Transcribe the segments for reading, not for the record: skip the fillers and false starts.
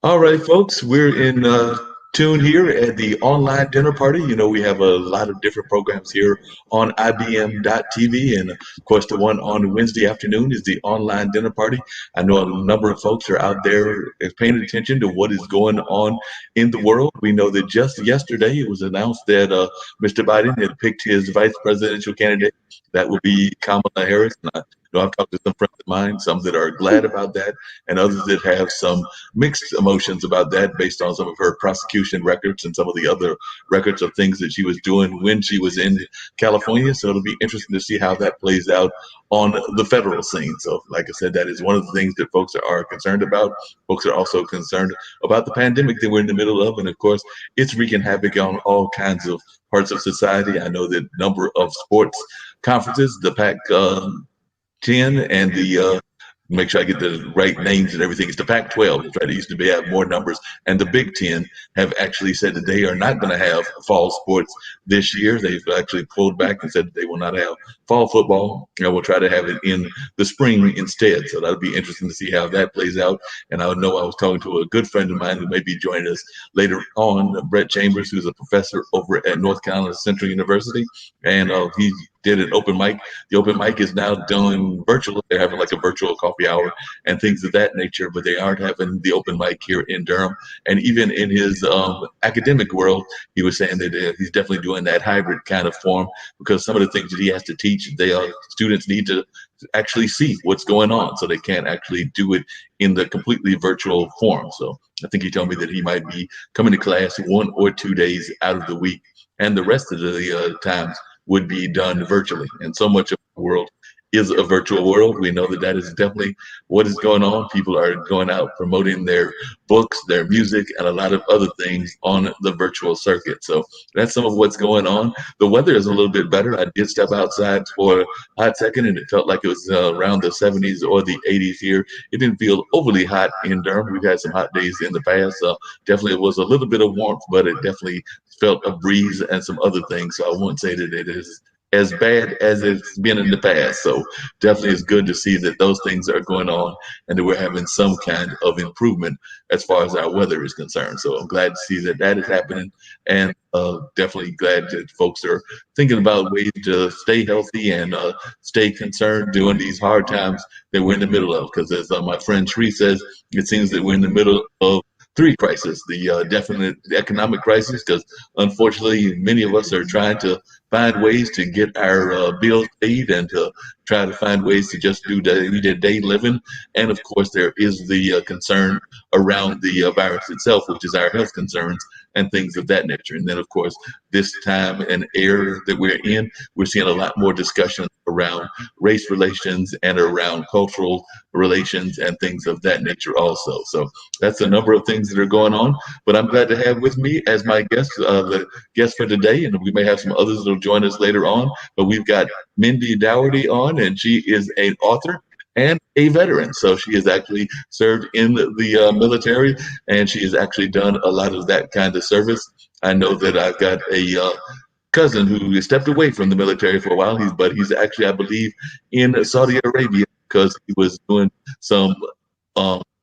All right, folks, we're in tune here at the online dinner party. We have a lot of different programs here on IBM.TV. And of course, the one on Wednesday afternoon is the online dinner party. I know a number of folks are out there paying attention to what is going on in the world. We know that just yesterday it was announced that Mr. Biden had picked his vice presidential candidate. That will be Kamala Harris. And I know I've talked to some friends of mine, some that are glad about that, and others that have some mixed emotions about that based on some of her prosecution records and some of the other records of things that she was doing when she was in California. So it'll be interesting to see how that plays out on the federal scene. So, like I said, that is one of the things that folks are concerned about. Folks are also concerned about the pandemic that we're in the middle of. And of course, it's wreaking havoc on all kinds of parts of society. I know that number of sports conferences, the Pac 10 and the make sure I get the right names and everything. It's the Pac-12. That's right. It used to be have more numbers, and the Big Ten have actually said that they are not going to have fall sports this year. They've actually pulled back and said that they will not have fall football. We'll try to have it in the spring instead. So that'll be interesting to see how that plays out. And I know I was talking to a good friend of mine who may be joining us later on, Brett Chambers, who's a professor over at North Carolina Central University, and he did an open mic. The open mic is now done virtual. They're having like a virtual coffee hour and things of that nature, but they aren't having the open mic here in Durham. And even in his academic world, he was saying that he's definitely doing that hybrid kind of form because some of the things that he has to teach, students need to actually see what's going on, so they can't actually do it in the completely virtual form. So I think he told me that he might be coming to class 1 or 2 days out of the week, and the rest of the times would be done virtually. And so much of the world is a virtual world. We know that that is definitely what is going on. People are going out promoting their books, their music, and a lot of other things on the virtual circuit. So that's some of what's going on. The weather is a little bit better. I did step outside for a hot second, and it felt like it was around the 70s or the 80s here. It didn't feel overly hot in Durham. We've had some hot days in the past. So definitely it was a little bit of warmth, but it definitely felt a breeze and some other things. So I won't say that it is as bad as it's been in the past. So definitely it's good to see that those things are going on and that we're having some kind of improvement as far as our weather is concerned. So I'm glad to see that that is happening, and definitely glad that folks are thinking about ways to stay healthy and stay concerned during these hard times that we're in the middle of. Because as my friend Shree says, it seems that we're in the middle of three crises: the definite economic crisis, because unfortunately many of us are trying to find ways to get our bills paid and to try to find ways to just do day-to-day living. And of course, there is the concern around the virus itself, which is our health concerns and things of that nature. And then, of course, this time and era that we're in, we're seeing a lot more discussion around race relations and around cultural relations and things of that nature also. So that's a number of things that are going on. But I'm glad to have with me as my guest, the guest for today, and we may have some others that will join us later on. But we've got Mindy Dougherty on, and she is an author and a veteran. So she has actually served in the military, and she has actually done a lot of that kind of service. I know that I've got a cousin who stepped away from the military for a while. He's actually, I believe, in Saudi Arabia because he was doing some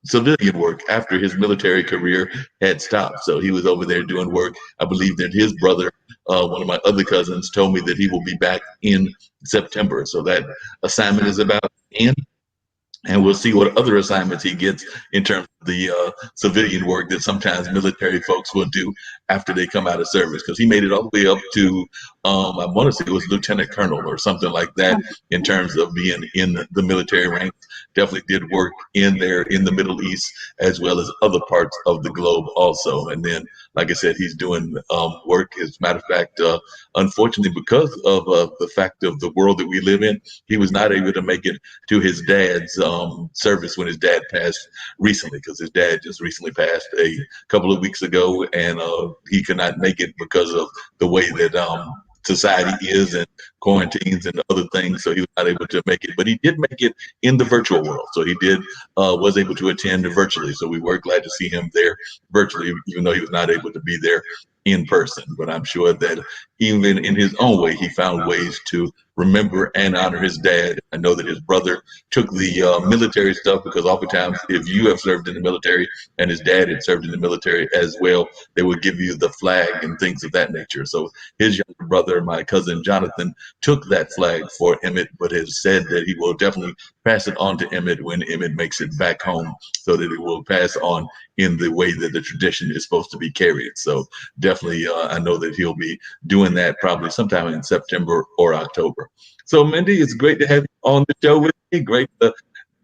civilian work after his military career had stopped. So he was over there doing work. I believe that his brother, one of my other cousins, told me that he will be back in September. So that assignment is about to end, and we'll see what other assignments he gets in terms of the civilian work that sometimes military folks will do after they come out of service. Because he made it all the way up to, I want to say it was lieutenant colonel or something like that in terms of being in the military ranks. Definitely did work in there in the Middle East as well as other parts of the globe also. And then, like I said, he's doing work. As a matter of fact, unfortunately, because of the fact of the world that we live in, he was not able to make it to his dad's service when his dad passed recently, because his dad just recently passed a couple of weeks ago, and he could not make it because of the way that society is and quarantines and other things. So he was not able to make it, but he did make it in the virtual world. So he did was able to attend virtually. So we were glad to see him there virtually, even though he was not able to be there in person. But I'm sure that even in his own way, he found ways to remember and honor his dad. I know that his brother took the military stuff because oftentimes, if you have served in the military and his dad had served in the military as well, they would give you the flag and things of that nature. So his younger brother, my cousin Jonathan, took that flag for Emmett, but has said that he will definitely pass it on to Emmett when Emmett makes it back home, so that it will pass on in the way that the tradition is supposed to be carried. So definitely, I know that he'll be doing that probably sometime in September or October. So Mindy, it's great to have you on the show with me. Great to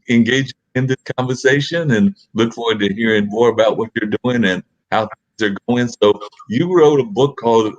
engage in this conversation and look forward to hearing more about what you're doing and how things are going. So you wrote a book called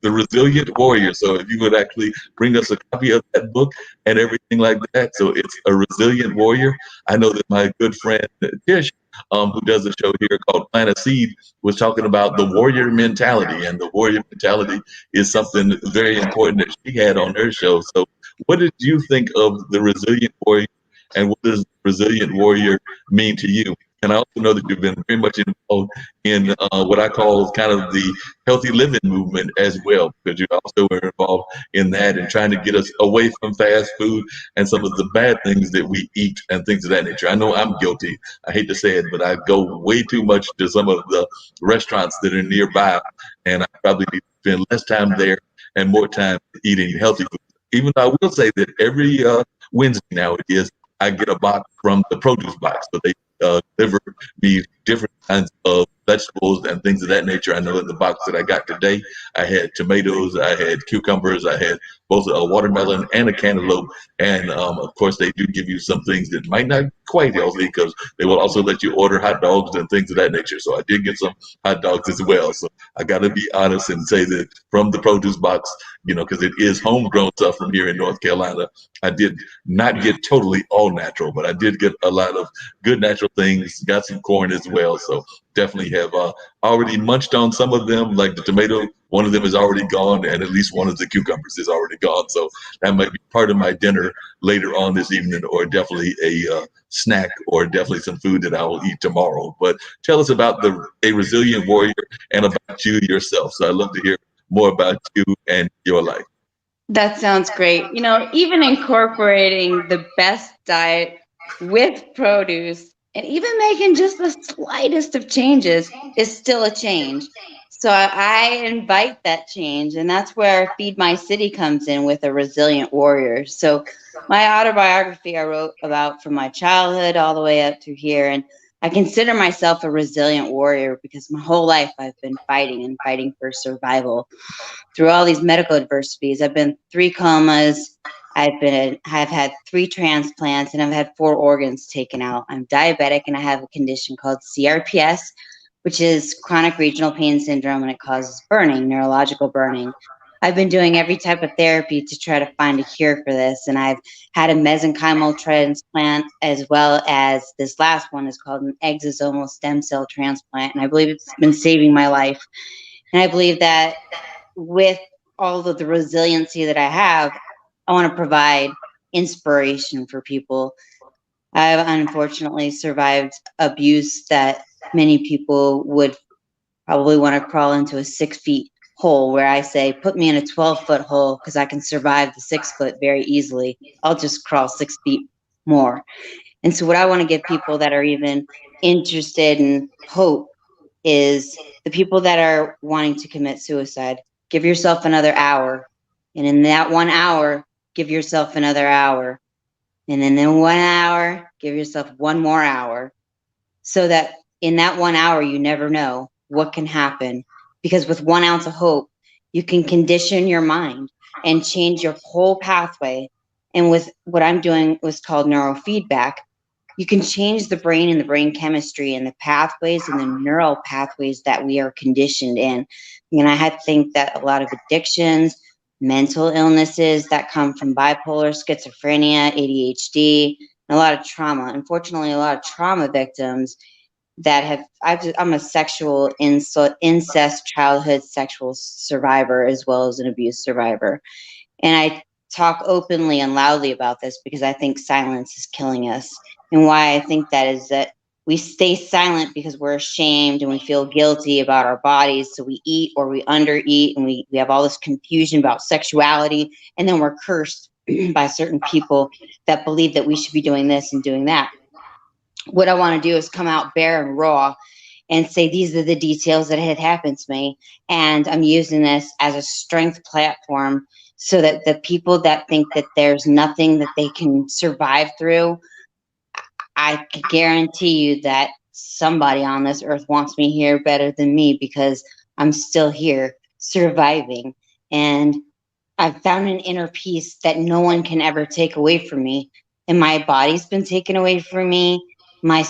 The Resilient Warrior. So if you would actually bring us a copy of that book and everything like that. So it's A Resilient Warrior. I know that my good friend Tish, who does a show here called Plant a Seed, was talking about the warrior mentality. And the warrior mentality is something very important that she had on her show. So what did you think of the resilient warrior, and what does resilient warrior mean to you? And I also know that you've been very much involved in what I call kind of the healthy living movement as well, because you also were involved in that and trying to get us away from fast food and some of the bad things that we eat and things of that nature. I know I'm guilty. I hate to say it, but I go way too much to some of the restaurants that are nearby, and I probably need to spend less time there and more time eating healthy food. Even though I will say that every Wednesday now it is, I get a box from the produce box. So they deliver me different kinds of vegetables and things of that nature. I know in the box that I got today, I had tomatoes, I had cucumbers, I had both a watermelon and a cantaloupe. And of course, they do give you some things that might not quite healthy, because they will also let you order hot dogs and things of that nature. So I did get some hot dogs as well. So I got to be honest and say that from the produce box, because it is homegrown stuff from here in North Carolina, I did not get totally all natural, but I did get a lot of good natural things. Got some corn as well, so definitely have already munched on some of them. Like the tomato, one of them is already gone, and at least one of the cucumbers is already gone. So that might be part of my dinner later on this evening, or definitely a snack, or definitely some food that I will eat tomorrow. But tell us about a resilient warrior and about you yourself. So I'd love to hear more about you and your life. That sounds great. Even incorporating the best diet with produce and even making just the slightest of changes is still a change. So I invite that change, and that's where Feed My City comes in with a resilient warrior. So my autobiography I wrote about from my childhood all the way up to here, and I consider myself a resilient warrior because my whole life I've been fighting and fighting for survival through all these medical adversities. I've been 3 comas. I've had 3 transplants, and I've had 4 organs taken out. I'm diabetic, and I have a condition called CRPS, which is chronic regional pain syndrome, and it causes burning, neurological burning. I've been doing every type of therapy to try to find a cure for this, and I've had a mesenchymal transplant, as well as this last one is called an exosomal stem cell transplant, and I believe it's been saving my life. And I believe that with all of the resiliency that I have, I want to provide inspiration for people. I've unfortunately survived abuse that many people would probably want to crawl into a 6 feet hole, where I say, put me in a 12-foot hole because I can survive the 6 foot very easily. I'll just crawl 6 feet more. And so, what I want to give people that are even interested in hope is the people that are wanting to commit suicide. Give yourself another hour. And in that 1 hour, give yourself another hour. And in the 1 hour, give yourself one more hour. So that in that 1 hour, you never know what can happen. Because with 1 ounce of hope, you can condition your mind and change your whole pathway. And with what I'm doing was called neurofeedback, you can change the brain and the brain chemistry and the pathways and the neural pathways that we are conditioned in. And I had to think that a lot of addictions, mental illnesses that come from bipolar, schizophrenia, ADHD, and a lot of trauma. Unfortunately, a lot of trauma victims that have, I'm a sexual incest childhood sexual survivor, as well as an abuse survivor. And I talk openly and loudly about this because I think silence is killing us. And why I think that is that We stay silent because we're ashamed and we feel guilty about our bodies. So we eat or we undereat, and we have all this confusion about sexuality. And then we're cursed by certain people that believe that we should be doing this and doing that. What I want to do is come out bare and raw and say these are the details that had happened to me. And I'm using this as a strength platform so that the people that think that there's nothing that they can survive through, I can guarantee you that somebody on this earth wants me here better than me, because I'm still here surviving. And I've found an inner peace that no one can ever take away from me. And my body's been taken away from me. My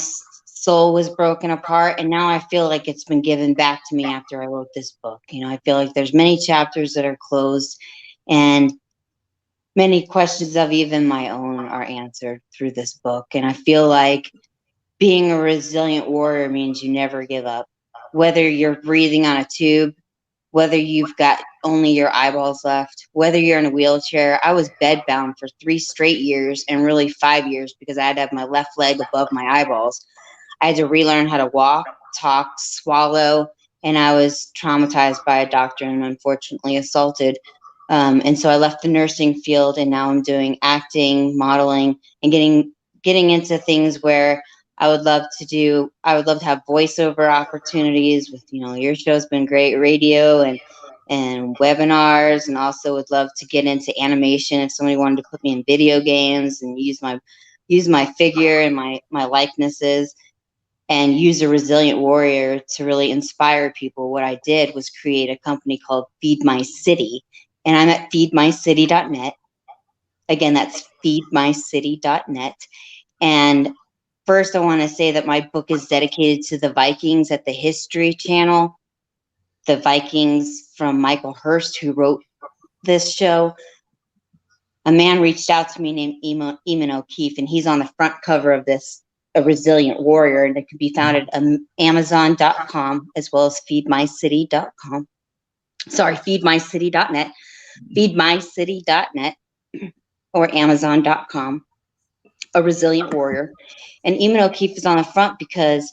soul was broken apart. And now I feel like it's been given back to me after I wrote this book. I feel like there's many chapters that are closed, and many questions of even my own are answered through this book. And I feel like being a resilient warrior means you never give up. Whether you're breathing on a tube, whether you've got only your eyeballs left, whether you're in a wheelchair. I was bedbound for 3 straight years, and really 5 years, because I had to have my left leg above my eyeballs. I had to relearn how to walk, talk, swallow, and I was traumatized by a doctor and unfortunately assaulted. And so I left the nursing field, and now I'm doing acting, modeling, and getting into things where I would love to have voiceover opportunities with, your show's been great, radio and webinars, and also would love to get into animation if somebody wanted to put me in video games and use my figure and my likenesses, and use a resilient warrior to really inspire people. What I did was create a company called Feed My City, and I'm at feedmycity.net. Again, that's feedmycity.net. And first, I want to say that my book is dedicated to the Vikings at the History Channel, the Vikings from Michael Hurst, who wrote this show. A man reached out to me named Eamon O'Keefe, and he's on the front cover of this, A Resilient Warrior, and it can be found at Amazon.com as well as feedmycity.com. Sorry, feedmycity.net, feedmycity.net, or Amazon.com. A Resilient Warrior. And Eamon O'Keefe is on the front because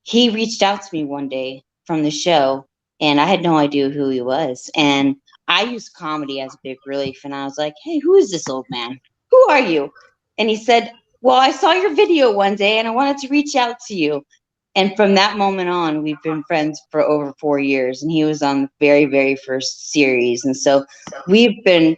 he reached out to me one day from the show, and I had no idea who he was. And I used comedy as a big relief. And I was like, hey, who is this old man? Who are you? And he said, well, I saw your video one day and I wanted to reach out to you. And from that moment on, we've been friends for over 4 years. And he was on the very, very first series. And so we've been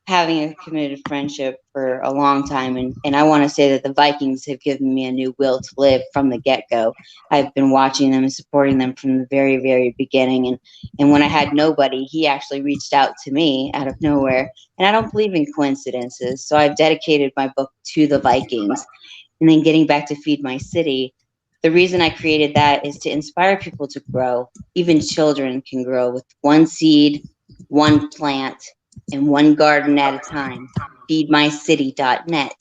having a committed friendship for a long time. And I want to say that the Vikings have given me a new will to live from the get-go. I've been watching them and supporting them from the very, very beginning. And when I had nobody, he actually reached out to me out of nowhere. And I don't believe in coincidences. So I've dedicated my book to the Vikings. And then getting back to Feed My City, the reason I created that is to inspire people to grow. Even children can grow with one seed, one plant, and one garden at a time. Feedmycity.net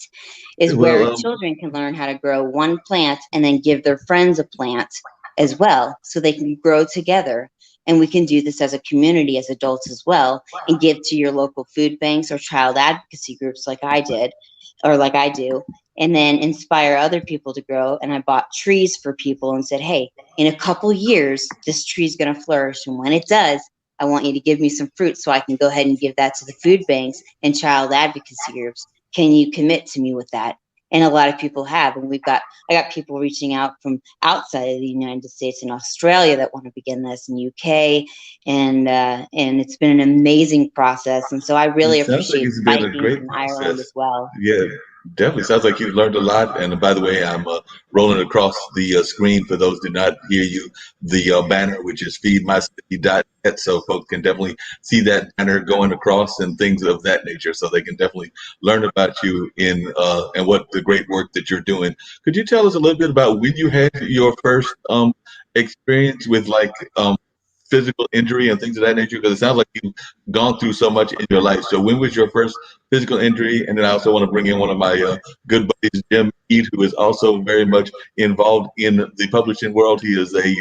is Well, where children can learn how to grow one plant and then give their friends a plant as well, so they can grow together. And we can do this as a community, as adults as well, and give to your local food banks or child advocacy groups like I did, or like I do, and then inspire other people to grow. And I bought trees for people and said, hey, in a couple years, this tree is going to flourish. And when it does, I want you to give me some fruit so I can go ahead and give that to the food banks and child advocacy groups. Can you commit to me with that? And a lot of people have. And I got people reaching out from outside of the United States and Australia that want to begin this, in UK. And it's been an amazing process. And so I it really sounds like appreciate it's the been a Vikings great in Ireland process. as well. Yeah, definitely sounds like you've learned a lot. And by the way, I'm rolling across the screen for those who did not hear you, the banner, which is feedmycity.net. So folks can definitely see that banner going across and things of that nature. So they can definitely learn about you and what the great work that you're doing. Could you tell us a little bit about when you had your first experience with physical injury and things of that nature? Because it sounds like you've gone through so much in your life. So when was your first physical injury? And then I also want to bring in one of my good buddies, Jim Ead, who is also very much involved in the publishing world. He is a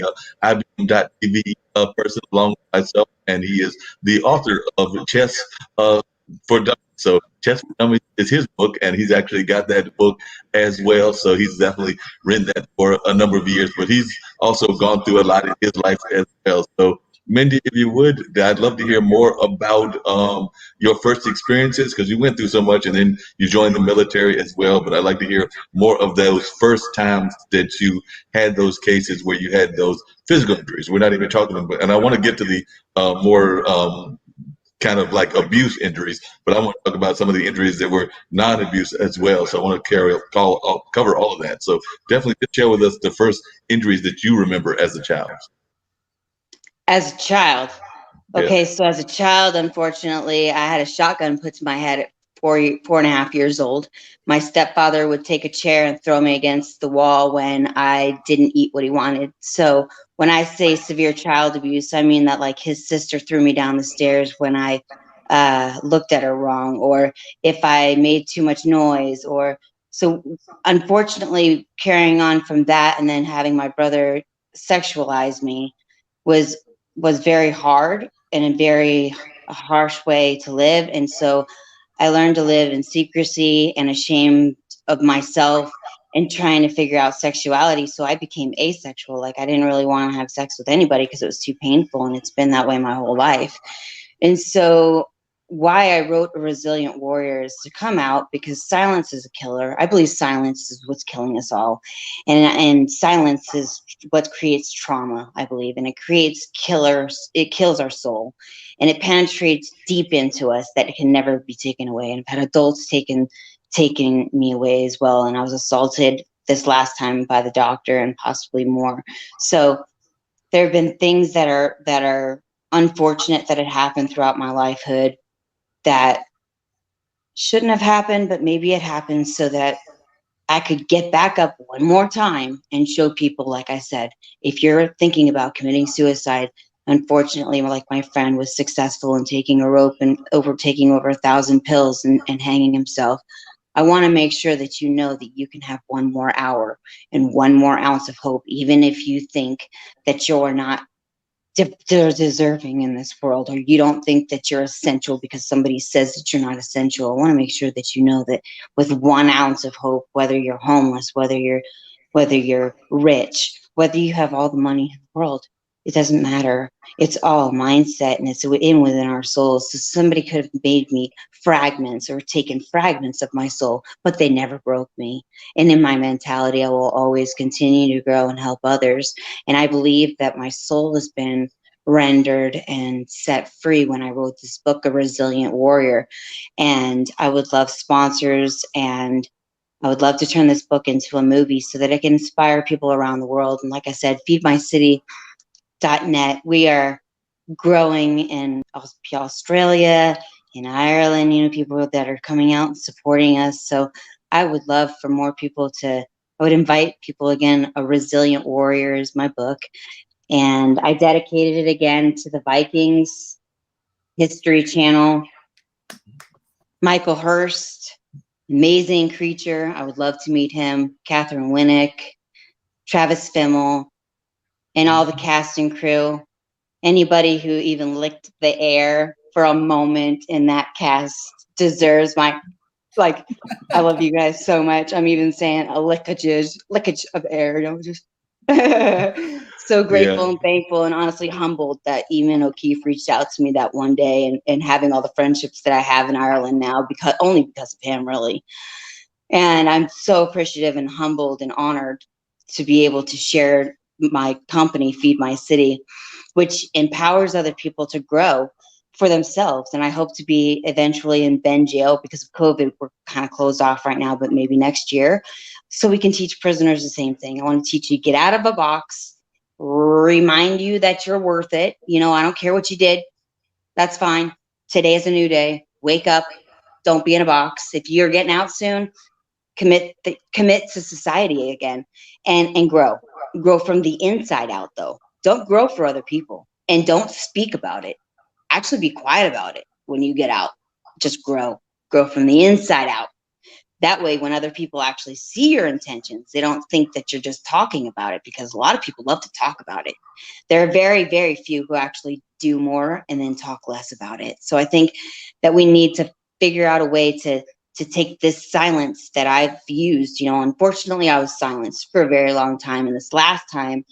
IBM.TV person along with myself, and he is the author of Chess for Dummies. So Chess for Dummies is his book, and he's actually got that book as well. So he's definitely written that for a number of years, but he's also gone through a lot in his life as well. So Mindy, if you would, I'd love to hear more about your first experiences because you went through so much and then you joined the military as well. But I'd like to hear more of those first times that you had those cases where you had those physical injuries. We're not even talking about, and I want to get to the more kind of like abuse injuries, but I want to talk about some of the injuries that were non-abuse as well. So I want to cover all of that. So definitely share with us the first injuries that you remember as a child. As a child, Yeah. okay, so as a child, unfortunately, I had a shotgun put to my head at 4.5 years old. My stepfather would take a chair and throw me against the wall when I didn't eat what he wanted. So when I say severe child abuse, I mean that like his sister threw me down the stairs when I looked at her wrong, or if I made too much noise, or so. Unfortunately, carrying on from that, and then having my brother sexualize me was was very hard and a very harsh way to live. And so I learned to live in secrecy and ashamed of myself and trying to figure out sexuality. So I became asexual. Like I didn't really want to have sex with anybody because it was too painful. And it's been that way my whole life. And so, why I wrote A Resilient Warrior is to come out because silence is a killer. I believe silence is what's killing us all. And silence is what creates trauma, I believe. And it creates killers, it kills our soul. And it penetrates deep into us that it can never be taken away. And I've had adults taking me away as well. And I was assaulted this last time by the doctor and possibly more. So there have been things that are unfortunate that had happened throughout my lifehood that shouldn't have happened, but maybe it happened so that I could get back up one more time and show people, like I said, if you're thinking about committing suicide, unfortunately, like my friend was successful in taking a rope and overtaking over 1,000 pills and hanging himself. I want to make sure that you know that you can have one more hour and one more ounce of hope, even if you think that you're not they're deserving in this world, or you don't think that you're essential because somebody says that you're not essential. I want to make sure that you know that with 1 ounce of hope, whether you're homeless, whether you're rich, whether you have all the money in the world, it doesn't matter. It's all mindset, and it's within our souls. So somebody could have made me fragments or taken fragments of my soul, but they never broke me. And in my mentality, I will always continue to grow and help others. And I believe that my soul has been rendered and set free when I wrote this book, A Resilient Warrior. And I would love sponsors, and I would love to turn this book into a movie so that it can inspire people around the world. And like I said, feedmycity.net. We are growing in Australia, in Ireland, people that are coming out and supporting us. So I would love for more people I would invite people again. A Resilient Warrior is my book. And I dedicated it again to the Vikings, History Channel, Michael Hurst, amazing creature. I would love to meet him. Catherine Winnick, Travis Fimmel, and all the cast and crew. Anybody who even licked the air for a moment in that cast deserves my, like, I love you guys so much. I'm even saying a lickage of air, just so Yeah. grateful and thankful and honestly humbled that Eamon O'Keefe reached out to me that one day, and having all the friendships that I have in Ireland now only because of him, really. And I'm so appreciative and humbled and honored to be able to share my company, Feed My City, which empowers other people to grow for themselves. And I hope to be eventually in Bend jail because of COVID. We're kind of closed off right now, but maybe next year. So we can teach prisoners the same thing. I want to teach you, get out of a box, remind you that you're worth it. I don't care what you did. That's fine. Today is a new day. Wake up. Don't be in a box. If you're getting out soon, commit to society again, and grow from the inside out. Though don't grow for other people, and don't speak about it. Actually be quiet about it. When you get out, just grow from the inside out. That way, when other people actually see your intentions, they don't think that you're just talking about it, because a lot of people love to talk about it. There are very, very few who actually do more and then talk less about it. So I think that we need to figure out a way to take this silence that I've used. Unfortunately, I was silenced for a very long time. And this last time,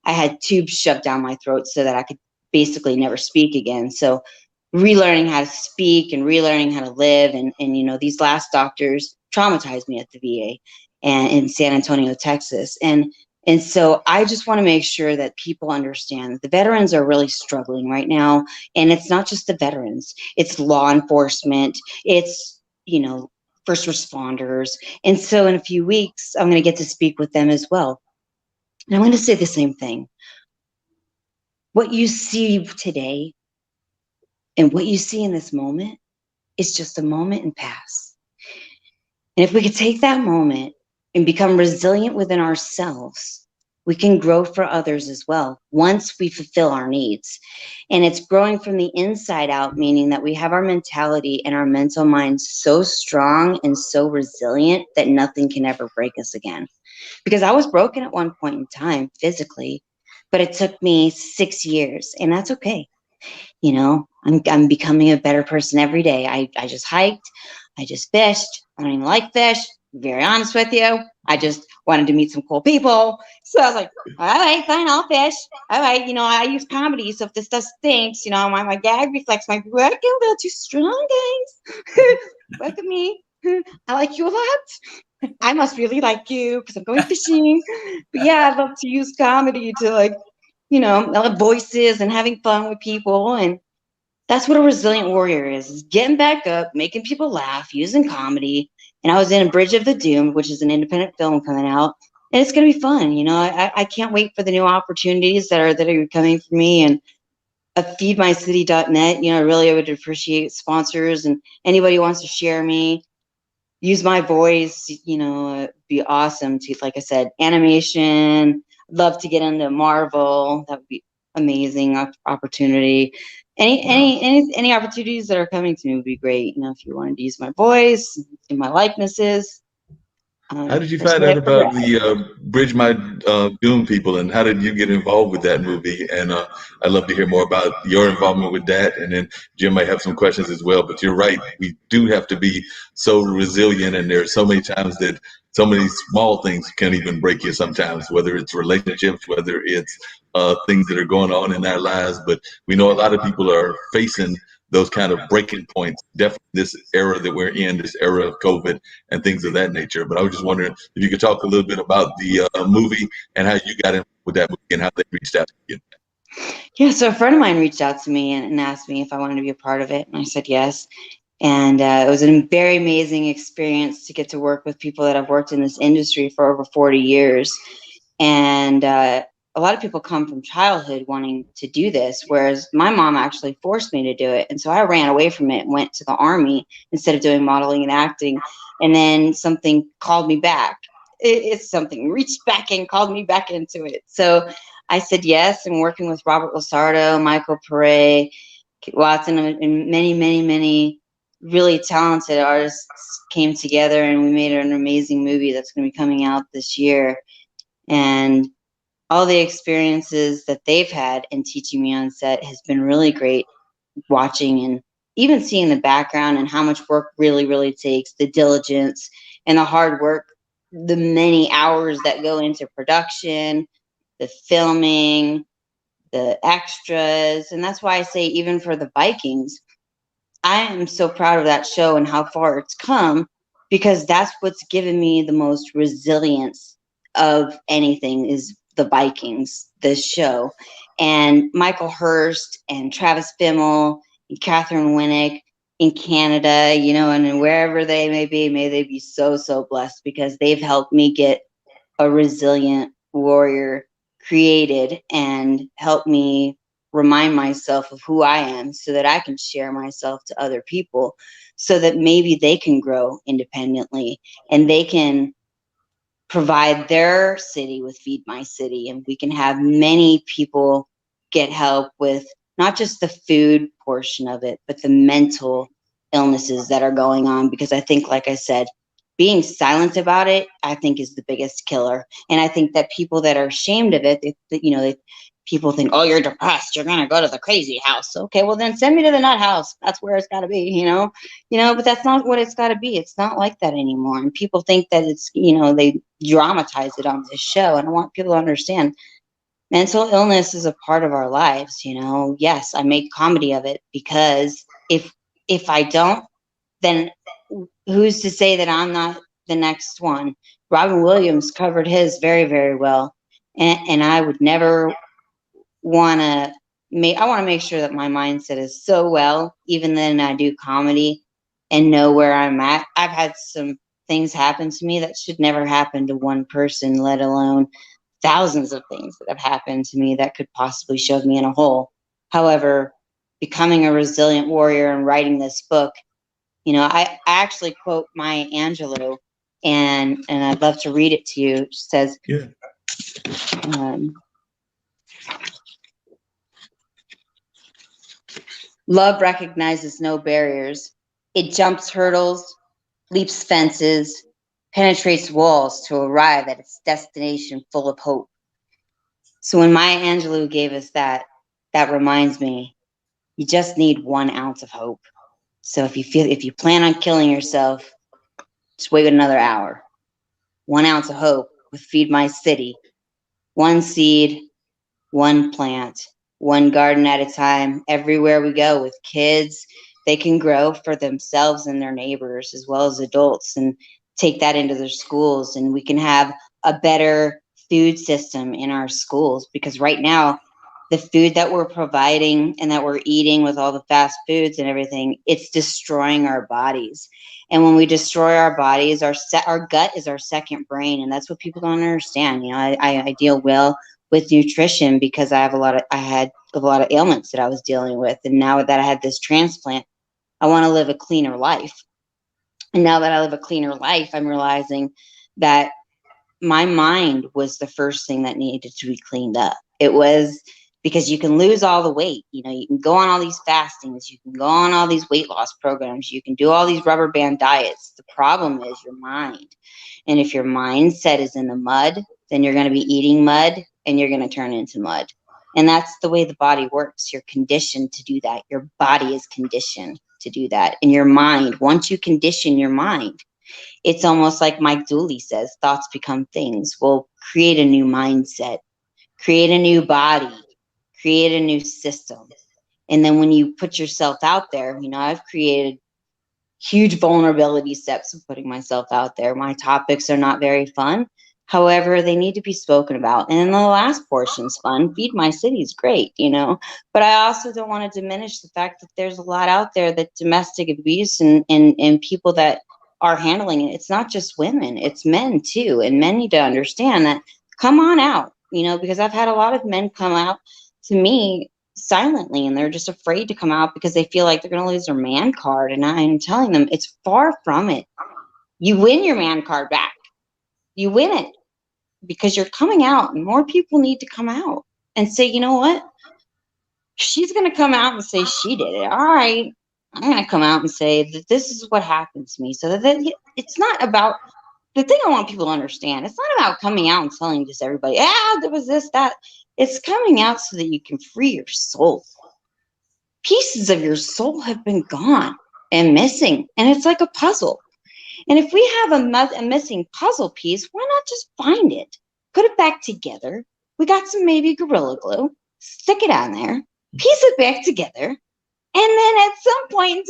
I had tubes shoved down my throat so that I could basically never speak again. So relearning how to speak and relearning how to live. And these last doctors traumatized me at the VA and in San Antonio, Texas. And so I just want to make sure that people understand that the veterans are really struggling right now. And it's not just the veterans, it's law enforcement, it's, first responders. And so in a few weeks, I'm going to get to speak with them as well. And I'm going to say the same thing. What you see today and what you see in this moment is just a moment and pass. And if we could take that moment and become resilient within ourselves, we can grow for others as well once we fulfill our needs. And it's growing from the inside out, meaning that we have our mentality and our mental mind so strong and so resilient that nothing can ever break us again. Because I was broken at one point in time physically, but it took me 6 years, and that's okay. I'm becoming a better person every day. I just hiked, I just fished. I don't even like fish, to be very honest with you. I just wanted to meet some cool people. So I was like, all right, fine, I'll fish. All right, I use comedy. So if this stuff stinks, my gag reflex might be working a little too strong, guys. Look at me. I like you a lot. I must really like you because I'm going fishing. But yeah, I love to use comedy to I love voices and having fun with people. And that's what a resilient warrior is getting back up, making people laugh, using comedy. And I was in a Bridge of the Doomed, which is an independent film coming out. And it's going to be fun. I can't wait for the new opportunities that are coming for me. And feedmycity.net, I would appreciate sponsors and anybody who wants to share me, use my voice, be awesome to, like I said, animation. I'd love to get into Marvel. That would be amazing opportunity. Any opportunities that are coming to me would be great. If you wanted to use my voice and my likenesses, How did you let's find get out it about progressed. the Bridge My Doom people, and how did you get involved with that movie? And I'd love to hear more about your involvement with that. And then Jim might have some questions as well. But you're right, we do have to be so resilient, and there are so many times that so many small things can even break you sometimes, whether it's relationships, whether it's things that are going on in our lives. But we know a lot of people are facing those kind of breaking points. Definitely this era that we're in, this era of COVID and things of that nature. But I was just wondering if you could talk a little bit about the movie and how you got in with that movie and how they reached out to you. Yeah, so a friend of mine reached out to me and asked me if I wanted to be a part of it, and I said yes. And it was a very amazing experience to get to work with people that have worked in this industry for over 40 years. And a lot of people come from childhood wanting to do this, whereas my mom actually forced me to do it. And so I ran away from it and went to the Army instead of doing modeling and acting. And then something called me back. It's something reached back and called me back into it. So I said yes, and working with Robert Losardo, Michael Pere, Watson, and many, many, many really talented artists came together, and we made an amazing movie that's going to be coming out this year. And all the experiences that they've had and teaching me on set has been really great, watching and even seeing the background and how much work really, really takes, the diligence and the hard work, the many hours that go into production, the filming, the extras. And that's why I say, even for the Vikings, I am so proud of that show and how far it's come, because that's what's given me the most resilience of anything is the Vikings, this show. And Michael Hurst and Travis Bimmel and Catherine Winnick in Canada, and wherever they may they be so, so blessed, because they've helped me get a resilient warrior created and help me remind myself of who I am so that I can share myself to other people so that maybe they can grow independently and they can provide their city with Feed My City, and we can have many people get help with not just the food portion of it, but the mental illnesses that are going on. Because I think, like I said, being silent about it, I think, is the biggest killer. And I think that people that are ashamed of it, they people think, oh, you're depressed, you're gonna go to the crazy house. Okay, well then send me to the nut house. That's where it's got to be, but that's not what it's got to be. It's not like that anymore. And people think that it's, they dramatize it on this show, and I want people to understand mental illness is a part of our lives. Yes, I make comedy of it, because if I don't, then who's to say that I'm not the next one? Robin Williams covered his very, very well. And I would never want to I want to make sure that my mindset is so well, even then I do comedy, and know where I'm at. I've had some things happen to me that should never happen to one person, let alone thousands of things that have happened to me that could possibly shove me in a hole. However, becoming a resilient warrior and writing this book, I actually quote Maya Angelou, and I'd love to read it to you. She says, Yeah. um, love recognizes no barriers. It jumps hurdles, leaps fences, penetrates walls to arrive at its destination full of hope. So when Maya Angelou gave us that reminds me, you just need 1 ounce of hope. So if you plan on killing yourself, just wait another hour. 1 ounce of hope with Feed My City. One seed, one plant, one garden at a time. Everywhere we go with kids, they can grow for themselves and their neighbors as well as adults, and take that into their schools. And we can have a better food system in our schools, because right now, the food that we're providing and that we're eating with all the fast foods and everything, it's destroying our bodies. And when we destroy our bodies, our gut is our second brain, and that's what people don't understand. I deal well with nutrition because I had a lot of ailments that I was dealing with, and now that I had this transplant, I want to live a cleaner life. And now that I live a cleaner life, I'm realizing that my mind was the first thing that needed to be cleaned up. It was because you can lose all the weight. You can go on all these fastings, you can go on all these weight loss programs, you can do all these rubber band diets. The problem is your mind. And if your mindset is in the mud, then you're going to be eating mud and you're going to turn into mud. And that's the way the body works. You're conditioned to do that. Your body is conditioned to do that. And your mind, once you condition your mind, it's almost like Mike Dooley says, thoughts become things. Well, create a new mindset, create a new body, create a new system. And then when you put yourself out there, I've created huge vulnerability steps of putting myself out there. My topics are not very fun. However, they need to be spoken about. And then the last portion's fun. Feed My City is great, But I also don't want to diminish the fact that there's a lot out there that domestic abuse and people that are handling it. It's not just women, it's men too. And men need to understand that, come on out, because I've had a lot of men come out to me silently, and they're just afraid to come out because they feel like they're going to lose their man card. And I'm telling them, it's far from it. You win your man card back. You win it because you're coming out, and more people need to come out and say, you know what? She's going to come out and say she did it. All right. I'm going to come out and say that this is what happened to me. So that it's not about, the thing I want people to understand, it's not about coming out and telling just everybody, there was this, that. It's coming out so that you can free your soul. Pieces of your soul have been gone and missing, and it's like a puzzle. And if we have a missing puzzle piece, why not just find it, put it back together? We got some maybe Gorilla Glue, stick it on there, piece it back together, and then at some point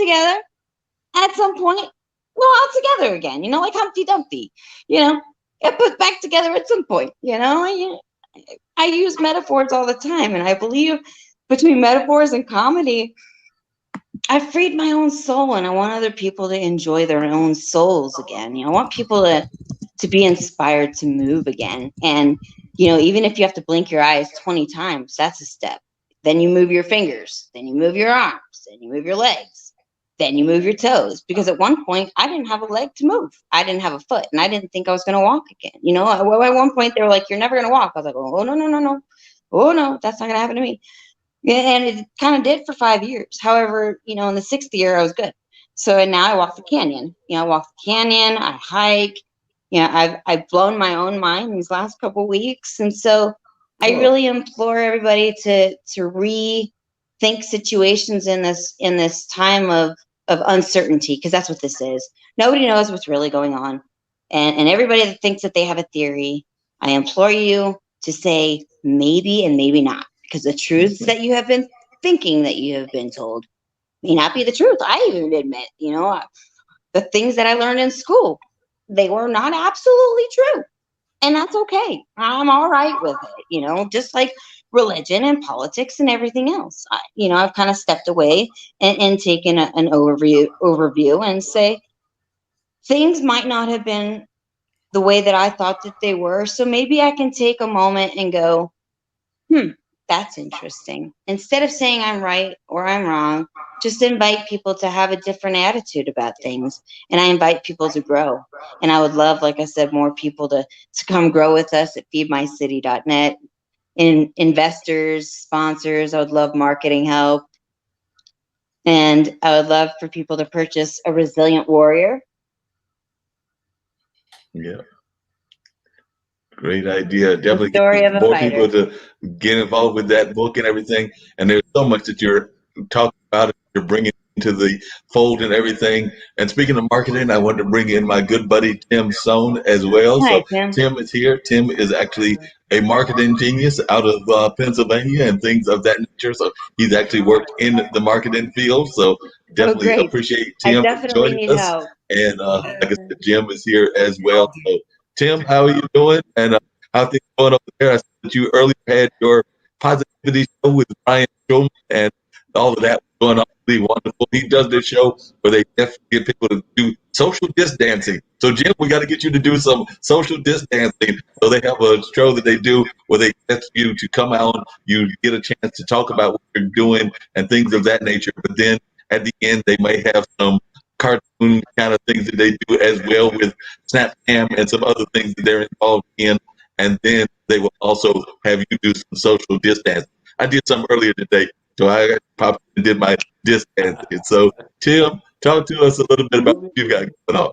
we're all together again, like Humpty Dumpty, it put back together at some point. I use metaphors all the time, and I believe between metaphors and comedy, I freed my own soul, and I want other people to enjoy their own souls again. I want people to be inspired to move again. And, even if you have to blink your eyes 20 times, that's a step. Then you move your fingers, then you move your arms, then you move your legs, then you move your toes. Because at one point, I didn't have a leg to move. I didn't have a foot, and I didn't think I was going to walk again. At one point, they were like, you're never going to walk. I was like, oh, no, no, no, no. Oh, no, that's not going to happen to me. And it kind of did for 5 years. However, in the sixth year, I was good. So and now I walk the canyon. I walk the canyon. I hike. I've blown my own mind these last couple of weeks, and so I Oh, really implore everybody to rethink situations in this time of uncertainty, because that's what this is. Nobody knows what's really going on, and everybody that thinks that they have a theory, I implore you to say maybe and maybe not, because the truths that you have been thinking that you have been told may not be the truth. I even admit, the things that I learned in school, they were not absolutely true. And that's okay. I'm all right with it, just like religion and politics and everything else. I've kind of stepped away and taken an overview and say things might not have been the way that I thought that they were. So maybe I can take a moment and go, hmm, that's interesting. Instead of saying I'm right or I'm wrong, just invite people to have a different attitude about things. And I invite people to grow. And I would love, like I said, more people to come grow with us at feedmycity.net. Investors, sponsors, I would love marketing help. And I would love for people to purchase a Resilient Warrior. yeah. Great idea. The Definitely story get of a more people fighter. to get involved with that book and everything. And there's so much that you're talking about, you're bringing into the fold and everything. And speaking of marketing, I wanted to bring in my good buddy Tim Sohn as well. Hi, So Tim. Tim is here. Tim is actually a marketing genius out of Pennsylvania and things of that nature. So he's actually worked in the marketing field. So Oh, definitely great. appreciate I Tim definitely joining need us. help. And like I said, Jim is here as well. So Tim, how are you doing? And how things going over there? I saw that you earlier had your positivity show with Brian Shulman, and all of that was going on really wonderful. He does this show where they definitely get people to do social distancing. So Jim, we got to get you to do some social distancing. So they have a show that they do where they get you to come out, you get a chance to talk about what you're doing and things of that nature. But then at the end, they may have some cartoon kind of things that they do as well with Snapcam and some other things that they're involved in. And then they will also have you do some social distancing. I did some earlier today, so I popped and did my distancing. So, Tim, talk to us a little bit about what you got going on.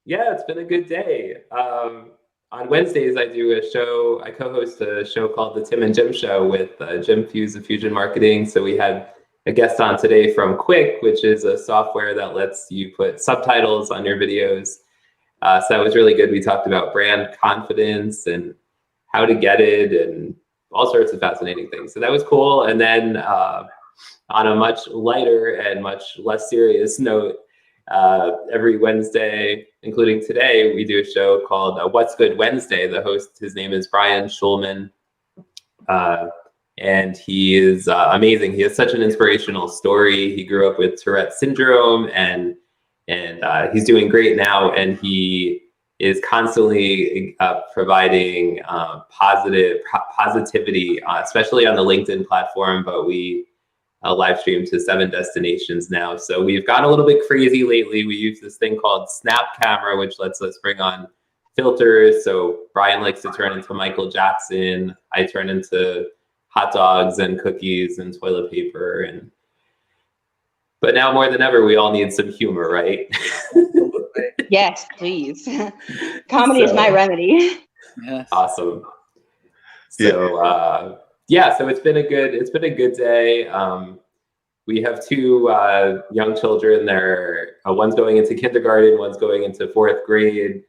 Yeah, it's been a good day. On Wednesdays, I do a show. I co-host a show called The Tim and Jim Show with Jim Fuse of Fusion Marketing. So we had a guest on today from Quick, which is a software that lets you put subtitles on your videos. So that was really good. We talked about brand confidence and how to get it and all sorts of fascinating things. So that was cool. And then on a much lighter and much less serious note, every Wednesday, including today, we do a show called What's Good Wednesday. The host, his name is Brian Shulman, and he is amazing. He has such an inspirational story. He grew up with Tourette syndrome, and he's doing great now. And he is constantly providing positivity, especially on the LinkedIn platform. But we live stream to 7 destinations now. So we've gone a little bit crazy lately. We use this thing called Snap Camera, which lets us bring on filters. So Brian likes to turn into Michael Jackson. I turn into hot dogs and cookies and toilet paper. But now more than ever, we all need some humor, right? Yes, please. Comedy is my remedy. Yes. Awesome. So so it's been a good day. We have 2 young children. One's going into kindergarten, one's going into 4th grade.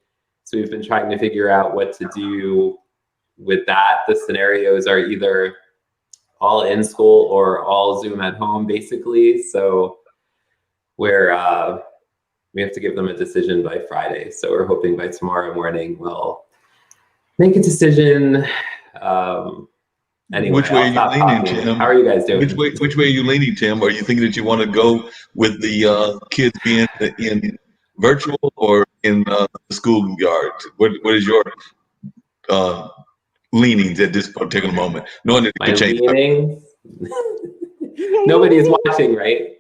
So we've been trying to figure out what to do with that. The scenarios are either all in school or all Zoom at home, basically. So we have to give them a decision by Friday. So we're hoping by tomorrow morning we'll make a decision. Anyway, which way are you leaning, talking. Tim? How are you guys doing? Which way are you leaning, Tim? Are you thinking that you want to go with the kids being in virtual or in the schoolyard? What is your leanings at this particular moment? Knowing that it My could change. leanings? Nobody's watching, right?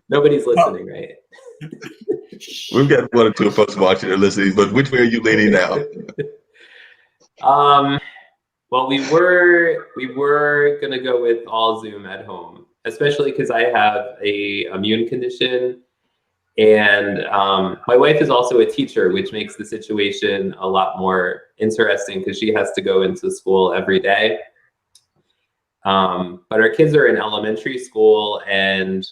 Nobody's listening, right? We've got 1 or 2 folks watching or listening, but which way are you leaning now? Well, we were gonna go with all Zoom at home, especially because I have a immune condition, And my wife is also a teacher, which makes the situation a lot more interesting because she has to go into school every day. But our kids are in elementary school, and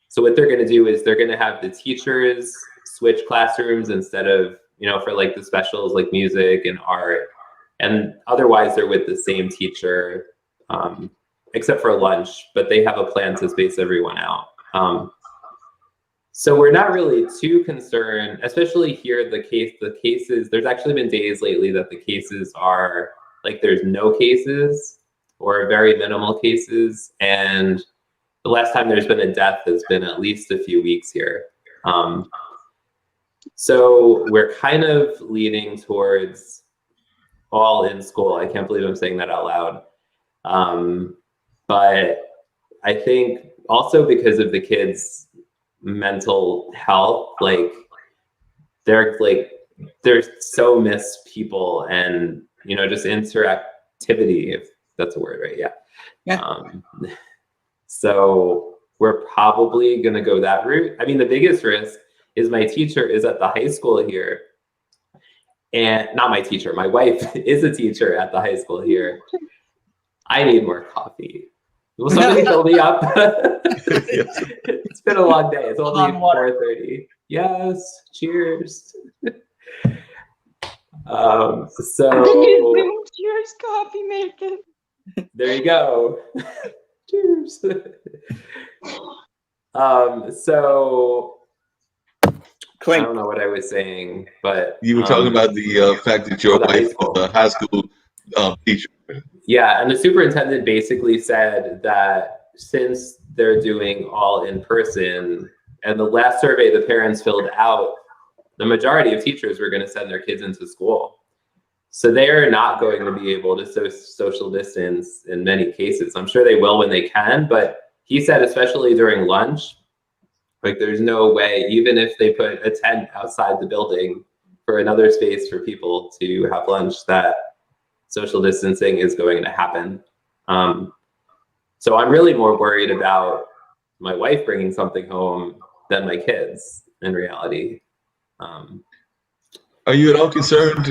so what they're going to do is they're going to have the teachers switch classrooms instead of, for like the specials like music and art. And otherwise they're with the same teacher, except for lunch, but they have a plan to space everyone out. So we're not really too concerned, especially here, the cases, there's actually been days lately that the cases are like, there's no cases or very minimal cases. And the last time there's been a death has been at least a few weeks here. So we're kind of leaning towards all in school. I can't believe I'm saying that out loud. But I think also because of the kids' mental health, like they're so miss people and, just interactivity, if that's a word, right? Yeah. So we're probably going to go that route. I mean, the biggest risk is my teacher is at the high school here. And not my teacher, my wife is a teacher at the high school here. I need more coffee. Will somebody fill me up? It's been a long day. It's only 4:30. Yes, cheers. So cheers, coffee making. There you go. Cheers. So I don't know what I was saying, but you were talking about the fact that your wife was a high school teacher. Yeah, and the superintendent basically said that since they're doing all in person, and the last survey the parents filled out, the majority of teachers were going to send their kids into school. So they are not going to be able to social distance in many cases. I'm sure they will when they can, but he said especially during lunch, like there's no way, even if they put a tent outside the building for another space for people to have lunch, that social distancing is going to happen. So I'm really more worried about my wife bringing something home than my kids in reality. Are you at all concerned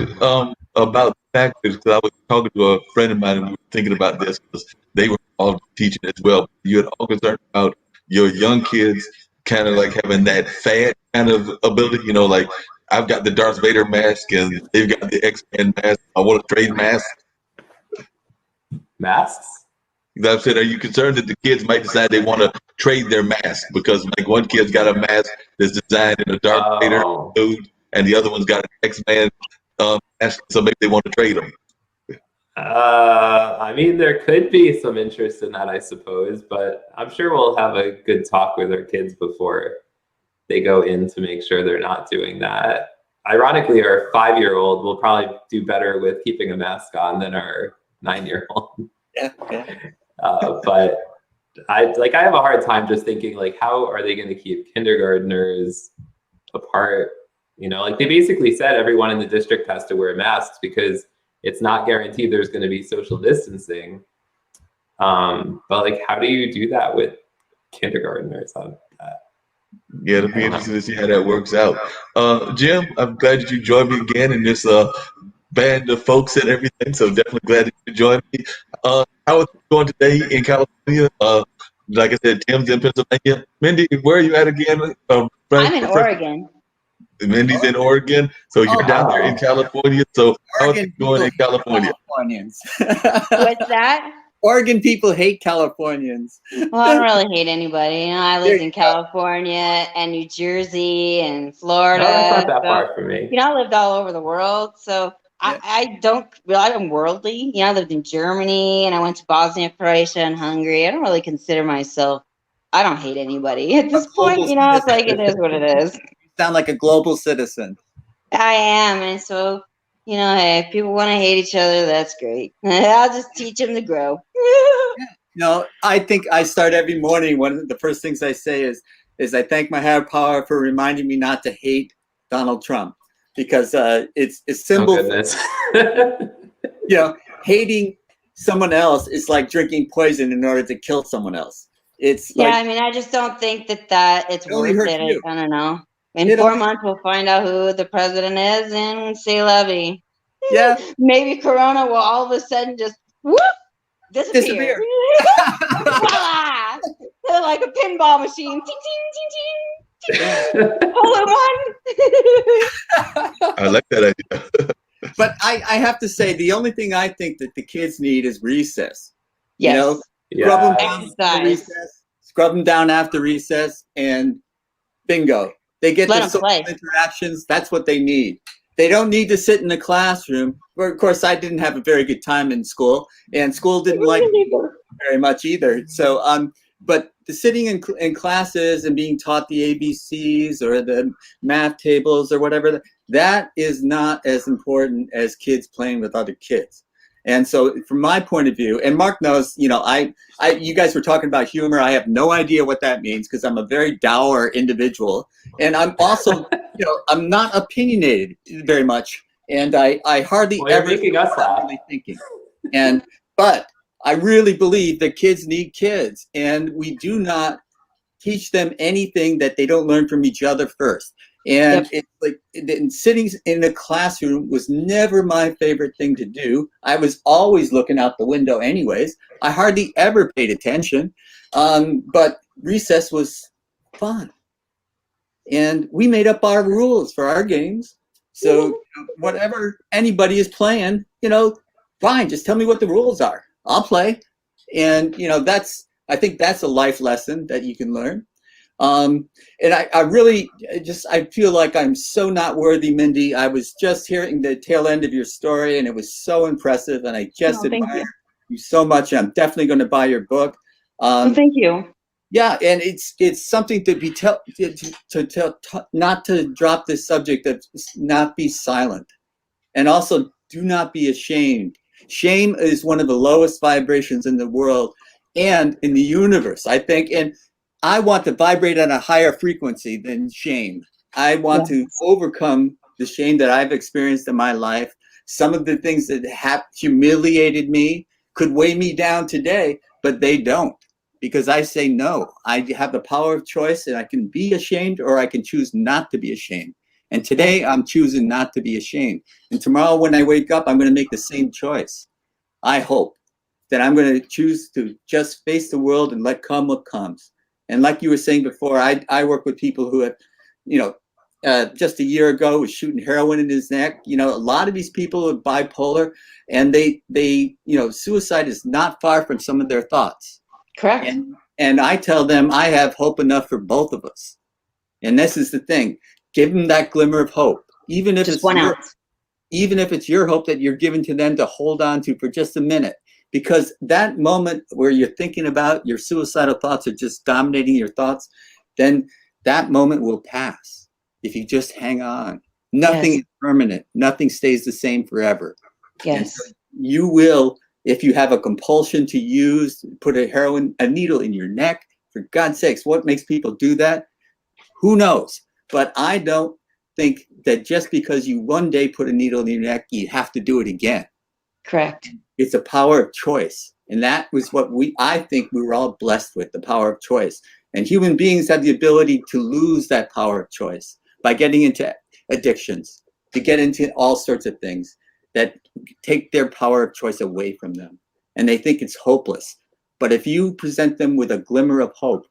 about the fact that, because I was talking to a friend of mine and we were thinking about this because they were all teaching as well. Are you at all concerned about your young kids kind of like having that fad kind of ability? Like I've got the Darth Vader mask and they've got the X-Men mask. I want to trade masks. Masks? I've said, are you concerned that the kids might decide they want to trade their mask because like one kid's got a mask that's designed in a Darth Vader suit and the other one's got an X-Men mask, so maybe they want to trade them? I mean, there could be some interest in that, I suppose, but I'm sure we'll have a good talk with our kids before they go in to make sure they're not doing that. Ironically, our 5-year-old will probably do better with keeping a mask on than our 9-year-old. Yeah. But I have a hard time just thinking like, how are they going to keep kindergartners apart? Like they basically said everyone in the district has to wear masks because it's not guaranteed there's going to be social distancing. But like, how do you do that with kindergartners on that? Yeah, it'll be interesting to see how that works out. Jim, I'm glad that you joined me again in this band of folks and everything. So definitely glad that you joined me. How is it going today in California? Like I said, Tim's in Pennsylvania. Mindy, where are you at again? I'm in Oregon. Mindy's in Oregon. So you're down there in California. So how is it going in California? Californians. What's that? Oregon people hate Californians. Well, I don't really hate anybody. I lived in California and New Jersey and Florida. No, that's not that far from me. I lived all over the world. So I'm worldly. I lived in Germany and I went to Bosnia, Croatia, and Hungary. I don't really consider myself, I don't hate anybody at this point. It's like, it is what it is. You sound like a global citizen. I am. And so, hey, if people want to hate each other, that's great. I'll just teach them to grow. I think I start every morning. One of the first things I say is I thank my higher power for reminding me not to hate Donald Trump, because it's a symbol. Hating someone else is like drinking poison in order to kill someone else. It's Yeah, like I mean, I just don't think that it's it only worth hurts it. you. I don't know. In It 4 months, we'll find out who the president is and say levy. yeah, Maybe Corona will all of a sudden just whoop disappear. disappear. Voila! Like a pinball machine. Ting, ting, ting, ting. Yeah. Hole in one. I like that idea. But I have to say, the only thing I think that the kids need is recess. You know, Yes. scrub them Yeah. down before Exercise. recess, scrub them down after recess, and bingo. They get Let the them social play. interactions. That's what they need. They don't need to sit in the classroom. Well, of course, I didn't have a very good time in school, and school didn't like me very much either. So, but the sitting in classes and being taught the ABCs or the math tables or whatever, that is not as important as kids playing with other kids. And so, from my point of view, and Mark knows, you know, you guys were talking about humor. I have no idea what that means because I'm a very dour individual, and I'm also, you know, I'm not opinionated very much, and I hardly Well, you're ever making know us what I'm laugh. really thinking. And but I really believe that kids need kids, and we do not teach them anything that they don't learn from each other first. And Yep. it's like sitting in a classroom was never my favorite thing to do. I was always looking out the window, anyways. I hardly ever paid attention, but recess was fun, and we made up our rules for our games. So whatever anybody is playing, you know, fine, just tell me what the rules are. I'll play. And you know, I think that's a life lesson that you can learn. And I really I feel like I'm so not worthy, Mindy. I was just hearing the tail end of your story, and it was so impressive, and I just Thank admire you. you so much. I'm definitely going to buy your book. Thank you. Yeah, and it's something to be not to drop this subject of not be silent, and also do not be ashamed. Shame is one of the lowest vibrations in the world and in the universe, I think. And I want to vibrate on a higher frequency than shame. I want to overcome the shame that I've experienced in my life. Some of the things that have humiliated me could weigh me down today, but they don't, because I say no. I have the power of choice, and I can be ashamed or I can choose not to be ashamed. And today I'm choosing not to be ashamed. And tomorrow when I wake up, I'm going to make the same choice. I hope that I'm going to choose to just face the world and let come what comes. And like you were saying before, I work with people who have, you know, just a year ago was shooting heroin in his neck. You know, a lot of these people are bipolar, and they you know, suicide is not far from some of their thoughts. Correct. And I tell them I have hope enough for both of us. And this is the thing. Give them that glimmer of hope, even if Just it's 1 ounce. even if it's your hope that you're giving to them to hold on to for just a minute. Because that moment where you're thinking about your suicidal thoughts are just dominating your thoughts, then that moment will pass if you just hang on. Nothing is permanent. Nothing stays the same forever. And so Yes. you will, if you have a compulsion to use, put a needle in your neck, for God's sakes, what makes people do that? Who knows? But I don't think that just because you one day put a needle in your neck, you have to do it again. Correct. It's a power of choice. And that was what I think we were all blessed with, the power of choice. And human beings have the ability to lose that power of choice by getting into addictions, to get into all sorts of things that take their power of choice away from them. And they think it's hopeless. But if you present them with a glimmer of hope,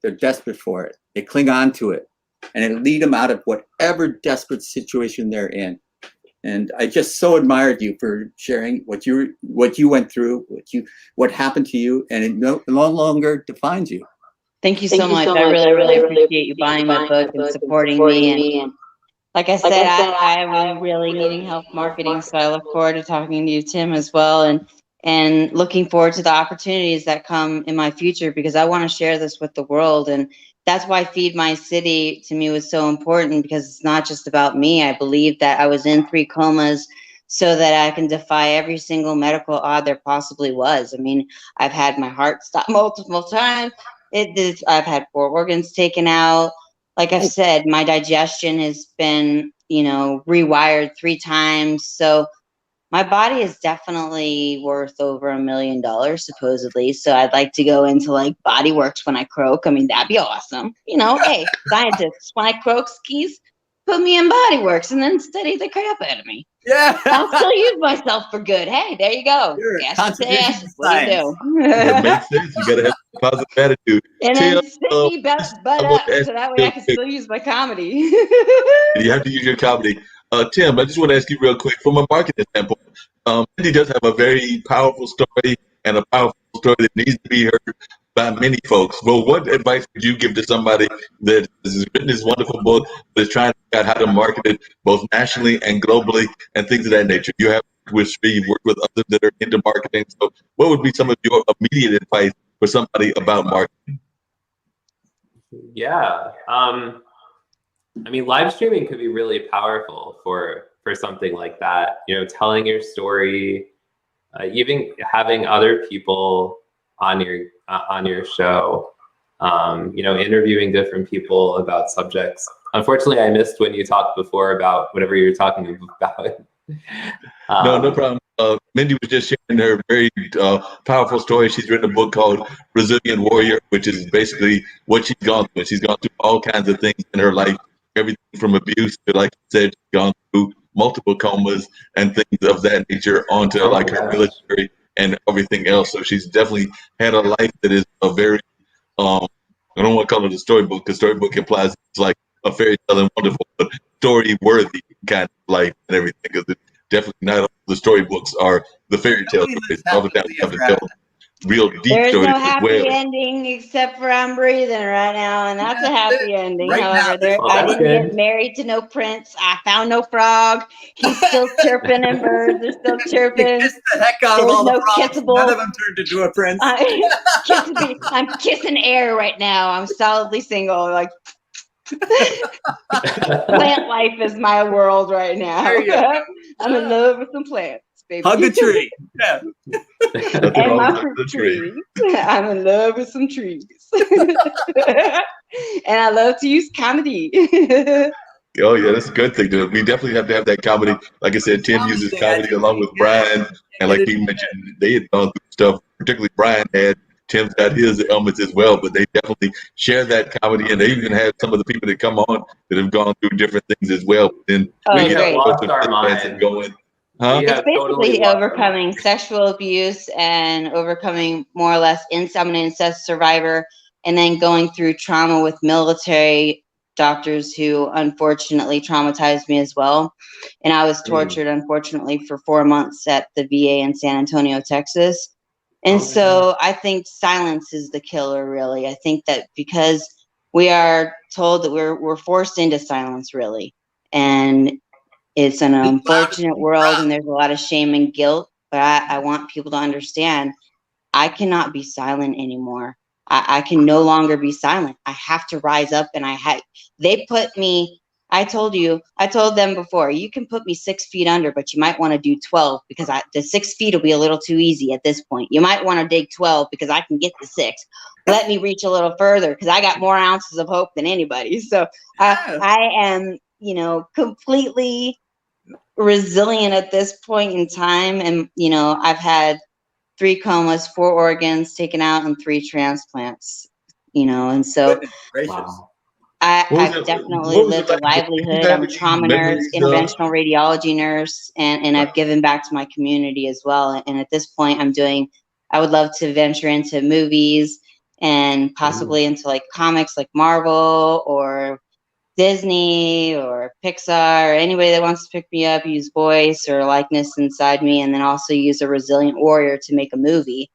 they're desperate for it. They cling on to it, and it lead them out of whatever desperate situation they're in. And I just so admired you for sharing what you went through, what happened to you, and it no longer defines you. Thank you so much. I really, really appreciate you buying my book and supporting me. And like I said, I'm really needing help marketing, so I look forward to talking to you, Tim, as well, and looking forward to the opportunities that come in my future, because I want to share this with the world. And that's why Feed My City to me was so important, because it's not just about me. I believe that I was in 3 comas so that I can defy every single medical odd there possibly was. I mean, I've had my heart stop multiple times. I've had 4 organs taken out. Like I've said, my digestion has been, you know, rewired 3 times. So My body is definitely worth over $1 million, supposedly. So I'd like to go into like body works when I croak. I mean, that'd be awesome. You know, hey, scientists, when I croak skis, put me in body works and then study the crap out of me. Yeah. I'll still use myself for good. Hey, there you go. Sure. Acid to Contribution acid. to What do you science. do? It makes sense. You got to have a positive attitude. And Tim, then sit me butt I want up to ask so that way you I real can quick. still use my comedy. You have to use your comedy. Tim, I just want to ask you real quick from a marketing standpoint. Mindy does have a very powerful story and a powerful story that needs to be heard by many folks. Well, what advice would you give to somebody that has written this wonderful book but is trying to figure out how to market it both nationally and globally and things of that nature? You have with Speed, worked with others that are into marketing. So, what would be some of your immediate advice for somebody about marketing? Yeah. I mean, live streaming could be really powerful for something like that. You know, telling your story, even having other people on your show. You know, interviewing different people about subjects. Unfortunately, I missed when you talked before about whatever you were talking about. No problem. Mindy was just sharing her very powerful story. She's written a book called Resilient Warrior, which is basically what she's gone through. She's gone through all kinds of things in her life, everything from abuse to, like you said, she's gone through multiple comas and things of that nature onto Oh my like her gosh. military and everything else. So she's definitely had a life that is a very, I don't want to call it a storybook because storybook implies it's like a fairy tale and wonderful, but story worthy kind of life and everything. Because it's definitely not all the storybooks are the fairy tale Nobody stories. lives Oftentimes happily we have to ever after. tell real deep There's stories no as happy well. ending except for I'm breathing right now, and that's a That's it. happy ending. Right now, However, there's Well, I that's didn't nobody. get good. married to no prince. I found no frog. He's still chirping, and birds are still You chirping. kissed the heck out of There's all the no frogs. None kissable. of them turned into a prince. I'm kissing air right now. I'm solidly single. Like plant life is my world right now. There you go. I'm in love with some plants, baby. Hug a tree. Yeah. Nothing And wrong my with fruit the tree. trees. I'm in love with some trees. And I love to use comedy. Oh yeah, that's a good thing. We definitely have to have that comedy. Like I said, Tim Comedy uses to comedy along educate. with Yeah. Brian, and Get like it he in mentioned, they had gone through stuff. Particularly Brian had. Tim's got his elements as well, but they definitely share that comedy, and they even have some of the people that come on that have gone through different things as well. But then We Oh, they get have great. the lost our suspense and mind. going, We huh? It's have totally basically lost our overcoming mind. sexual abuse and overcoming more or less I'm an incest survivor, and then going through trauma with military doctors who unfortunately traumatized me as well. And I was tortured, unfortunately, for 4 months at the VA in San Antonio, Texas. And Oh my God. so I think silence is the killer, really. I think that because we are told that we're forced into silence, really. And it's an Speak loud, unfortunate speak world, and proud. there's a lot of shame and guilt. But I want people to understand I cannot be silent anymore. I can no longer be silent. I have to rise up, and they put me. I told them before, you can put me 6 feet under, but you might want to do 12 because the 6 feet will be a little too easy at this point. You might want to dig 12 because I can get the 6. Let me reach a little further because I got more ounces of hope than anybody. So Yeah. I am, completely resilient at this point in time. And, I've had 3 comas, 4 organs taken out, and 3 transplants, and so Goodness gracious. Wow. I've definitely What was it lived a like? Do you livelihood. have I'm a any trauma nurse, memories? interventional radiology nurse, and I've given back to my community as well. And at this point, I would love to venture into movies and possibly into like comics like Marvel or Disney or Pixar or anybody that wants to pick me up, use voice or likeness inside me, and then also use a resilient warrior to make a movie.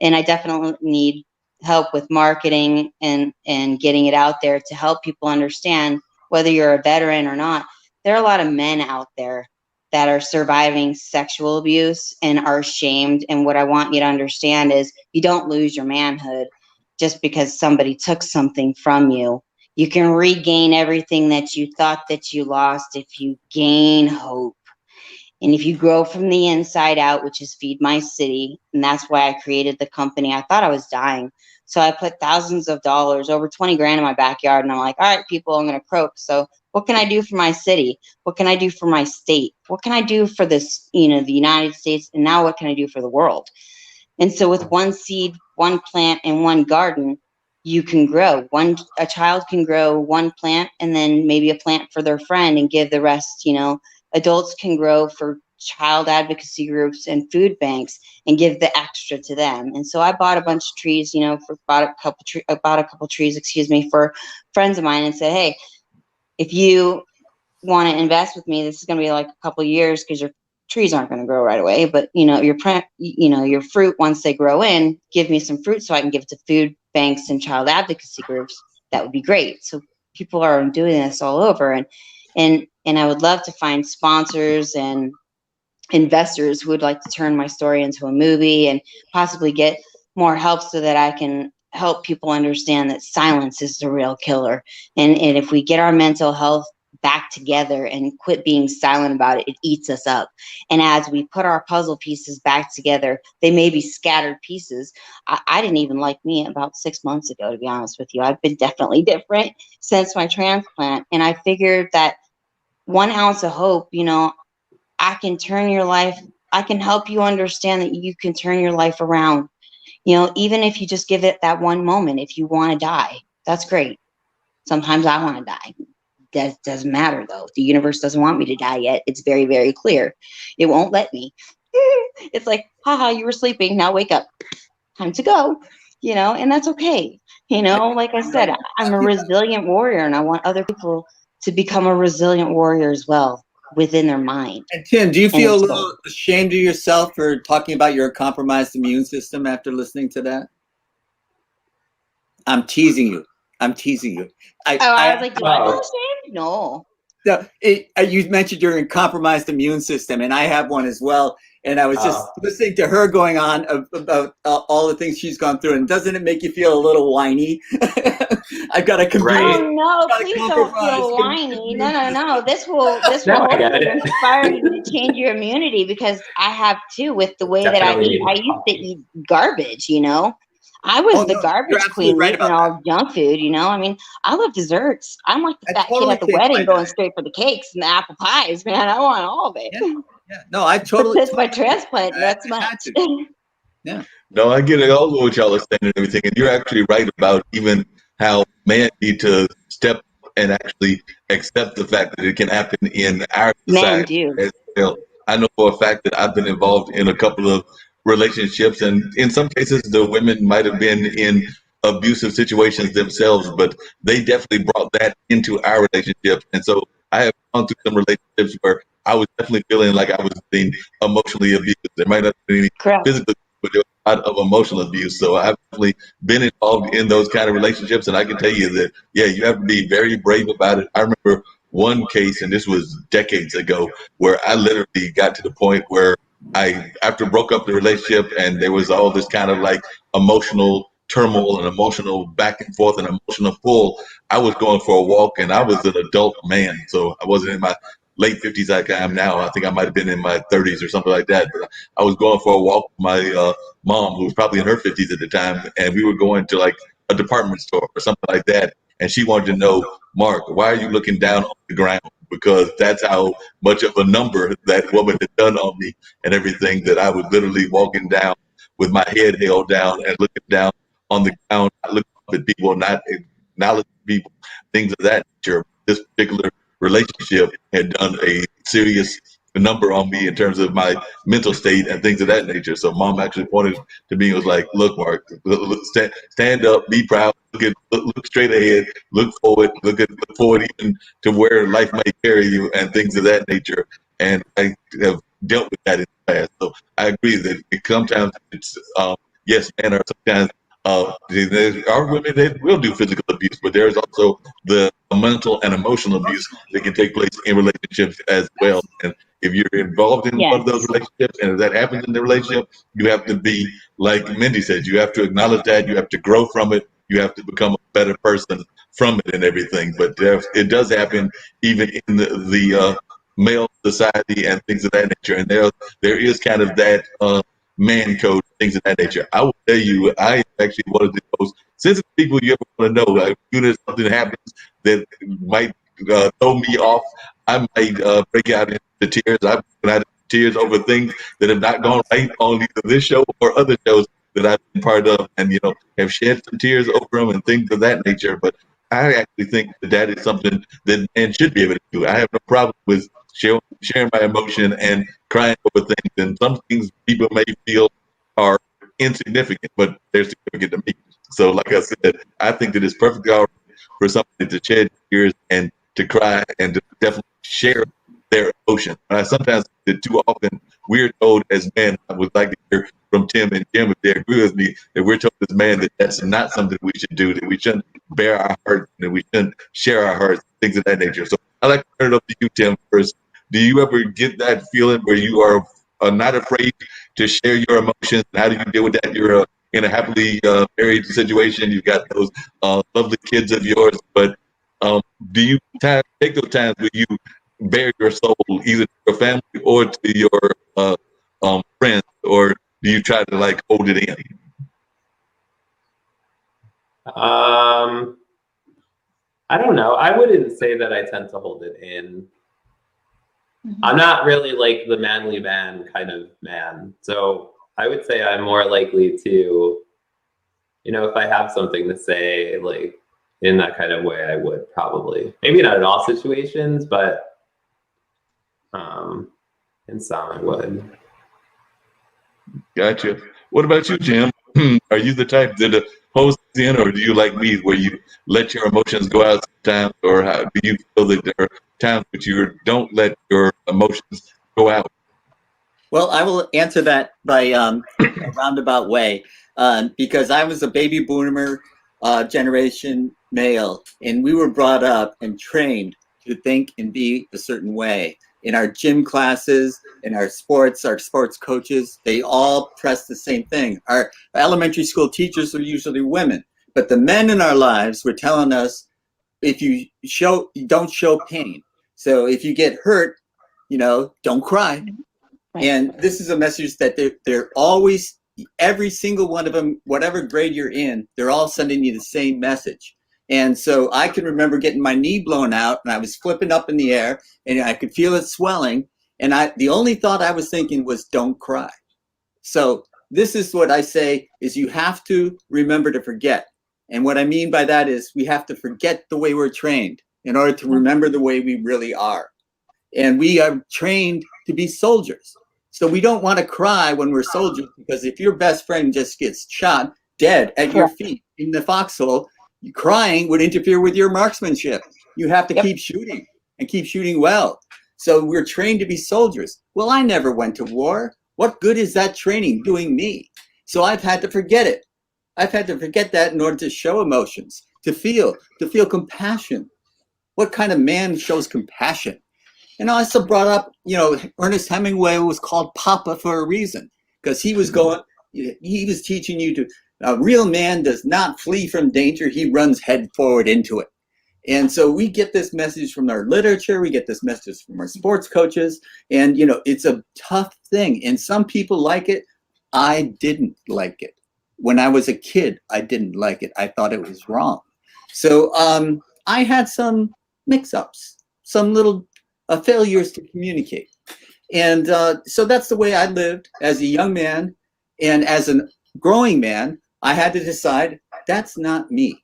And I definitely need help with marketing and getting it out there to help people understand whether you're a veteran or not. There are a lot of men out there that are surviving sexual abuse and are shamed. And what I want you to understand is you don't lose your manhood just because somebody took something from you. You can regain everything that you thought that you lost if you gain hope. And if you grow from the inside out, which is Feed My City, and that's why I created the company. I thought I was dying. So I put thousands of dollars, over 20 grand in my backyard. And I'm like, all right, people, I'm going to croak. So What can I do for my city? What can I do for my state? What can I do for this, the United States? And now what can I do for the world? And so with one seed, one plant, and one garden, you can grow. A child can grow one plant and then maybe a plant for their friend and give the rest, adults can grow for child advocacy groups and food banks and give the extra to them. And so I bought a bunch of trees, bought a couple trees, for friends of mine and said, hey, if you want to invest with me, this is going to be like a couple of years because your trees aren't going to grow right away. But your fruit, once they grow in, give me some fruit so I can give it to food banks and child advocacy groups. That would be great. So people are doing this all over, and I would love to find sponsors and investors who would like to turn my story into a movie and possibly get more help so that I can help people understand that silence is the real killer. And if we get our mental health back together and quit being silent about it, it eats us up. And as we put our puzzle pieces back together, they may be scattered pieces. I didn't even like me about 6 months ago, to be honest with you. I've been definitely different since my transplant. And I figured that 1 ounce of hope, I can help you understand that you can turn your life around. Even if you just give it that one moment, if you want to die, that's great. Sometimes I want to die. That doesn't matter though. The universe doesn't want me to die yet. It's very, very clear. It won't let me. It's like, haha, you were sleeping. Now wake up. Time to go. And that's okay. Like I said, I'm a resilient warrior and I want other people to become a resilient warrior as well within their mind. And Tim, do you feel a little ashamed of yourself for talking about your compromised immune system after listening to that? I'm teasing you. I was like, do I feel ashamed? No. No, you mentioned your compromised immune system, and I have one as well. And I was just listening to her going on about all the things she's gone through. And doesn't it make you feel a little whiny? I've got to compare. Oh no! Please don't feel whiny. No. This will hopefully inspire you to change your immunity, because I have too with the way that I eat. I used to eat garbage. I was the garbage queen eating all junk food. I mean, I love desserts. I'm like the fat kid at the wedding going straight for the cakes and the apple pies. Man, I want all of it. Yeah. No, I totally. But my transplant, that's much. Yeah. No, I get it all what y'all are saying and everything, and you're actually right about even how men need to step up and actually accept the fact that it can happen in our society as well. I know for a fact that I've been involved in a couple of relationships, and in some cases the women might have been in abusive situations themselves, but they definitely brought that into our relationship. And so I have gone through some relationships where I was definitely feeling like I was being emotionally abused. There might not be any physical, but there was a lot of emotional abuse. So I've definitely been involved in those kind of relationships, and I can tell you that, yeah, you have to be very brave about it. I remember one case, and this was decades ago, where I literally got to the point where after broke up the relationship, and there was all this kind of like emotional turmoil and emotional back and forth and emotional pull. I was going for a walk, and I was an adult man, so I wasn't in my late 50s like I am now. I think I might have been in my 30s or something like that. But I was going for a walk with my mom, who was probably in her 50s at the time, and we were going to like a department store or something like that. And she wanted to know, Mark, why are you looking down on the ground? Because that's how much of a number that woman had done on me and everything, that I was literally walking down with my head held down and looking down on the ground, not looking up at people, not acknowledging people, things of that nature. This particular relationship had done a serious number on me in terms of my mental state and things of that nature. So mom actually pointed to me and was like, look, Mark, stand up, be proud, look straight ahead, look forward, look forward even to where life may carry you and things of that nature. And I have dealt with that in the past. So I agree that sometimes it's, yes, men are sometimes there are women that will do physical abuse, but there's also the mental and emotional abuse that can take place in relationships as well. And if you're involved in one of those relationships, and if that happens in the relationship, you have to be, like Mindy said, you have to acknowledge that, you have to grow from it, you have to become a better person from it and everything. But it does happen even in the male society and things of that nature. And there is kind of that man code, things of that nature. I will tell you, I am actually one of the most sensitive people you ever want to know. Like, as soon as something happens that might throw me off, I might break out into tears. I've broken out into tears over things that have not gone right on either this show or other shows that I've been part of, and have shed some tears over them and things of that nature. But I actually think that is something that men should be able to do. I have no problem with sharing my emotion and crying over things. And some things people may feel are insignificant, but they're significant to me. So, like I said, I think that it's perfectly all right for somebody to shed tears and to cry and to definitely share their emotion. And I sometimes think that too often we're told as men, I would like to hear from Tim and Jim if they agree with me, that we're told as men that that's not something we should do, that we shouldn't bare our hearts, that we shouldn't share our hearts, things of that nature. So I'd like to turn it up to you, Tim, first. Do you ever get that feeling where you are not afraid to share your emotions? How do you deal with that? You're in a happily married situation. You've got those lovely kids of yours, but do you take those times where you bare your soul either to your family or to your friends, or do you try to like hold it in? I don't know. I wouldn't say that I tend to hold it in. I'm not really like the manly man kind of man. So I would say I'm more likely to, if I have something to say, like in that kind of way, I would probably. Maybe not in all situations, but in some I would. Gotcha. What about you, Jim? Are you the type that holds in, or do you like me, where you let your emotions go out sometimes, or how do you feel that there are times that you don't let your emotions go out? Well, I will answer that by a roundabout way, because I was a baby boomer generation male, and we were brought up and trained to think and be a certain way. In our gym classes, in our sports coaches, they all press the same thing. Our elementary school teachers are usually women, but the men in our lives were telling us, if you don't show pain. So if you get hurt, don't cry. And this is a message that they're always, every single one of them, whatever grade you're in, they're all sending you the same message. And so I can remember getting my knee blown out, and I was flipping up in the air, and I could feel it swelling. And the only thought I was thinking was, don't cry. So this is what I say is, you have to remember to forget. And what I mean by that is, we have to forget the way we're trained in order to remember the way we really are. And we are trained to be soldiers. So we don't want to cry when we're soldiers, because if your best friend just gets shot dead at your feet in the foxhole, crying would interfere with your marksmanship. You have to keep shooting, and keep shooting well. So we're trained to be soldiers. Well, I never went to war. What good is that training doing me? So I've had to forget it. I've had to forget that in order to show emotions, to feel compassion. What kind of man shows compassion? And I also brought up, Ernest Hemingway was called Papa for a reason, because he was teaching you a real man does not flee from danger, he runs head forward into it. And so we get this message from our literature, we get this message from our sports coaches, and it's a tough thing. And some people like it. I didn't like it. When I was a kid, I didn't like it. I thought it was wrong. So I had some mix-ups, some little failures to communicate. And so that's the way I lived as a young man. And as a growing man, I had to decide, that's not me.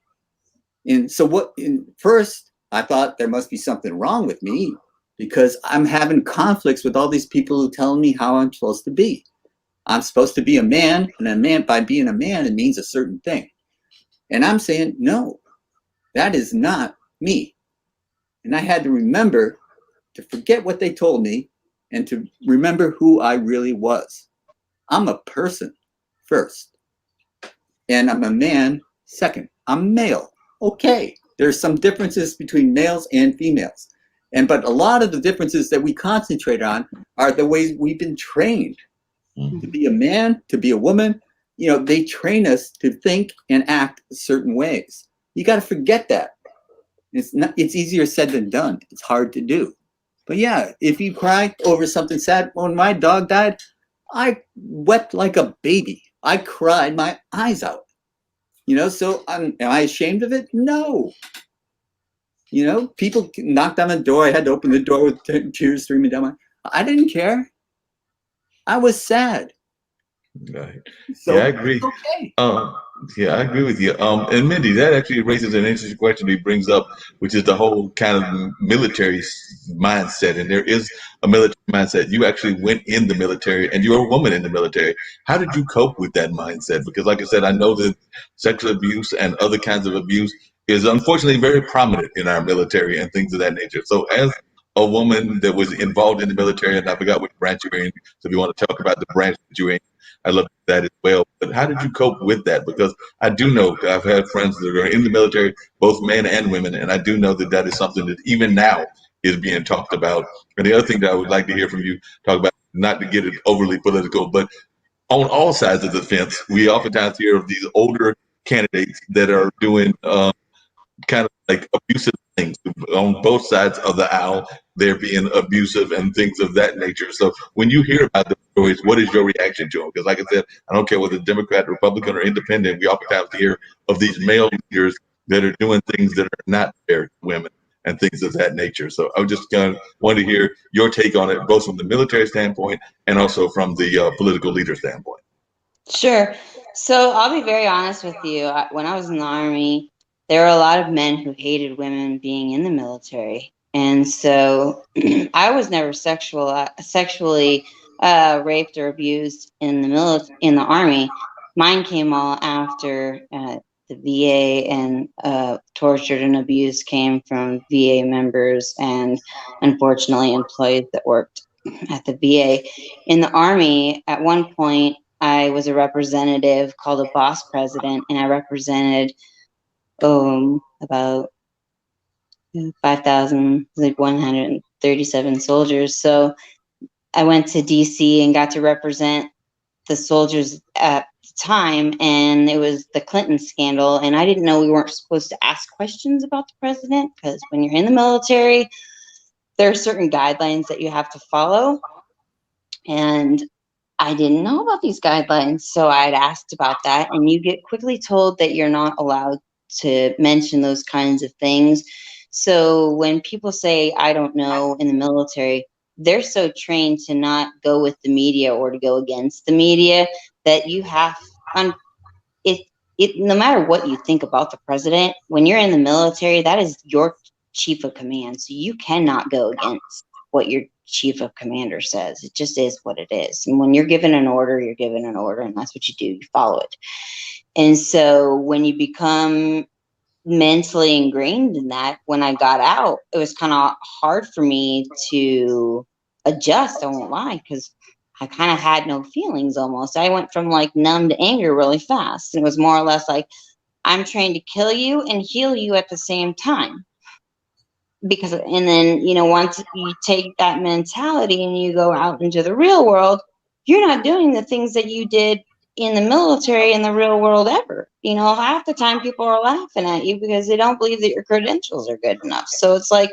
And so first, I thought there must be something wrong with me, because I'm having conflicts with all these people who tell me how I'm supposed to be. I'm supposed to be a man, and by being a man, it means a certain thing. And I'm saying, no, that is not me. And I had to remember to forget what they told me and to remember who I really was. I'm a person first, and I'm a man second. I'm male. Okay, there's some differences between males and females. But a lot of the differences that we concentrate on are the ways we've been trained to be a man, to be a woman. They train us to think and act certain ways. You got to forget that. It's easier said than done. It's hard to do. But yeah, if you cry over something sad, when my dog died, I wept like a baby. I cried my eyes out. So am I ashamed of it? No. You know, people knocked on the door. I had to open the door with tears streaming down I didn't care. I was sad. Right. Yeah, I So agree. it's okay. Um, yeah, I agree with you. And Mindy, that actually raises an interesting question he brings up, which is the whole kind of military mindset. And there is a military mindset. You actually went in the military, and you're a woman in the military. How did you cope with that mindset? Because, like I said, I know that sexual abuse and other kinds of abuse is unfortunately very prominent in our military and things of that nature. So, as a woman that was involved in the military, and I forgot which branch you were in, so if you want to talk about the branch that you were in, I love that as well. But how did you cope with that? Because I do know I've had friends that are in the military, both men and women, and I do know that that is something that even now is being talked about. And the other thing that I would like to hear from you talk about, not to get it overly political, but on all sides of the fence, we oftentimes hear of these older candidates that are doing kind of like abusive things on both sides of the aisle. They're being abusive and things of that nature. So when you hear about the stories, what is your reaction to them? Because, like I said, I don't care whether Democrat, Republican, or Independent. We oftentimes hear of these male leaders that are doing things that are not fair to women and things of that nature. So I just kind of wanted to hear your take on it, both from the military standpoint and also from the political leader standpoint. Sure. So I'll be very honest with you. When I was in the Army, there were a lot of men who hated women being in the military. And so I was never sexually raped or abused in in the Army. Mine came all after the VA, and tortured and abuse came from VA members and unfortunately employees that worked at the VA. In the Army, at one point, I was a representative called a boss president, and I represented about 5,137 soldiers. So I went to DC and got to represent the soldiers at the time, and it was the Clinton scandal. And I didn't know we weren't supposed to ask questions about the president, because when you're in the military, there are certain guidelines that you have to follow. And I didn't know about these guidelines, so I'd asked about that, and you get quickly told that you're not allowed to mention those kinds of things. So when people say, I don't know, in the military, they're so trained to not go with the media or to go against the media that you have, it, no matter what you think about the president, when you're in the military, that is your chief of command. So you cannot go against what your chief of commander says. It just is what it is. And when you're given an order, you're given an order, and that's what you do. You follow it. And so when you become mentally ingrained in that, when I got out, it was kind of hard for me to adjust. I won't lie, because I kind of had no feelings almost. I went from like numb to anger really fast. And it was more or less like, I'm trained to kill you and heal you at the same time. Because, and then, once you take that mentality and you go out into the real world, you're not doing the things that you did in the military in the real world ever. Half the time people are laughing at you because they don't believe that your credentials are good enough. So it's like,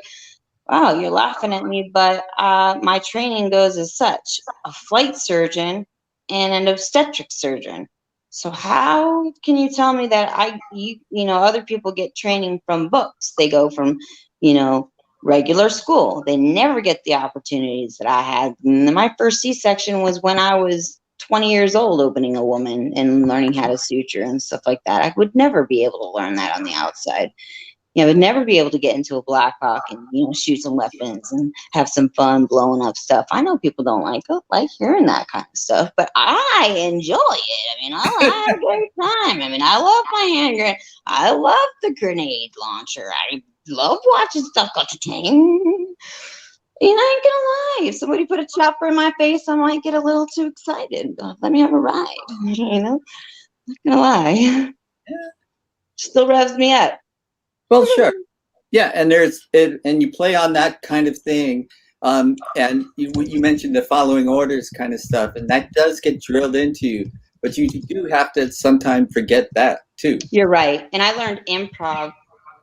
wow, you're laughing at me, but my training goes as such: a flight surgeon and an obstetric surgeon. So how can you tell me that other people get training from books? They go from, regular school. They never get the opportunities that I had. And my first C-section was when I was 20 years old, opening a woman and learning how to suture and stuff like that. I would never be able to learn that on the outside. I would never be able to get into a Black Hawk and, shoot some weapons and have some fun blowing up stuff. I know people don't like hearing that kind of stuff, but I enjoy it. I had a great time. I love my hand grenade. I love the grenade launcher. I love watching stuff go ting. I ain't gonna lie. If somebody put a chopper in my face, I might get a little too excited. Let me have a ride. Not gonna lie. Still revs me up. Well, sure. Yeah, and and you play on that kind of thing, and you mentioned the following orders kind of stuff, and that does get drilled into you. But you do have to sometimes forget that too. You're right. And I learned improv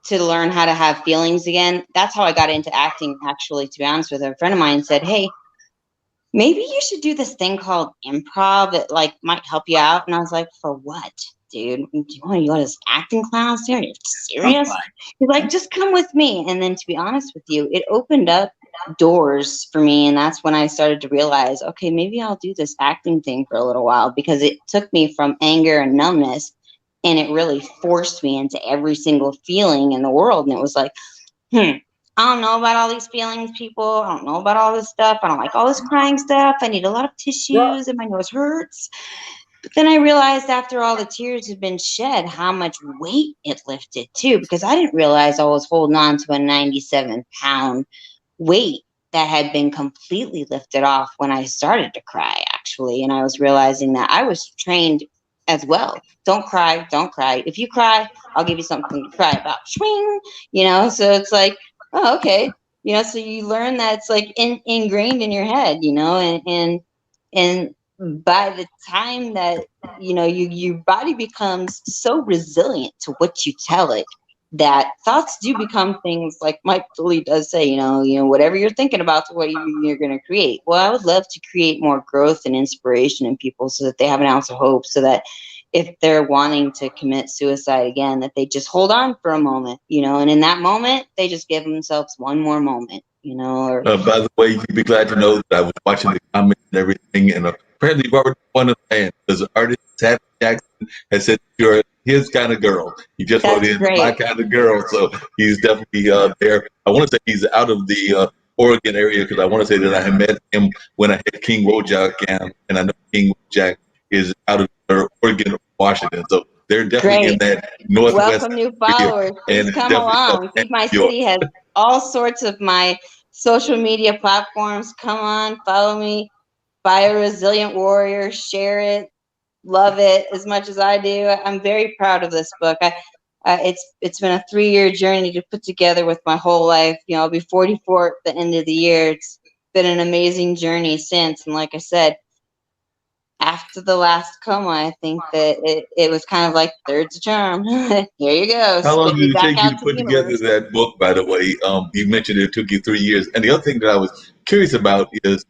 to learn how to have feelings again. That's how I got into acting, actually, to be honest with you. A friend of mine said, hey, maybe you should do this thing called improv that might help you out. And I was like, for what? dude, do you want to go to this acting class here? Are you I'm serious? fine. He's like, just come with me. And then to be honest with you, it opened up doors for me. And that's when I started to realize, okay, maybe I'll do this acting thing for a little while, because it took me from anger and numbness, and it really forced me into every single feeling in the world. And it was like, I don't know about all these feelings, people. I don't know about all this stuff. I don't like all this crying stuff. I need a lot of tissues and my nose hurts. But then I realized after all the tears had been shed, how much weight it lifted too, because I didn't realize I was holding on to a 97-pound weight that had been completely lifted off when I started to cry, actually. And I was realizing that I was trained as well. Don't cry, don't cry. If you cry, I'll give you something to cry about. Swing, so it's like, oh, okay. So you learn that it's like ingrained in your head, and by the time that your body becomes so resilient to what you tell it, that thoughts do become things, like Mike Tully does say, whatever you're thinking about to what you're going to create. Well, I would love to create more growth and inspiration in people so that they have an ounce of hope, so that if they're wanting to commit suicide again, that they just hold on for a moment, and in that moment, they just give themselves one more moment, or By the way, you'd be glad to know that I was watching the comments and everything, and apparently you've already won a fan, because artist Savage Jackson has said you're his kind of girl. He just wrote that's in my great. kind of girl, so he's definitely there. I want to say he's out of the Oregon area, because I want to say that I had met him when I had King Wojak, and I know King Wojak is out of Oregon, Washington, so they're definitely in Great. that northwest Welcome new area, followers. and Please come definitely a along. fan See, my of yours. city has all sorts of my social media platforms. Come on, follow me. Buy a Resilient Warrior. Share it. Love it as much as I do. I'm very proud of this book. It's been a 3-year journey to put together with my whole life. I'll be 44 at the end of the year. It's been an amazing journey since. And like I said, after the last coma, I think that it was kind of like third's a charm. Here you go. How long Spit did me it back take you out to to the put together universe. that book, by the way? You mentioned it took you 3 years. And the other thing that I was curious about is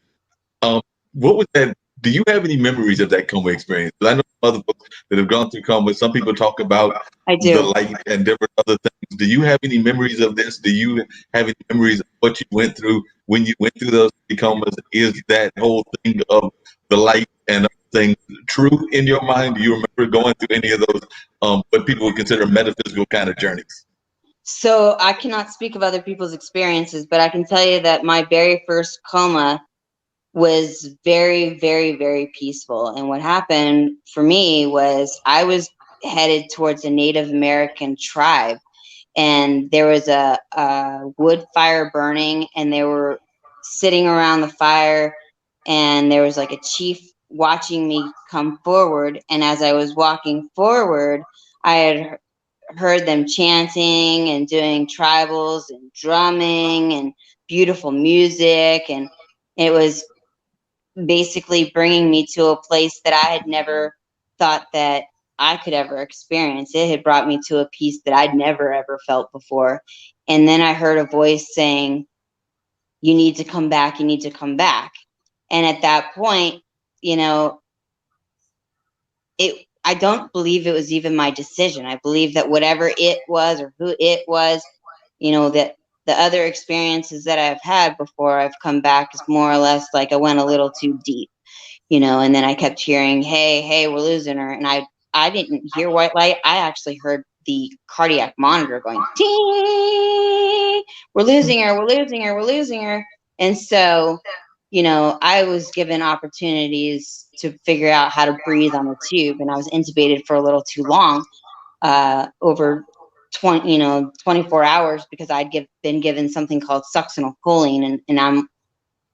um, what was that? Do you have any memories of that coma experience? 'Cause I know other folks that have gone through coma. Some people talk about I the do. light and different other things. Do you have any memories of this? Do you have any memories of what you went through when you went through those comas? Is that whole thing of the light and other things true in your mind? Do you remember going through any of those, what people would consider metaphysical kind of journeys? So I cannot speak of other people's experiences, but I can tell you that my very first coma was very, very, very peaceful. And what happened for me was I was headed towards a Native American tribe, and there was a wood fire burning, and they were sitting around the fire, and there was like a chief watching me come forward. And as I was walking forward, I had heard them chanting and doing tribals and drumming and beautiful music, and it was basically bringing me to a place that I had never thought that I could ever experience. It had brought me to a peace that I'd never ever felt before. And then I heard a voice saying, "You need to come back, you need to come back." And at that point, you know, I don't believe it was even my decision. I believe that whatever it was or who it was, that the other experiences that I've had before I've come back is more or less like I went a little too deep. And then I kept hearing, hey, we're losing her. And I didn't hear white light. I actually heard the cardiac monitor going, ding, we're losing her, we're losing her, we're losing her. And so, I was given opportunities to figure out how to breathe on the tube. And I was intubated for a little too long, over 24 hours, because been given something called succinylcholine, and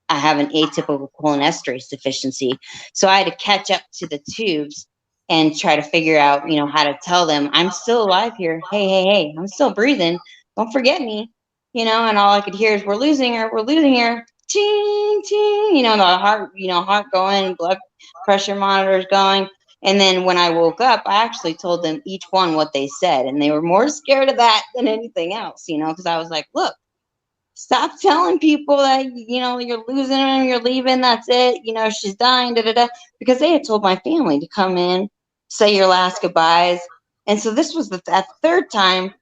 I have an atypical cholinesterase deficiency. So I had to catch up to the tubes and try to figure out, how to tell them I'm still alive here. Hey, I'm still breathing. Don't forget me, and all I could hear is we're losing her. We're losing her. Ching, ching, the heart going, blood pressure monitors going. And then when I woke up, I actually told them each one what they said. And they were more scared of that than anything else, because I was like, look, stop telling people that you're losing her, you're leaving, that's it, she's dying, da da da, because they had told my family to come in say your last goodbyes. And so this was that third time.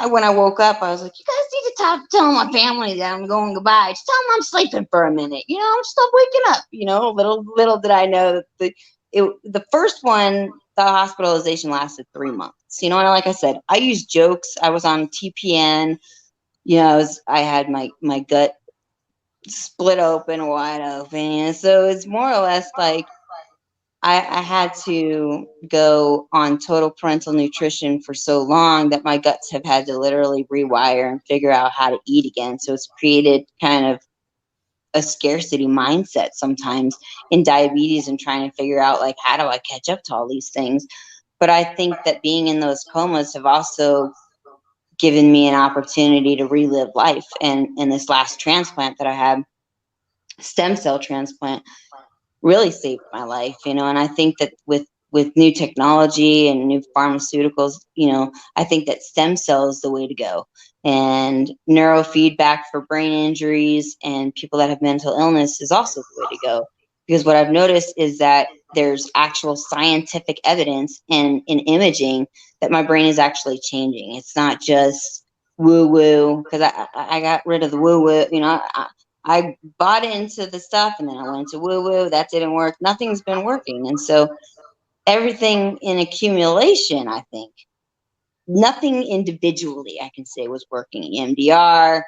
When I woke up, I was like, you guys need to tell my family that I'm going goodbye. Just tell them I'm sleeping for a minute. I'm still waking up. Little did I know that the first one, the hospitalization lasted 3 months. And like I said, I used jokes. I was on TPN. I had my gut split open, wide open. And so it's more or less like I had to go on total parental nutrition for so long that my guts have had to literally rewire and figure out how to eat again. So it's created kind of a scarcity mindset sometimes in diabetes and trying to figure out, like, how do I catch up to all these things? But I think that being in those comas have also given me an opportunity to relive life. And in this last transplant that I had, stem cell transplant, really saved my life, and I think that with new technology and new pharmaceuticals, I think that stem cell is the way to go. And neurofeedback for brain injuries and people that have mental illness is also the way to go. Because what I've noticed is that there's actual scientific evidence and in imaging that my brain is actually changing. It's not just woo woo, because I got rid of the woo woo. I bought into the stuff and then I went to woo woo. That didn't work. Nothing's been working. And so everything in accumulation, I think, nothing individually I can say was working. EMDR,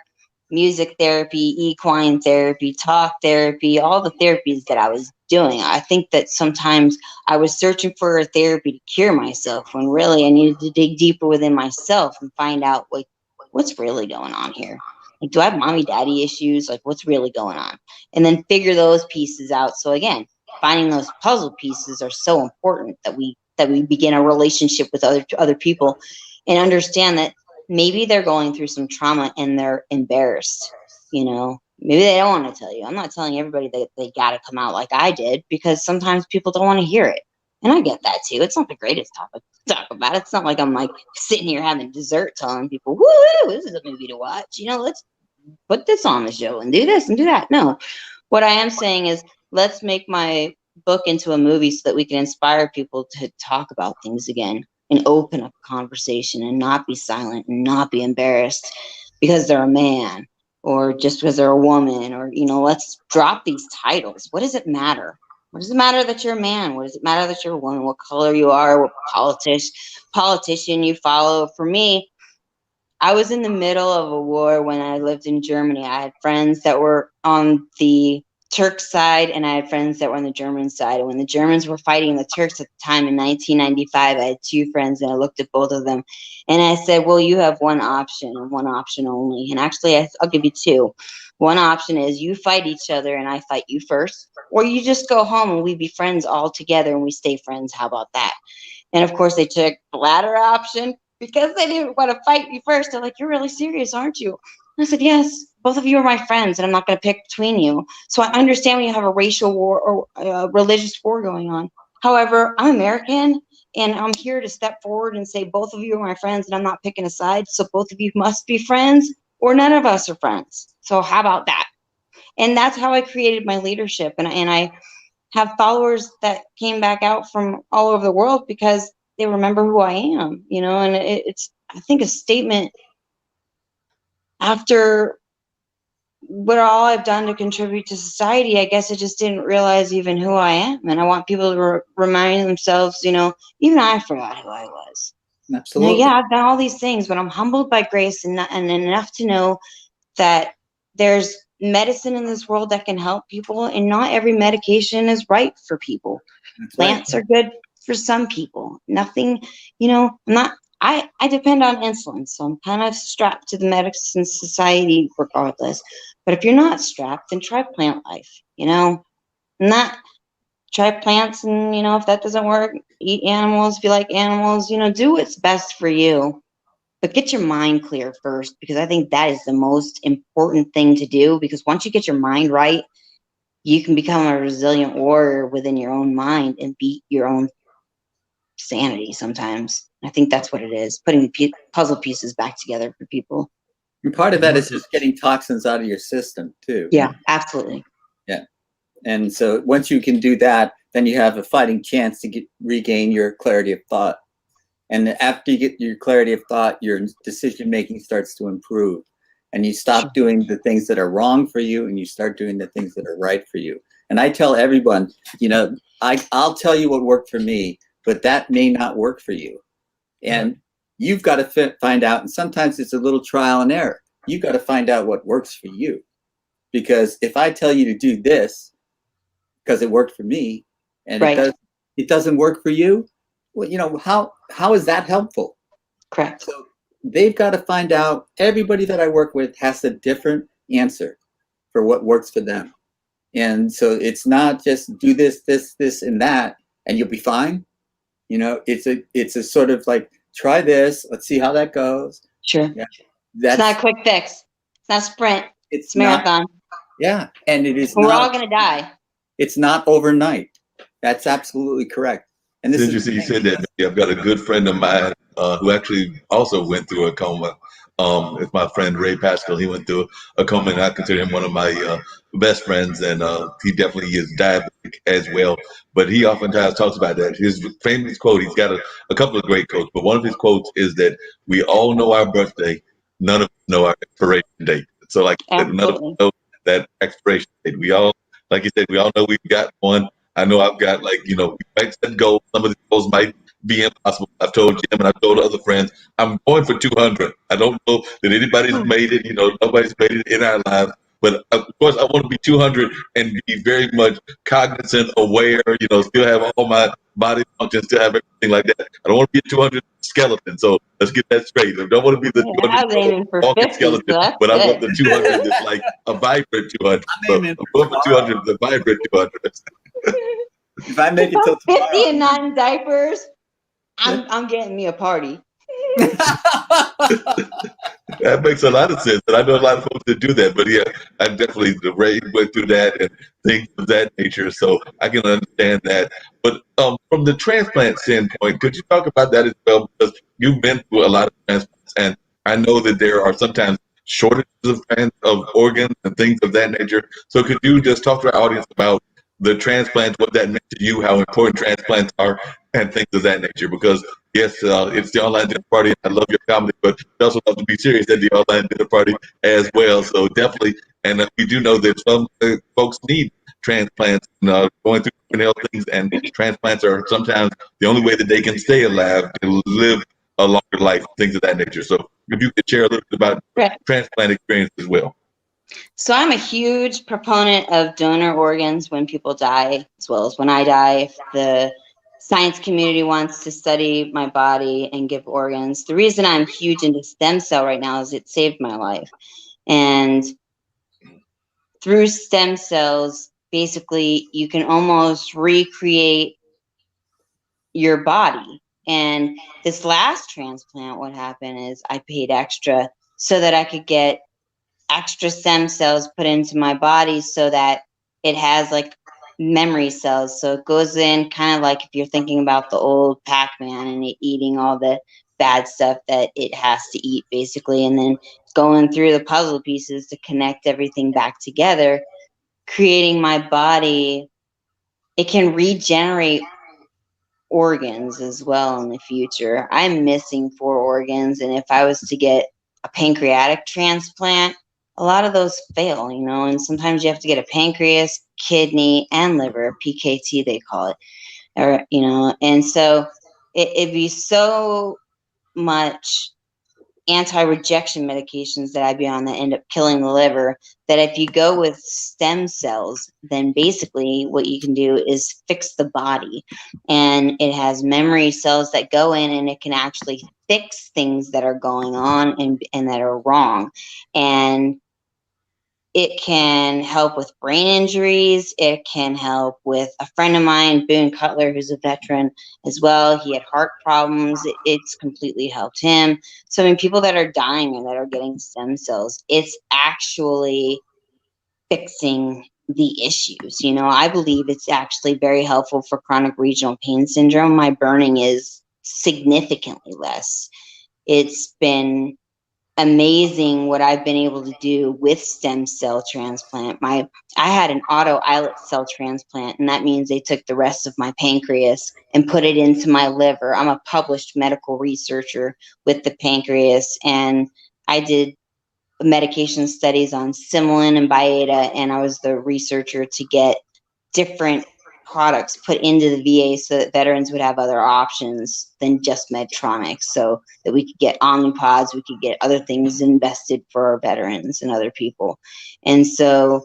music therapy, equine therapy, talk therapy, all the therapies that I was doing. I think that sometimes I was searching for a therapy to cure myself when really I needed to dig deeper within myself and find out, like, what's really going on here? Like, do I have mommy daddy issues? Like, what's really going on? And then figure those pieces out. So again, finding those puzzle pieces are so important that we begin a relationship with other people and understand that maybe they're going through some trauma and they're embarrassed. Maybe they don't want to tell you. I'm not telling everybody that they got to come out like I did, because sometimes people don't want to hear it. And I get that too. It's not the greatest topic to talk about. It's not like I'm like sitting here having dessert telling people, woo, this is a movie to watch. Let's put this on the show and do this and do that. No, what I am saying is, let's make my book into a movie so that we can inspire people to talk about things again and open up a conversation and not be silent and not be embarrassed because they're a man or just because they're a woman, or, let's drop these titles. What does it matter? What does it matter that you're a man? What does it matter that you're a woman? What color you are? What politician you follow? For me, I was in the middle of a war when I lived in Germany. I had friends that were on the Turk side and I had friends that were on the German side. And when the Germans were fighting the Turks at the time in 1995, I had two friends and I looked at both of them and I said, well, you have one option and one option only. And actually, I'll give you two. One option is you fight each other and I fight you first, or you just go home and we be friends all together and we stay friends. How about that? And of course, they took the latter option because they didn't want to fight me first. They're like, you're really serious, aren't you? And I said, yes, both of you are my friends, and I'm not going to pick between you. So I understand when you have a racial war or a religious war going on. However, I'm American, and I'm here to step forward and say both of you are my friends, and I'm not picking a side. So both of you must be friends, or none of us are friends. So how about that? And that's how I created my leadership. And I have followers that came back out from all over the world because they remember who I am, and it's, I think, a statement after what all I've done to contribute to society. I guess I just didn't realize even who I am. And I want people to remind themselves, even I forgot who I was. Absolutely. Yeah, I've done all these things, but I'm humbled by grace and enough to know that there's medicine in this world that can help people, and not every medication is right for people. That's Plants right. are good for some people. Nothing, I'm not, I depend on insulin, so I'm kind of strapped to the medicine society regardless. But if you're not strapped, then try plant life, not try plants. And, if that doesn't work, eat animals if you like animals, do what's best for you. But get your mind clear first, because I think that is the most important thing to do. Because once you get your mind right, you can become a resilient warrior within your own mind and beat your own sanity sometimes. I think that's what it is, putting puzzle pieces back together for people. And part of that is just getting toxins out of your system too. Yeah, absolutely. Yeah. And so once you can do that, then you have a fighting chance to regain your clarity of thought. And after you get your clarity of thought, your decision making starts to improve. And you stop doing the things that are wrong for you, and you start doing the things that are right for you. And I tell everyone, you know, I'll tell you what worked for me, but that may not work for you. And you've got to find out, and sometimes it's a little trial and error. You've got to find out what works for you. Because if I tell you to do this because it worked for me, and it doesn't work for you, well, you know, how is that helpful? Correct. So they've got to find out. Everybody that I work with has a different answer for what works for them. And so it's not just do this, this, this, and that, and you'll be fine. You know, it's a sort of like, try this, let's see how that goes. Sure. Yeah, it's not a quick fix. It's not a sprint. It's a marathon. Yeah, and it is. We're all gonna die. It's not overnight. That's absolutely correct. And this is you said that. I've got a good friend of mine who actually also went through a coma. It's my friend Ray Pascal. He went through a coma, and I consider him one of my best friends. And he definitely is diabetic as well. But he oftentimes talks about that. His famous quote. He's got a couple of great quotes, but one of his quotes is that we all know our birthday. None of us know our expiration date. So, like, none of us know that expiration date. We all, like you said, we all know we've got one. I know I've got, like, you know, we might set goals. Some of these goals might be impossible. I've told Jim and I've told other friends, I'm going for 200. I don't know that anybody's made it. You know, nobody's made it in our lives. But of course, I want to be 200 and be very much cognizant, aware, you know, still have all my body functions, still have everything like that. I don't want to be a 200 skeleton. So let's get that straight. I don't want to be the 200 walking skeleton, but I want the 200 that's like a vibrant 200. So I'm going for 200, the vibrant 200. If I make it till tomorrow, 50 and 9 diapers, I'm getting me a party. That makes a lot of sense, and I know a lot of folks that do that. But yeah, I definitely Ray went through that and things of that nature, so I can understand that. But from the transplant standpoint, could you talk about that as well? Because you've been through a lot of transplants, and I know that there are sometimes shortages of organs and things of that nature. So could you just talk to our audience about the transplants, what that meant to you, how important transplants are, and things of that nature? Because yes, it's the online dinner party. I love your comedy, but I also love to be serious at the online dinner party as well. So definitely, and we do know that some folks need transplants, going through different health things, and transplants are sometimes the only way that they can stay alive and live a longer life, things of that nature. So if you could share a little bit about transplant experience as well. So I'm a huge proponent of donor organs when people die, as well as when I die. If the science community wants to study my body and give organs, the reason I'm huge into stem cell right now is it saved my life. And through stem cells, basically, you can almost recreate your body. And this last transplant, what happened is I paid extra so that I could get extra stem cells put into my body so that it has like memory cells. So it goes in kind of like if you're thinking about the old Pac-Man and it eating all the bad stuff that it has to eat, basically, and then going through the puzzle pieces to connect everything back together, creating my body. It can regenerate organs as well in the future. I'm missing 4 organs, and if I was to get a pancreatic transplant, a lot of those fail, and sometimes you have to get a pancreas, kidney, and liver, PKT they call it, or and so it'd be so much anti-rejection medications that I'd be on that end up killing the liver, that if you go with stem cells, then basically what you can do is fix the body. And it has memory cells that go in and it can actually fix things that are going on and that are wrong. And it can help with brain injuries. It can help with a friend of mine, Boone Cutler, who's a veteran as well. He had heart problems. It's completely helped him. So, I mean, people that are dying and that are getting stem cells, it's actually fixing the issues. I believe it's actually very helpful for chronic regional pain syndrome. My burning is significantly less. It's been amazing what I've been able to do with stem cell transplant. I had an auto islet cell transplant, and that means they took the rest of my pancreas and put it into my liver. I'm a published medical researcher with the pancreas, and I did medication studies on Simulin and Byetta, and I was the researcher to get different products put into the VA so that veterans would have other options than just Medtronic, so that we could get Omnipods, we could get other things invested for our veterans and other people. And so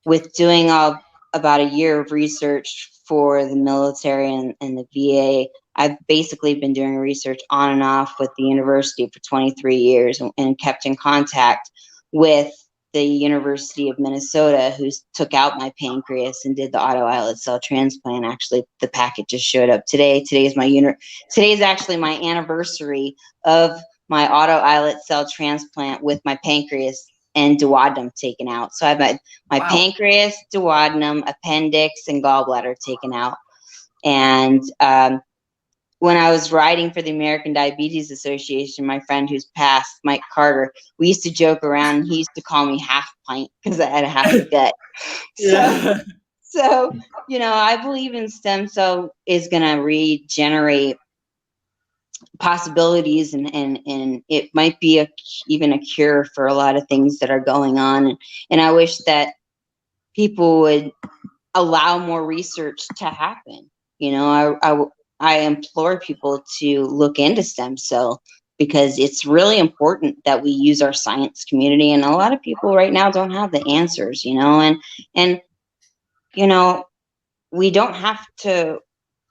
with doing about a year of research for the military and the VA, I've basically been doing research on and off with the university for 23 years and kept in contact with the University of Minnesota, who took out my pancreas and did the auto islet cell transplant. Actually, the packet just showed up today. Today's actually my anniversary of my auto islet cell transplant with my pancreas and duodenum taken out. So I've had my Wow. pancreas, duodenum, appendix, and gallbladder taken out. And when I was writing for the American Diabetes Association, my friend who's passed, Mike Carter, we used to joke around, and he used to call me half pint because I had a half a gut. Yeah. So, you know, I believe in stem cell is going to regenerate possibilities, and it might be even a cure for a lot of things that are going on. And I wish that people would allow more research to happen. You know, I implore people to look into stem cell, because it's really important that we use our science community. And a lot of people right now don't have the answers, you know, and you know, we don't have to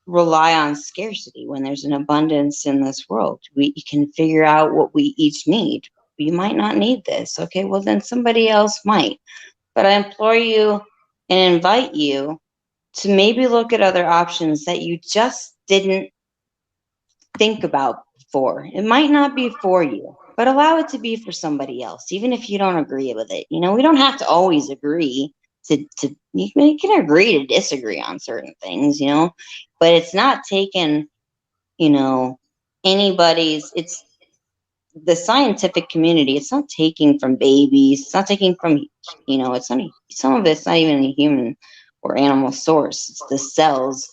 rely on scarcity when there's an abundance in this world. We can figure out what we each need. You might not need this. Okay, well, then somebody else might. But I implore you and invite you to maybe look at other options that you just didn't think about before. It might not be for you, but allow it to be for somebody else, even if you don't agree with it. You know, we don't have to always agree to you can agree to disagree on certain things, you know, but it's not taking, you know, it's the scientific community. It's not taking from babies. It's not taking from, you know, it's not, some of it's not even a human or animal source. It's the cells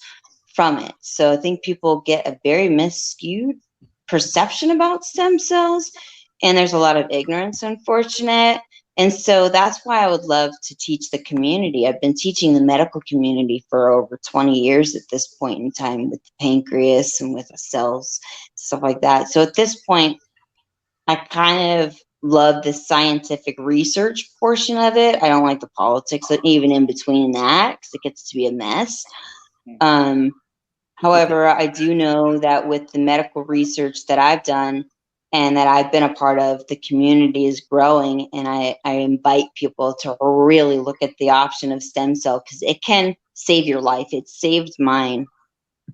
from it. So I think people get a very misskewed perception about stem cells, and there's a lot of ignorance, unfortunate. And so that's why I would love to teach the community. I've been teaching the medical community for over 20 years at this point in time, with the pancreas and with the cells, stuff like that. So at this point, I kind of love the scientific research portion of it. I don't like the politics, even in between that, because it gets to be a mess. However, I do know that with the medical research that I've done and that I've been a part of, the community is growing, and I invite people to really look at the option of stem cell, because it can save your life. It saved mine.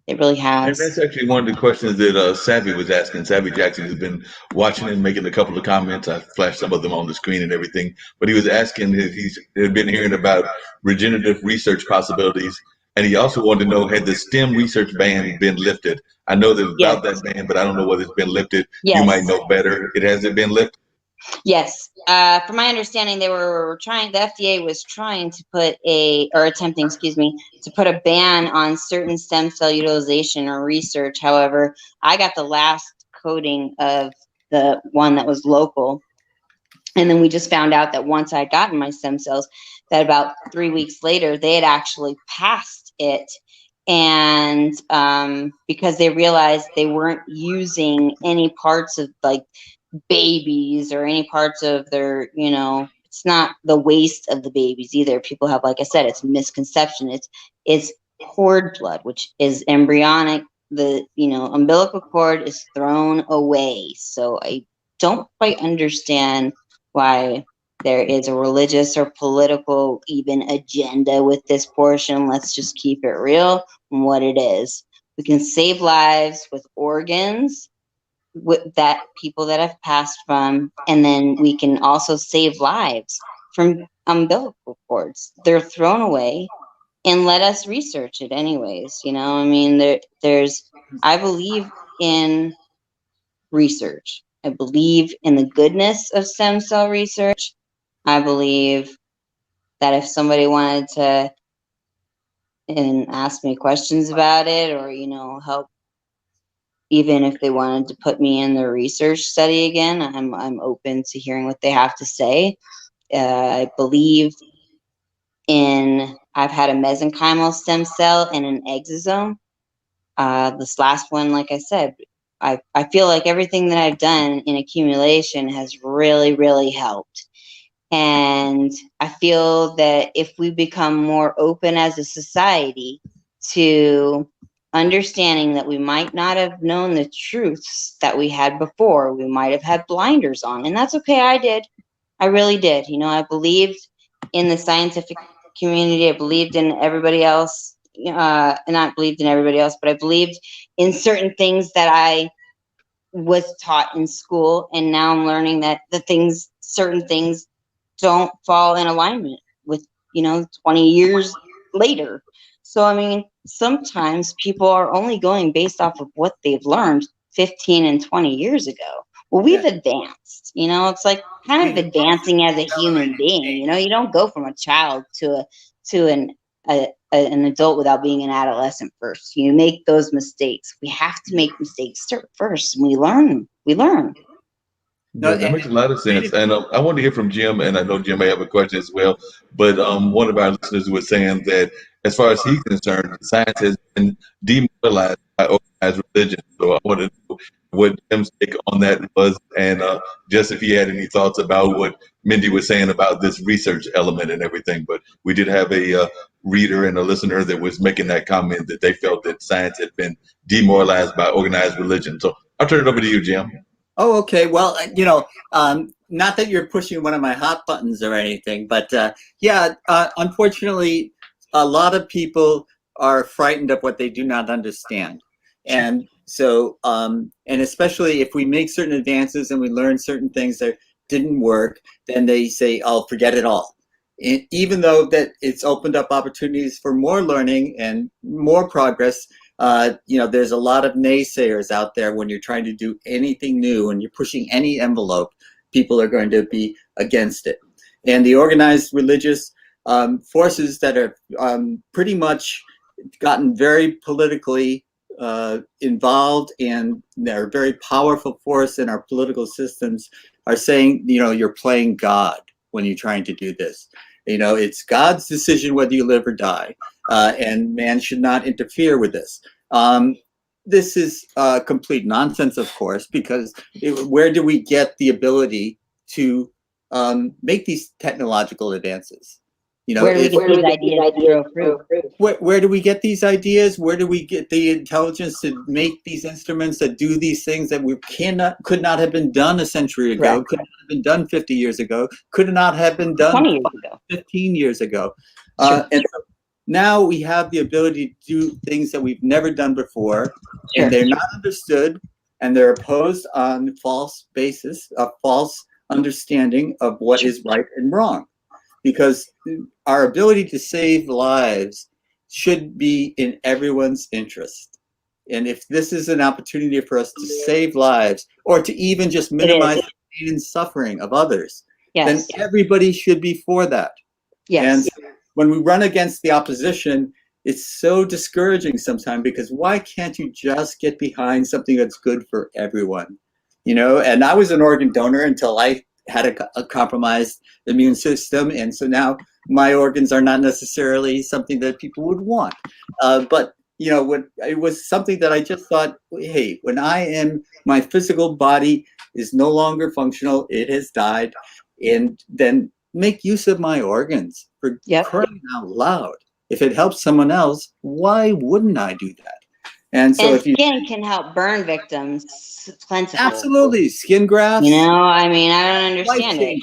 It really And has. that's actually one of the questions that Savvy was asking. Savvy Jackson has been watching and making a couple of comments. I flashed some of them on the screen and everything. But he was asking if he's had been hearing about regenerative research possibilities. And he also wanted to know, had the STEM research ban been lifted? I know that Yes. about that ban, but I don't know whether it's been lifted. Yes. You might know better. It hasn't been lifted? Yes. From my understanding, the FDA was trying to attempting, to put a ban on certain stem cell utilization or research. However, I got the last coding of the one that was local. And then we just found out that once I'd gotten my stem cells, that about 3 weeks later, they had actually passed it. And because they realized they weren't using any parts of like babies or any parts of their, you know, it's not the waste of the babies either. People have, like I said, it's a misconception. It's cord blood, which is embryonic. The, you know, umbilical cord is thrown away. So I don't quite understand why there is a religious or political even agenda with this portion. Let's just keep it real and what it is. We can save lives with organs with that people that have passed from, and then we can also save lives from umbilical cords. They're thrown away, and let us research it anyways. You know, I mean, I believe in research. I believe in the goodness of stem cell research. I believe that if somebody wanted to and ask me questions about it, or help, even if they wanted to put me in the research study again, I'm open to hearing what they have to say. I believe in, I've had a mesenchymal stem cell and an exosome. This last one, like I said, I feel like everything that I've done in accumulation has really, really helped. And I feel that if we become more open as a society to understanding that we might not have known the truths that we had before, we might have had blinders on, and that's okay. I did. I really did. I believed in the scientific community. I believed in everybody else. Not believed in everybody else, but I believed in certain things that I was taught in school, and now I'm learning that certain things don't fall in alignment with 20 years later. So I mean, sometimes people are only going based off of what they've learned 15 and 20 years ago. Well, we've advanced. It's like kind of We've advancing as a human accelerated being. change. You don't go from a child to an adult without being an adolescent first. You make those mistakes. We have to make mistakes first, and we learn. No, Yeah, that makes a lot of sense. And I want to hear from Jim, and I know Jim may have a question as well. But one of our listeners was saying that, as far as he's concerned, science has been demoralized by organized religion. So I want to know what Jim's take on that was, and just if he had any thoughts about what Mindy was saying about this research element and everything. But we did have a reader and a listener that was making that comment that they felt that science had been demoralized by organized religion. So I'll turn it over to you, Jim. Oh, okay. Well, not that you're pushing one of my hot buttons or anything, but yeah, unfortunately, a lot of people are frightened of what they do not understand. And so, and especially if we make certain advances and we learn certain things that didn't work, then they say, "Oh, forget it all." Even though that it's opened up opportunities for more learning and more progress, there's a lot of naysayers out there. When you're trying to do anything new and you're pushing any envelope, people are going to be against it. And the organized religious forces that are pretty much gotten very politically involved, and they're a very powerful force in our political systems, are saying, you're playing God when you're trying to do this. It's God's decision whether you live or die, and man should not interfere with this. This is complete nonsense, of course, because where do we get the ability to make these technological advances? Where do we get these ideas to grow fruit? Where do we get these ideas? Where do we get the intelligence to make these instruments that do these things that could not have been done a century ago, Correct. could not have been done 50 years ago, could not have been done 20 years ago. 15 years ago? Sure. And so now we have the ability to do things that we've never done before, Sure. and they're not understood, and they're opposed on false basis, a false understanding of what is right and wrong. Because our ability to save lives should be in everyone's interest. And if this is an opportunity for us to save lives, or to even just minimize the pain and suffering of others, then everybody should be for that. Yes. And when we run against the opposition, it's so discouraging sometimes, because why can't you just get behind something that's good for everyone? And I was an organ donor until I had a compromised immune system, and so now my organs are not necessarily something that people would want. But when it was something that I just thought, hey, when my physical body is no longer functional, it has died, and then make use of my organs, for crying out loud. If it helps someone else, why wouldn't I do that? And so skin can help burn victims plentifully. Absolutely, skin grafts. I mean, I don't understand it.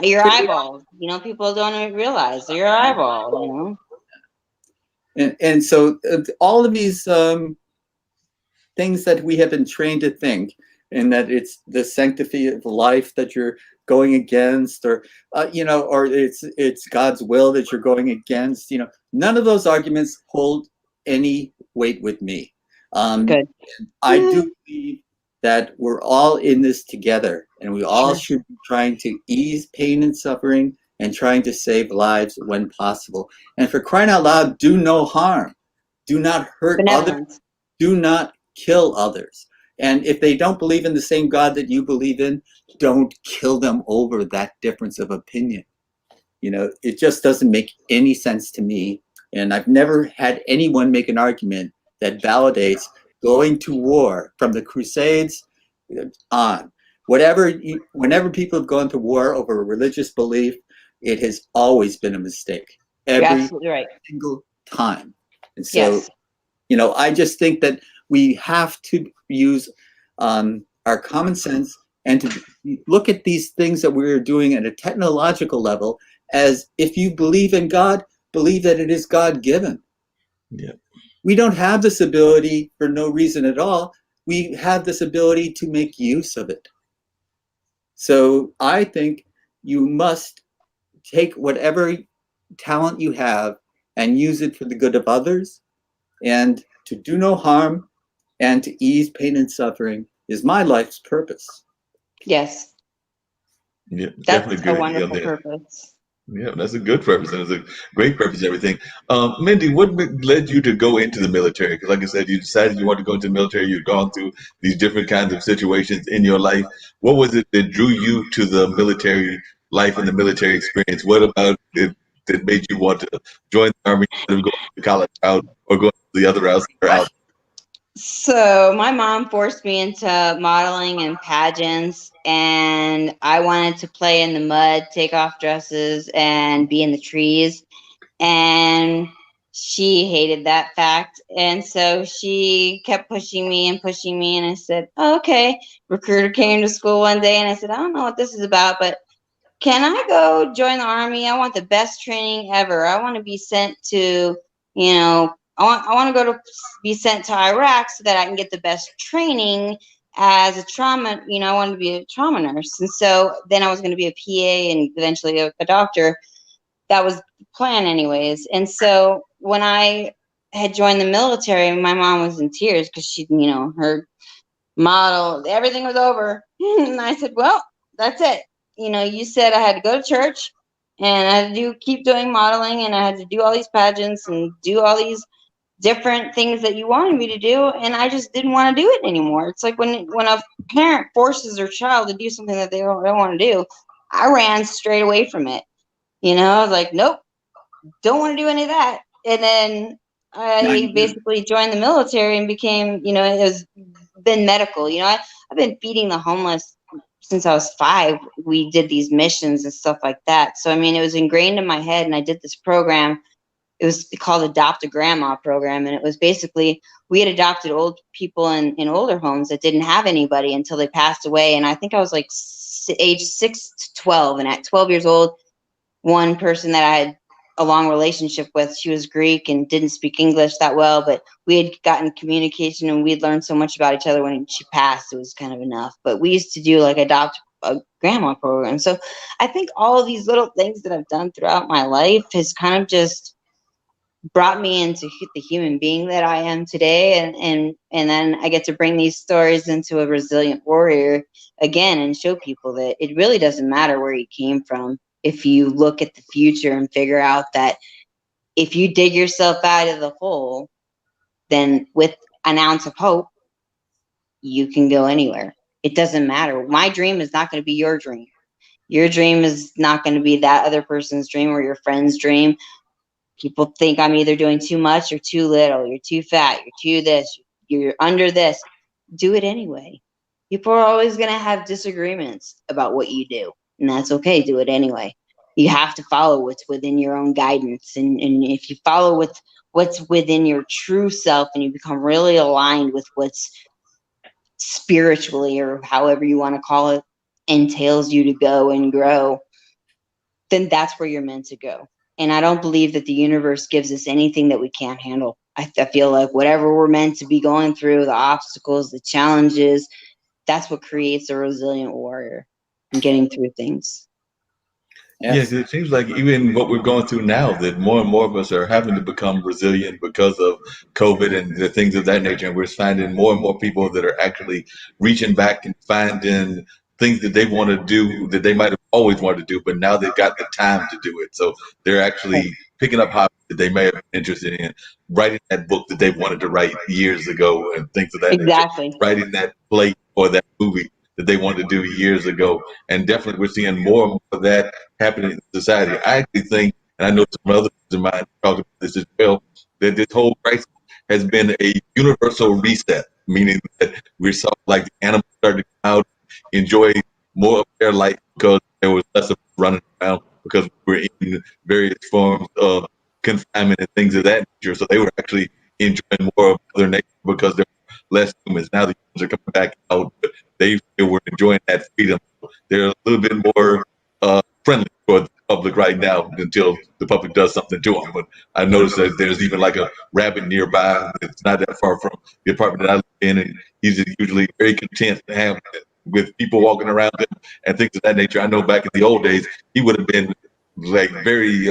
Your eyeballs, people don't realize they're your eyeball. And so all of these things that we have been trained to think, and that it's the sanctity of life that you're going against, or or it's God's will that you're going against. None of those arguments hold any weight with me. Good. I do believe that we're all in this together, and we all Sure. should be trying to ease pain and suffering and trying to save lives when possible. And for crying out loud, do no harm. Do not hurt others. Benevolence. Do not kill others. And if they don't believe in the same God that you believe in, don't kill them over that difference of opinion. You know, it just doesn't make any sense to me. And I've never had anyone make an argument that validates going to war from the Crusades on. Whenever people have gone to war over a religious belief, it has always been a mistake. You're Every absolutely right. single time. And so, Yes. you know, I just think that we have to use our common sense and to look at these things that we're doing at a technological level as if you believe in God, believe that it is God given. Yeah. We don't have this ability for no reason at all. We have this ability to make use of it. So I think you must take whatever talent you have and use it for the good of others, and to do no harm and to ease pain and suffering is my life's purpose. Yes. Yeah, That's definitely a agree with you on wonderful that. purpose. Yeah, that's a good purpose, and it's a great purpose. Everything, Mindy, what led you to go into the military? Because, like I said, you decided you wanted to go into the military. You'd gone through these different kinds of situations in your life. What was it that drew you to the military life and the military experience? What about it that made you want to join the army instead of going the college route or going the other routes that are out? So my mom forced me into modeling and pageants, and I wanted to play in the mud, take off dresses, and be in the trees. And she hated that fact, and so she kept pushing me and pushing me. And I said, oh, "Okay." Recruiter came to school one day, and I said, "I don't know what this is about, but can I go join the army? I want the best training ever. I want to be sent to, I want to go to be sent to Iraq so that I can get the best training as a trauma. I wanted to be a trauma nurse, and so then I was going to be a PA and eventually a doctor. That was the plan, anyways. And so when I had joined the military, my mom was in tears because she, her model, everything was over. And I said, well, that's it. You said I had to go to church and I had to keep doing modeling and I had to do all these pageants and do all these different things that you wanted me to do. And I just didn't want to do it anymore. It's like when a parent forces their child to do something that they don't want to do, I ran straight away from it. I was like, nope, don't want to do any of that. And then Now I you, basically joined the military and became, it was been medical. I've been feeding the homeless since I was 5. We did these missions and stuff like that. So, I mean, it was ingrained in my head, and I did this program. It was called Adopt a Grandma program. And it was basically, we had adopted old people in older homes that didn't have anybody until they passed away. And I think I was like age 6 to 12. And at 12 years old, one person that I had a long relationship with, she was Greek and didn't speak English that well, but we had gotten communication and we'd learned so much about each other. When she passed, it was kind of enough. But we used to do like adopt a grandma program. So I think all of these little things that I've done throughout my life has kind of just brought me into the human being that I am today. And then I get to bring these stories into a resilient warrior again and show people that it really doesn't matter where you came from. If you look at the future and figure out that if you dig yourself out of the hole, then with an ounce of hope, you can go anywhere. It doesn't matter. My dream is not going to be your dream. Your dream is not going to be that other person's dream or your friend's dream. People think I'm either doing too much or too little. You're too fat. You're too this. You're under this. Do it anyway. People are always going to have disagreements about what you do, and that's okay. Do it anyway. You have to follow what's within your own guidance, and if you follow what's within your true self, and you become really aligned with what's spiritually or however you want to call it entails you to go and grow, then that's where you're meant to go. And I don't believe that the universe gives us anything that we can't handle. I feel like whatever we're meant to be going through, the obstacles, the challenges, that's what creates a resilient warrior and getting through things. Yes, it seems like even what we're going through now, that more and more of us are having to become resilient because of COVID and the things of that nature. And we're finding more and more people that are actually reaching back and finding things that they want to do that they might have always wanted to do, but now they've got the time to do it. So they're actually picking up hobbies that they may have been interested in, writing that book that they wanted to write years ago and things of that nature, Exactly. writing that play or that movie that they wanted to do years ago. And definitely we're seeing more and more of that happening in society. I actually think, and I know some other friends of mine talked about this as well, that this whole crisis has been a universal reset, meaning that we saw like the animals started to come out, enjoy more of their life because there was less of us running around because we were in various forms of confinement and things of that nature. So they were actually enjoying more of their nature because there were less humans. Now the humans are coming back out, but they were enjoying that freedom. They're a little bit more friendly for the public right now until the public does something to them. But I noticed that there's even like a rabbit nearby. It's not that far from the apartment that I live in, and he's usually very content to have with people walking around him and things of that nature. I know back in the old days, he would have been like very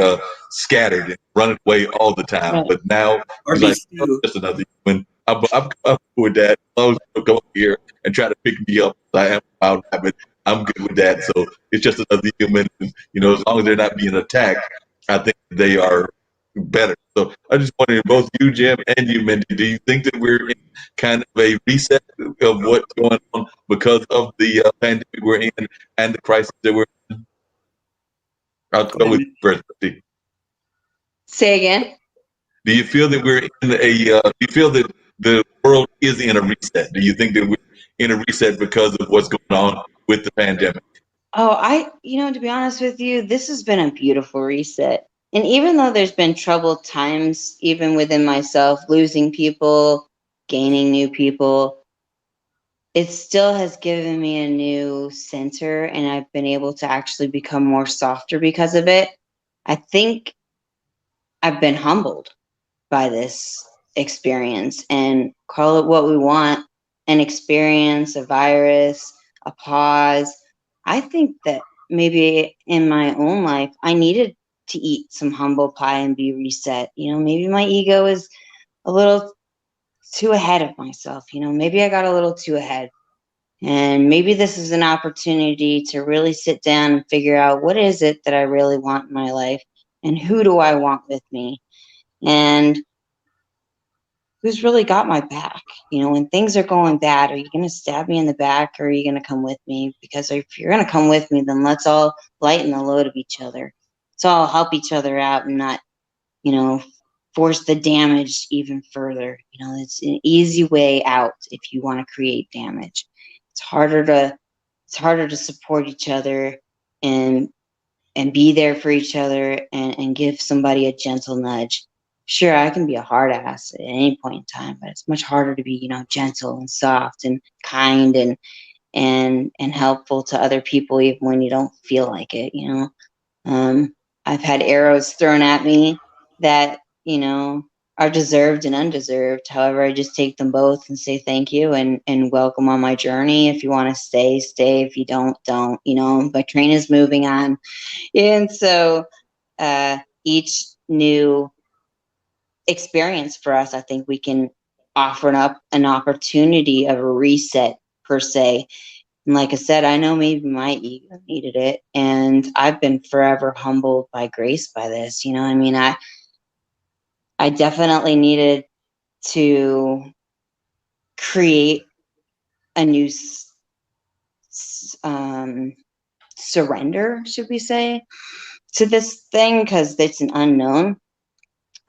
scattered and running away all the time. Right. But now Or he's be like, oh, Stu. just another human. I'm cool with that. As long as you come over here and try to pick me up, I am a wild rabbit. I'm good with that. So it's just another human. You know, as long as they're not being attacked, I think they are better. So I just wondering, both you, Jim, and you, Mindy, do you think that we're in kind of a reset of what's going on because of the pandemic we're in and the crisis that we're in? I'll Go go ahead, with Mindy. you first. Steve. Say again. Do you feel that we're in a? Do you feel that the world is in a reset? Do you think that we're in a reset because of what's going on with the pandemic? Oh, to be honest with you, this has been a beautiful reset. And even though there's been troubled times, even within myself, losing people, gaining new people, it still has given me a new center, and I've been able to actually become more softer because of it. I think I've been humbled by this experience, and call it what we want, an experience, a virus, a pause. I think that maybe in my own life, I needed to eat some humble pie and be reset. Maybe my ego is a little too ahead of myself. Maybe I got a little too ahead. And maybe this is an opportunity to really sit down and figure out what is it that I really want in my life, and who do I want with me, and who's really got my back. When things are going bad, are you going to stab me in the back, or are you going to come with me? Because if you're going to come with me, then let's all lighten the load of each other. Let's all help each other out and not, you know, force the damage even further. It's an easy way out if you want to create damage. It's harder to support each other and be there for each other, and give somebody a gentle nudge. Sure, I can be a hard ass at any point in time, but it's much harder to be, gentle and soft and kind and helpful to other people even when you don't feel like it. Um, I've had arrows thrown at me that, are deserved and undeserved. However, I just take them both and say thank you and welcome on my journey. If you want to stay, stay. If you don't, don't. My train is moving on. And so each new experience for us, I think we can offer up an opportunity of a reset per se. And like I said, I know maybe my ego needed it, and I've been forever humbled by grace by this. I definitely needed to create a new surrender, should we say, to this thing, because it's an unknown.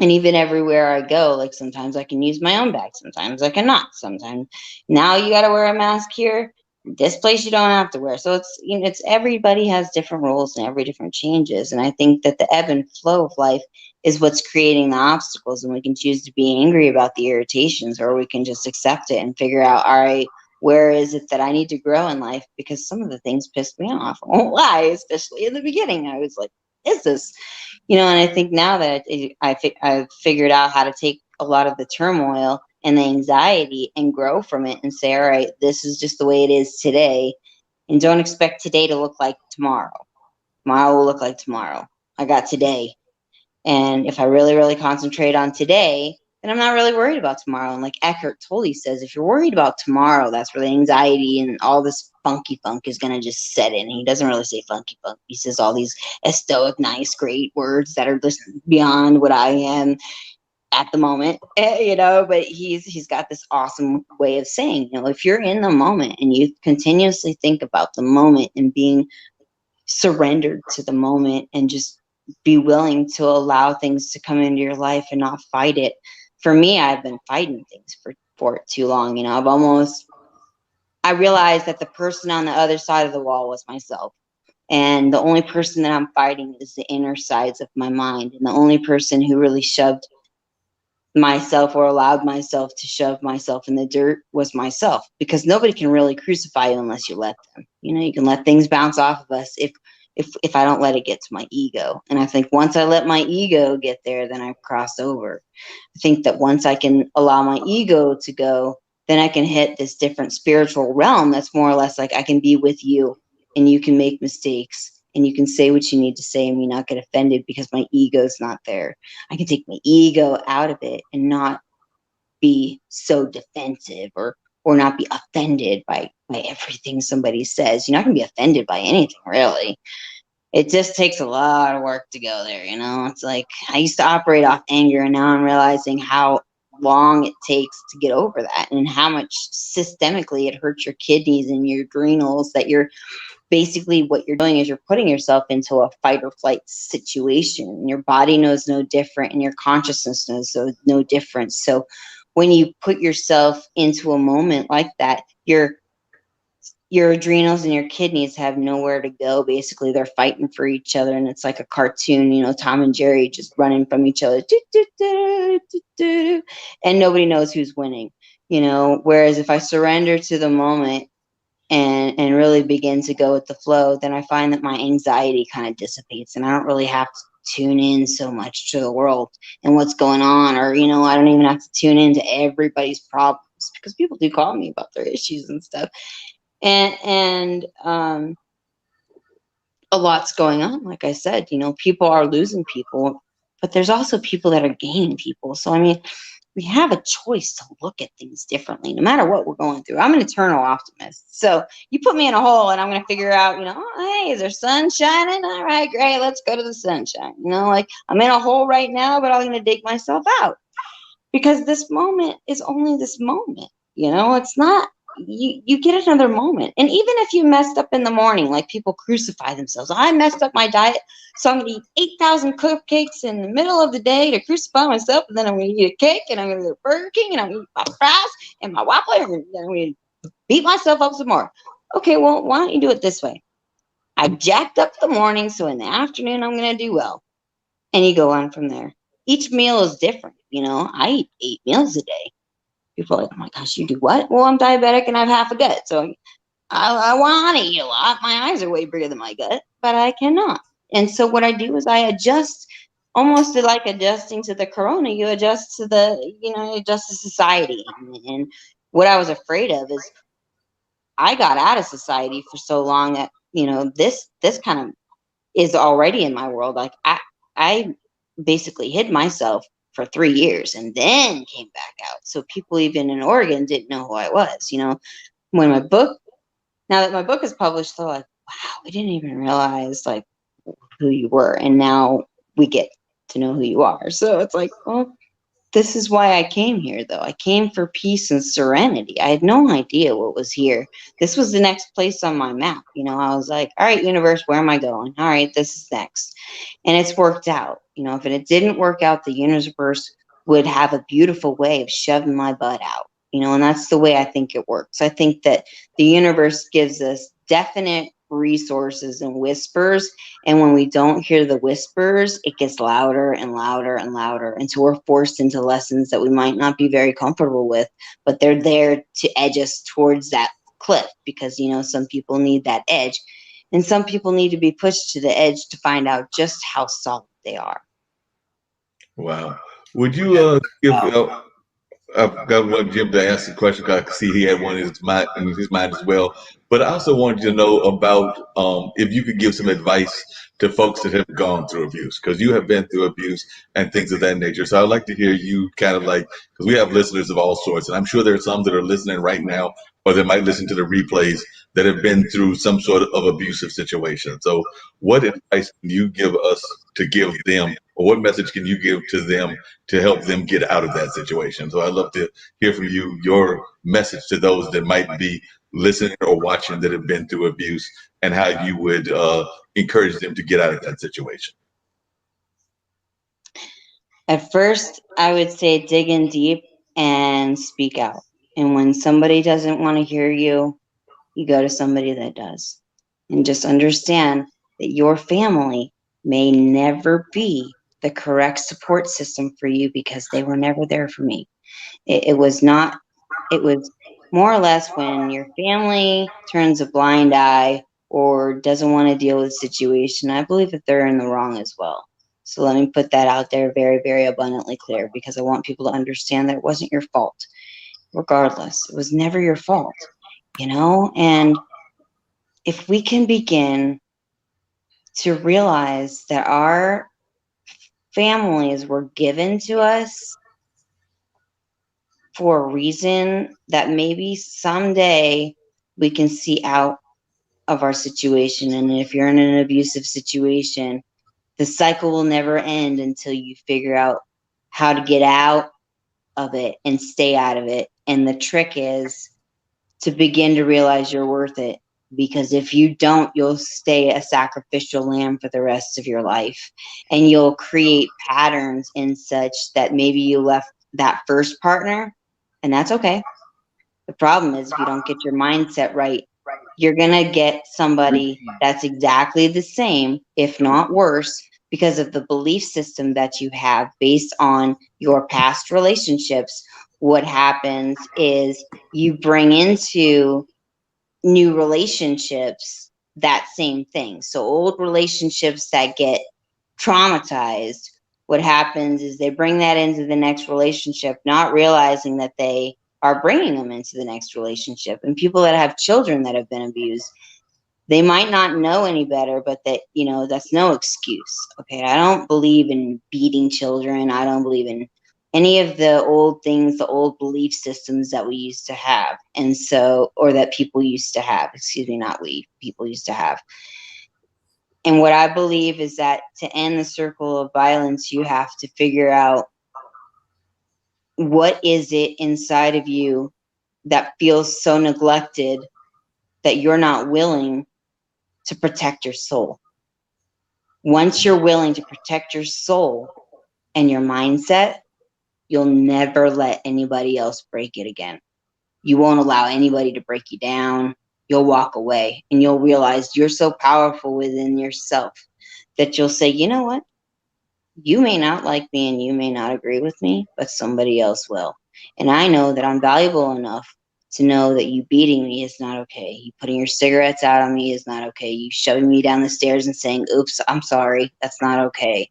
And even everywhere I go, like sometimes I can use my own bag, sometimes I cannot. Sometimes now you got to wear a mask here. This place you don't have to wear. So it's everybody has different rules and every different changes. And I think that the ebb and flow of life is what's creating the obstacles. And we can choose to be angry about the irritations, or we can just accept it and figure out, all right, where is it that I need to grow in life? Because some of the things pissed me off. I won't lie, especially in the beginning. I was like, is this? And I think now that I've figured out how to take a lot of the turmoil and the anxiety and grow from it and say, all right, this is just the way it is today. And don't expect today to look like tomorrow. Tomorrow will look like tomorrow. I got today. And if I really, really concentrate on today, then I'm not really worried about tomorrow. And like Eckhart Tolle says, if you're worried about tomorrow, that's where the anxiety and all this funky funk is going to just set in. He doesn't really say funky funk. He says all these stoic, nice, great words that are just beyond what I am at the moment, but he's got this awesome way of saying, if you're in the moment and you continuously think about the moment and being surrendered to the moment and just be willing to allow things to come into your life and not fight it. For me, I've been fighting things for too long. I realized that the person on the other side of the wall was myself. And the only person that I'm fighting is the inner sides of my mind. And the only person who really shoved myself or allowed myself to shove myself in the dirt was myself, because nobody can really crucify you unless you let them. You can let things bounce off of us if I don't let it get to my ego. And I think once I let my ego get there, then I've crossed over. I think that once I can allow my ego to go, then I can hit this different spiritual realm that's more or less like I can be with you and you can make mistakes and you can say what you need to say and me not get offended because my ego's not there. I can take my ego out of it and not be so defensive or not be offended by everything somebody says. You're not going to be offended by anything, really. It just takes a lot of work to go there. It's like I used to operate off anger, and now I'm realizing how long it takes to get over that and how much systemically it hurts your kidneys and your adrenals, that you're basically what you're doing is you're putting yourself into a fight or flight situation. Your body knows no different and your consciousness knows no different. So when you put yourself into a moment like that, your adrenals and your kidneys have nowhere to go. Basically, they're fighting for each other, and it's like a cartoon, Tom and Jerry just running from each other, and nobody knows who's winning. Whereas if I surrender to the moment and really begin to go with the flow, then I find that my anxiety kind of dissipates, and I don't really have to tune in so much to the world and what's going on, or I don't even have to tune into everybody's problems, because people do call me about their issues and stuff. And a lot's going on. Like I said, people are losing people, but there's also people that are gaining people. So, we have a choice to look at things differently, no matter what we're going through. I'm an eternal optimist. So you put me in a hole and I'm going to figure out, hey, is there sun shining? All right, great. Let's go to the sunshine. Like I'm in a hole right now, but I'm going to dig myself out, because this moment is only this moment. It's not, you get another moment. And even if you messed up in the morning, like people crucify themselves. I messed up my diet, so I'm going to eat 8,000 cupcakes in the middle of the day to crucify myself. And then I'm going to eat a cake, and I'm going to go to Burger King, and I'm going to eat my fries and my waffle, and then I'm going to beat myself up some more. Okay, well, why don't you do it this way? I jacked up the morning, so in the afternoon, I'm going to do well. And you go on from there. Each meal is different. I eat 8 meals a day. People are like, oh my gosh, you do what? Well, I'm diabetic and I have half a gut. So I want to eat a lot. My eyes are way bigger than my gut, but I cannot. And so what I do is I adjust, almost like adjusting to the corona. You adjust to adjust to society. And what I was afraid of is I got out of society for so long that, this kind of is already in my world. Like I basically hid myself for 3 years and then came back out. So people even in Oregon didn't know who I was. When now that my book is published, they're like, wow, we didn't even realize like who you were. And now we get to know who you are. So it's like, well, this is why I came here, though. I came for peace and serenity. I had no idea what was here. This was the next place on my map. I was like, all right, universe, where am I going? All right, this is next. And it's worked out. If it didn't work out, the universe would have a beautiful way of shoving my butt out. And that's the way I think it works. I think that the universe gives us definite resources and whispers, and when we don't hear the whispers, it gets louder and louder and louder, and so we're forced into lessons that we might not be very comfortable with, but they're there to edge us towards that cliff, because some people need that edge, and some people need to be pushed to the edge to find out just how solid they are. Wow. Would you give I've got one Jim to ask the question because I see he had one in his mind as well. But I also wanted to know about if you could give some advice to folks that have gone through abuse, because you have been through abuse and things of that nature. So I'd like to hear you kind of like, because we have listeners of all sorts, and I'm sure there are some that are listening right now, or that might listen to the replays that have been through some sort of abusive situation. So what advice can you give us to give them, or what message can you give to them to help them get out of that situation? So I'd love to hear from you, your message to those that might be listening or watching that have been through abuse, and how you would encourage them to get out of that situation. At first, I would say dig in deep and speak out. And when somebody doesn't want to hear you, you go to somebody that does. And just understand that your family may never be the correct support system for you because they were never there for me. It was not, it was more or less when your family turns a blind eye or doesn't want to deal with the situation, I believe that they're in the wrong as well. So let me put that out there very, very abundantly clear, because I want people to understand that it wasn't your fault. Regardless, it was never your fault, you know? And if we can begin to realize that our families were given to us for a reason, that maybe someday we can see out of our situation. And if you're in an abusive situation, the cycle will never end until you figure out how to get out of it and stay out of it. And the trick is to begin to realize you're worth it. Because if you don't, you'll stay a sacrificial lamb for the rest of your life. And you'll create patterns in such that maybe you left that first partner, and that's okay. The problem is if you don't get your mindset right, you're going to get somebody that's exactly the same, if not worse, because of the belief system that you have based on your past relationships. What happens is you bring into new relationships that same thing. So old relationships that get traumatized, what happens is they bring that into the next relationship, not realizing that they are bringing them into the next relationship. And people that have children that have been abused, they might not know any better, but that, you know, that's no excuse. Okay. I don't believe in beating children. I don't believe in any of the old things, the old belief systems that we used to have. And so, or that people used to have, excuse me, not we, people used to have. And what I believe is that to end the circle of violence, you have to figure out what is it inside of you that feels so neglected that you're not willing to protect your soul. Once you're willing to protect your soul and your mindset, you'll never let anybody else break it again. You won't allow anybody to break you down. You'll walk away and you'll realize you're so powerful within yourself that you'll say, you know what? You may not like me and you may not agree with me, but somebody else will. And I know that I'm valuable enough to know that you beating me is not okay. You putting your cigarettes out on me is not okay. You shoving me down the stairs and saying, oops, I'm sorry, that's not okay.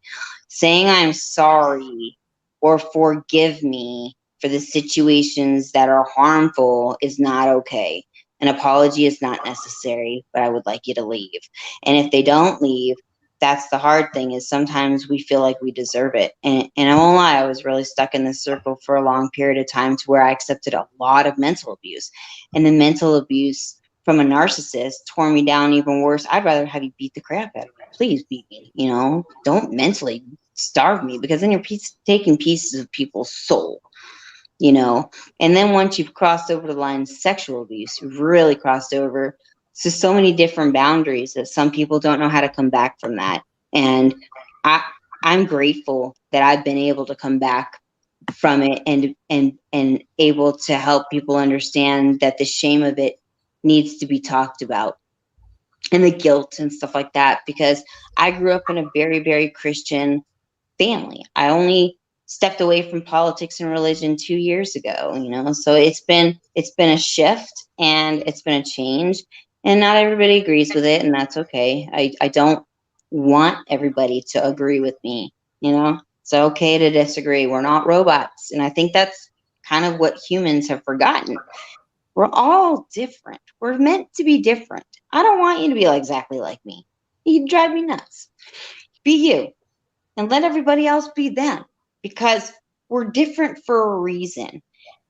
Saying I'm sorry or forgive me for the situations that are harmful is not okay. An apology is not necessary, but I would like you to leave. And if they don't leave, that's the hard thing, is sometimes we feel like we deserve it. And I won't lie, I was really stuck in this circle for a long period of time to where I accepted a lot of mental abuse. And the mental abuse from a narcissist tore me down even worse. I'd rather have you beat the crap out of me. Please beat me, you know? Don't mentally starve me, because then you're taking pieces of people's soul, you know? And then once you've crossed over the line of sexual abuse, you've really crossed over so many different boundaries that some people don't know how to come back from that. And I'm grateful that I've been able to come back from it and able to help people understand that the shame of it needs to be talked about, and the guilt and stuff like that, because I grew up in a very, very Christian family. I only stepped away from politics and religion 2 years ago, you know. So it's been a shift and it's been a change, and not everybody agrees with it, and that's okay. I don't want everybody to agree with me, you know. It's okay to disagree. We're not robots. And I think that's kind of what humans have forgotten. We're all different. We're meant to be different. I don't want you to be exactly like me. You drive me nuts. Be you and let everybody else be them, because we're different for a reason.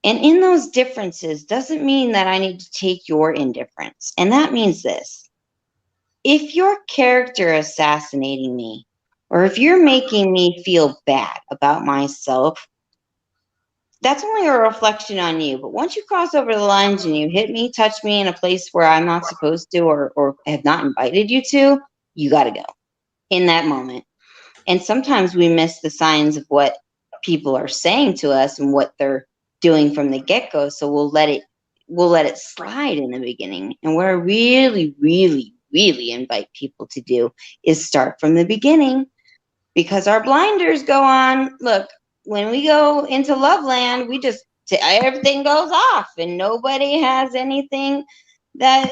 And in those differences doesn't mean that I need to take your indifference. And that means this: if you're character assassinating me, or if you're making me feel bad about myself, that's only a reflection on you. But once you cross over the lines and you hit me, touch me in a place where I'm not supposed to, or have not invited you to, you got to go in that moment. And sometimes we miss the signs of what people are saying to us and what they're doing from the get-go. So we'll let it slide in the beginning. And what I really, really, really invite people to do is start from the beginning, because our blinders go on. Look, when we go into love land, everything goes off and nobody has anything that,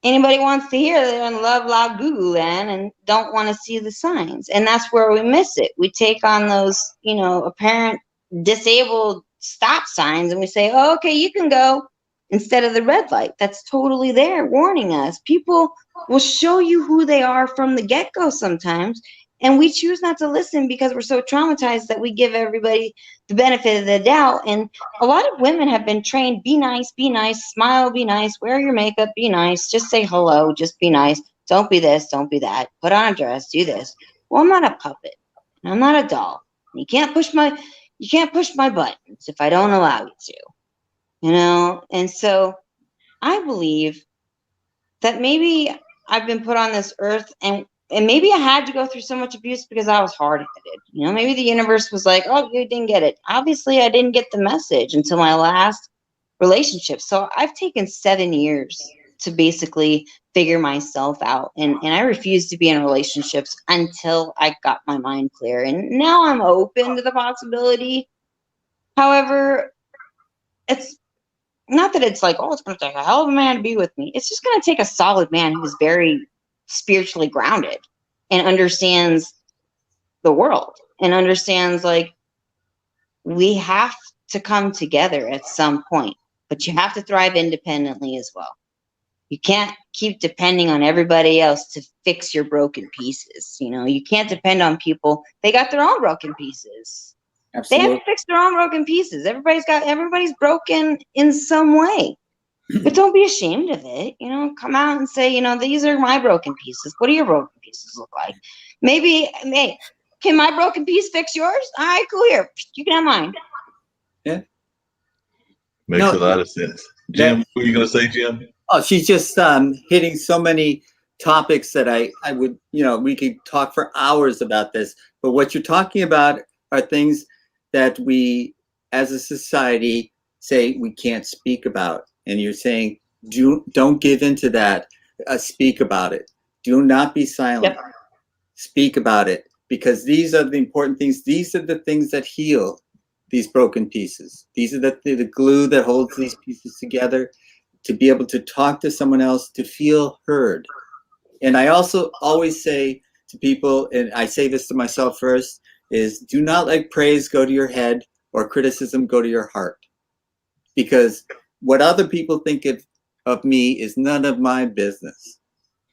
anybody wants to hear. They're in love la goo land and don't want to see the signs. And that's where we miss it. We take on those, apparent disabled stop signs and we say, oh, okay, you can go, instead of the red light that's totally there warning us. People will show you who they are from the get-go sometimes, and we choose not to listen because we're so traumatized that we give everybody the benefit of the doubt. And a lot of women have been trained: be nice, smile, be nice, wear your makeup, be nice, just say hello, just be nice, don't be this, don't be that, put on a dress, do this. Well, I'm not a puppet, and I'm not a doll. You can't push my buttons if I don't allow you to. And so I believe that maybe I've been put on this earth, and maybe I had to go through so much abuse because I was hard-headed. Maybe the universe was like, oh, you didn't get it. Obviously, I didn't get the message until my last relationship. So I've taken 7 years to basically figure myself out. And I refused to be in relationships until I got my mind clear. And now I'm open to the possibility. However, it's not that it's like, oh, it's going to take a hell of a man to be with me. It's just going to take a solid man who's very spiritually grounded and understands the world and understands, like, we have to come together at some point, but you have to thrive independently as well. You can't keep depending on everybody else to fix your broken pieces. You can't depend on people. They got their own broken pieces. Absolutely. They have to fix their own broken pieces. Everybody's broken in some way. But don't be ashamed of it. Come out and say, these are my broken pieces. What do your broken pieces look like? Maybe, hey, can my broken piece fix yours? All right, cool. Here, you can have mine. Yeah. Makes a lot of sense. Jim, what were you going to say, Jim? Oh, she's just hitting so many topics that I would, we could talk for hours about this. But what you're talking about are things that we, as a society, say we can't speak about. And you're saying, don't give into that. Speak about it. Do not be silent. Yep. Speak about it, because these are the important things. These are the things that heal these broken pieces. These are the glue that holds these pieces together. To be able to talk to someone else, to feel heard. And I also always say to people, and I say this to myself first, is do not let praise go to your head or criticism go to your heart. Because what other people think of me is none of my business.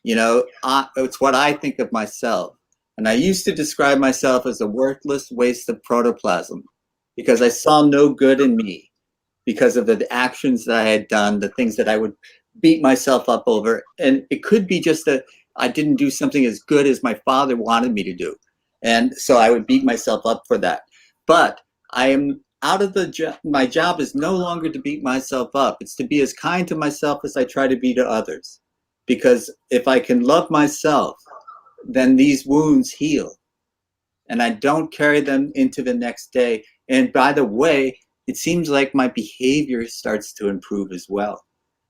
It's what I think of myself. And I used to describe myself as a worthless waste of protoplasm because I saw no good in me because of the actions that I had done, the things that I would beat myself up over. And it could be just that I didn't do something as good as my father wanted me to do. And so I would beat myself up for that. But I am out of the job. My job is no longer to beat myself up. It's to be as kind to myself as I try to be to others. Because if I can love myself, then these wounds heal. And I don't carry them into the next day. And by the way, it seems like my behavior starts to improve as well.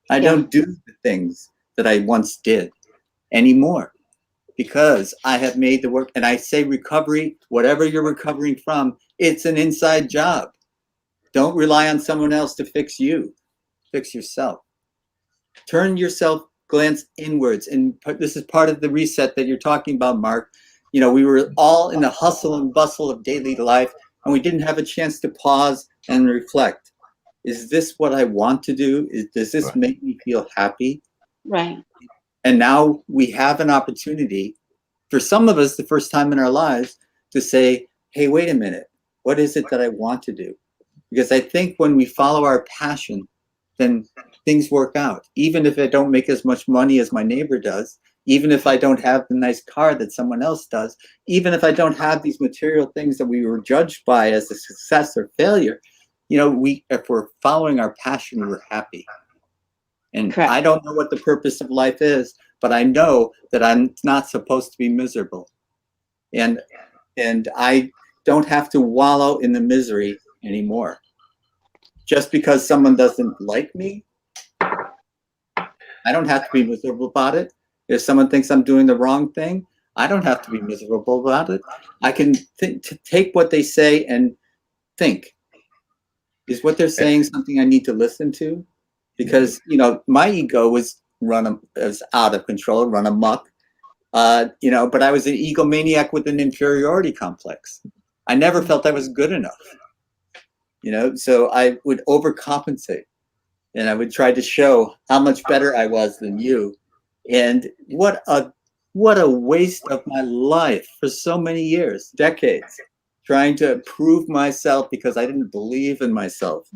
I don't do the things that I once did anymore because I have made the work. And I say recovery, whatever you're recovering from, it's an inside job. Don't rely on someone else to fix you. Fix yourself. Turn yourself, glance inwards. And this is part of the reset that you're talking about, Mark. We were all in the hustle and bustle of daily life. and we didn't have a chance to pause and reflect. Is this what I want to do? Does this make me feel happy? Right. And now we have an opportunity, for some of us, the first time in our lives, to say, hey, wait a minute, what is it that I want to do? Because I think when we follow our passion, then things work out. Even if I don't make as much money as my neighbor does, even if I don't have the nice car that someone else does, even if I don't have these material things that we were judged by as a success or failure, you know, if we're following our passion, we're happy. And Correct. I don't know what the purpose of life is, but I know that I'm not supposed to be miserable. And I don't have to wallow in the misery anymore. Just because someone doesn't like me, I don't have to be miserable about it. If someone thinks I'm doing the wrong thing, I don't have to be miserable about it. I can take what they say and think, is what they're saying something I need to listen to? Because, you know, my ego was out of control, run amok. You know, but I was an egomaniac with an inferiority complex. I never felt I was good enough. You know, so I would overcompensate, and I would try to show how much better I was than you. And what a waste of my life for so many years, decades, trying to prove myself because I didn't believe in myself.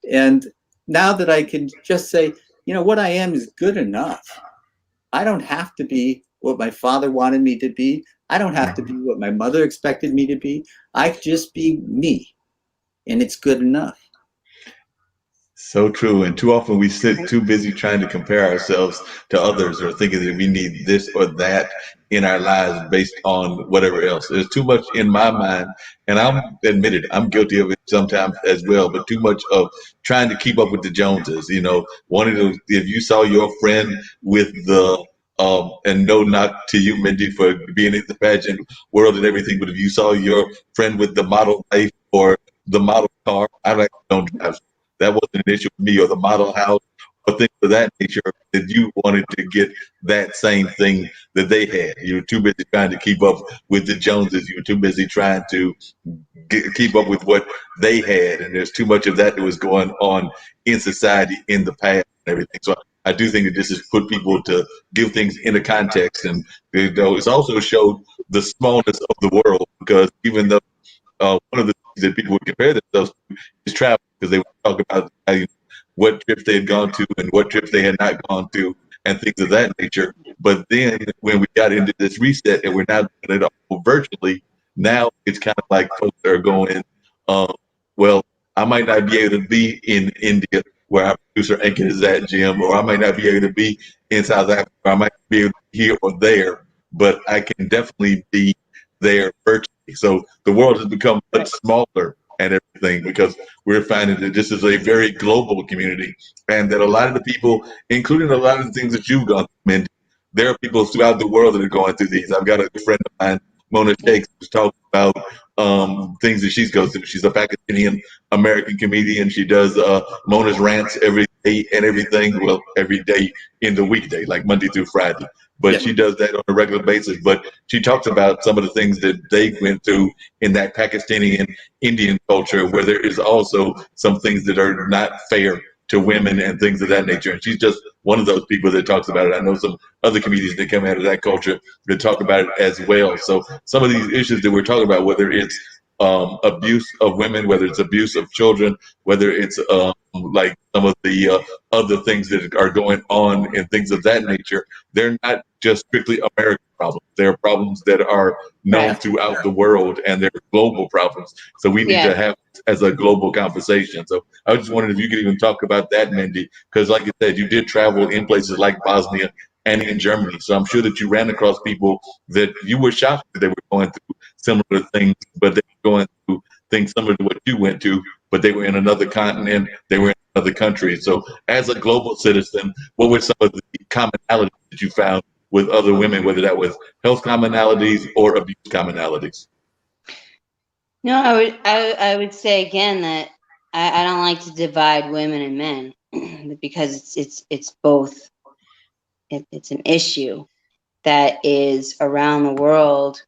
And now that I can just say, you know, what I am is good enough. I don't have to be what my father wanted me to be. I don't have to be what my mother expected me to be. I just be me, and it's good enough. So true. And too often we sit too busy trying to compare ourselves to others or thinking that we need this or that in our lives based on whatever else. There's too much in my mind, and I'm admitted I'm guilty of it sometimes as well, but too much of trying to keep up with the Joneses. You know, wanting to, if you saw your friend with the and no knock to you, Mindy, for being in the pageant world and everything, but if you saw your friend with the model life or the model car, I like don't drive, that wasn't an issue with me, or the model house or things of that nature, that you wanted to get that same thing that they had. You were too busy trying to keep up with the Joneses. You were too busy trying to keep up with what they had. And there's too much of that that was going on in society in the past and everything. So I do think that this has put people to give things in a context. And you know, it's also showed the smallness of the world, because even though one of the things that people would compare themselves to is travel, because they would talk about what trips they had gone to and what trips they had not gone to and things of that nature. But then when we got into this reset and we're now doing it all virtually, now it's kind of like folks are going, um, well, I might not be able to be in India where our producer Ankin is at, Jim, or I might not be able to be in South Africa, or I might be able to be here or there, but I can definitely be there virtually. So the world has become much smaller and everything, because we're finding that this is a very global community, and that a lot of the people, including a lot of the things that you've gone through, Mindy, there are people throughout the world that are going through these. I've got a friend of mine, Mona Shakes, who's talking about things that she's going through. She's a Pakistani American comedian. She does Mona's rants every day and everything. Well, every day in the weekday, like Monday through Friday. But she does that on a regular basis. But she talks about some of the things that they went through in that Pakistani and Indian culture, where there is also some things that are not fair to women and things of that nature. And she's just one of those people that talks about it. I know some other comedians that come out of that culture that talk about it as well. So some of these issues that we're talking about, whether it's abuse of women, whether it's abuse of children, whether it's like some of the other things that are going on and things of that nature, they're not just strictly American problems. They're problems that are known Right. throughout the world, and they're global problems. So we need Yeah. to have this as a global conversation. So I was just wondering if you could even talk about that, Mindy, because like you said, you did travel in places like Bosnia and in Germany. So I'm sure that you ran across people that you were shocked that they were going through similar things, but they were going through things similar to what you went to, but they were in another continent, they were in another country. So as a global citizen, what were some of the commonalities that you found with other women, whether that was health commonalities or abuse commonalities? No, I would say again that I don't like to divide women and men because it's both. It's an issue that is around the world,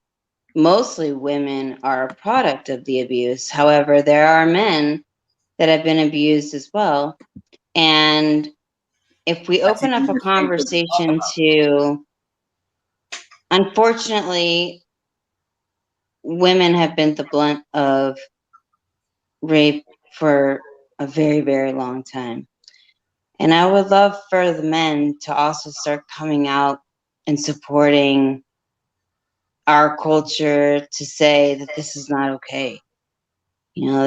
mostly women are a product of the abuse. However, there are men that have been abused as well. And if we That's open even up a more shameful to talk conversation about. to, unfortunately, women have been the blunt of rape for a very, very long time. And I would love for the men to also start coming out and supporting our culture, to say that this is not okay. You know,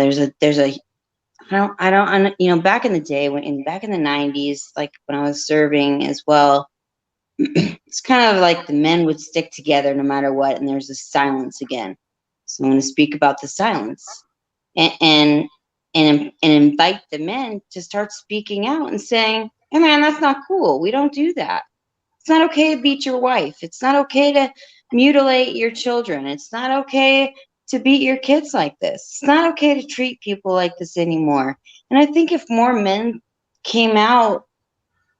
back in the day, back in the 90s, like when I was serving as well, it's kind of like the men would stick together no matter what, and there's a silence again. So I'm going to speak about the silence, and and invite the men to start speaking out and saying, "Hey, man, that's not cool. We don't do that. It's not okay to beat your wife. It's not okay to mutilate your children. It's not okay to beat your kids like this. It's not okay to treat people like this anymore." And I think if more men came out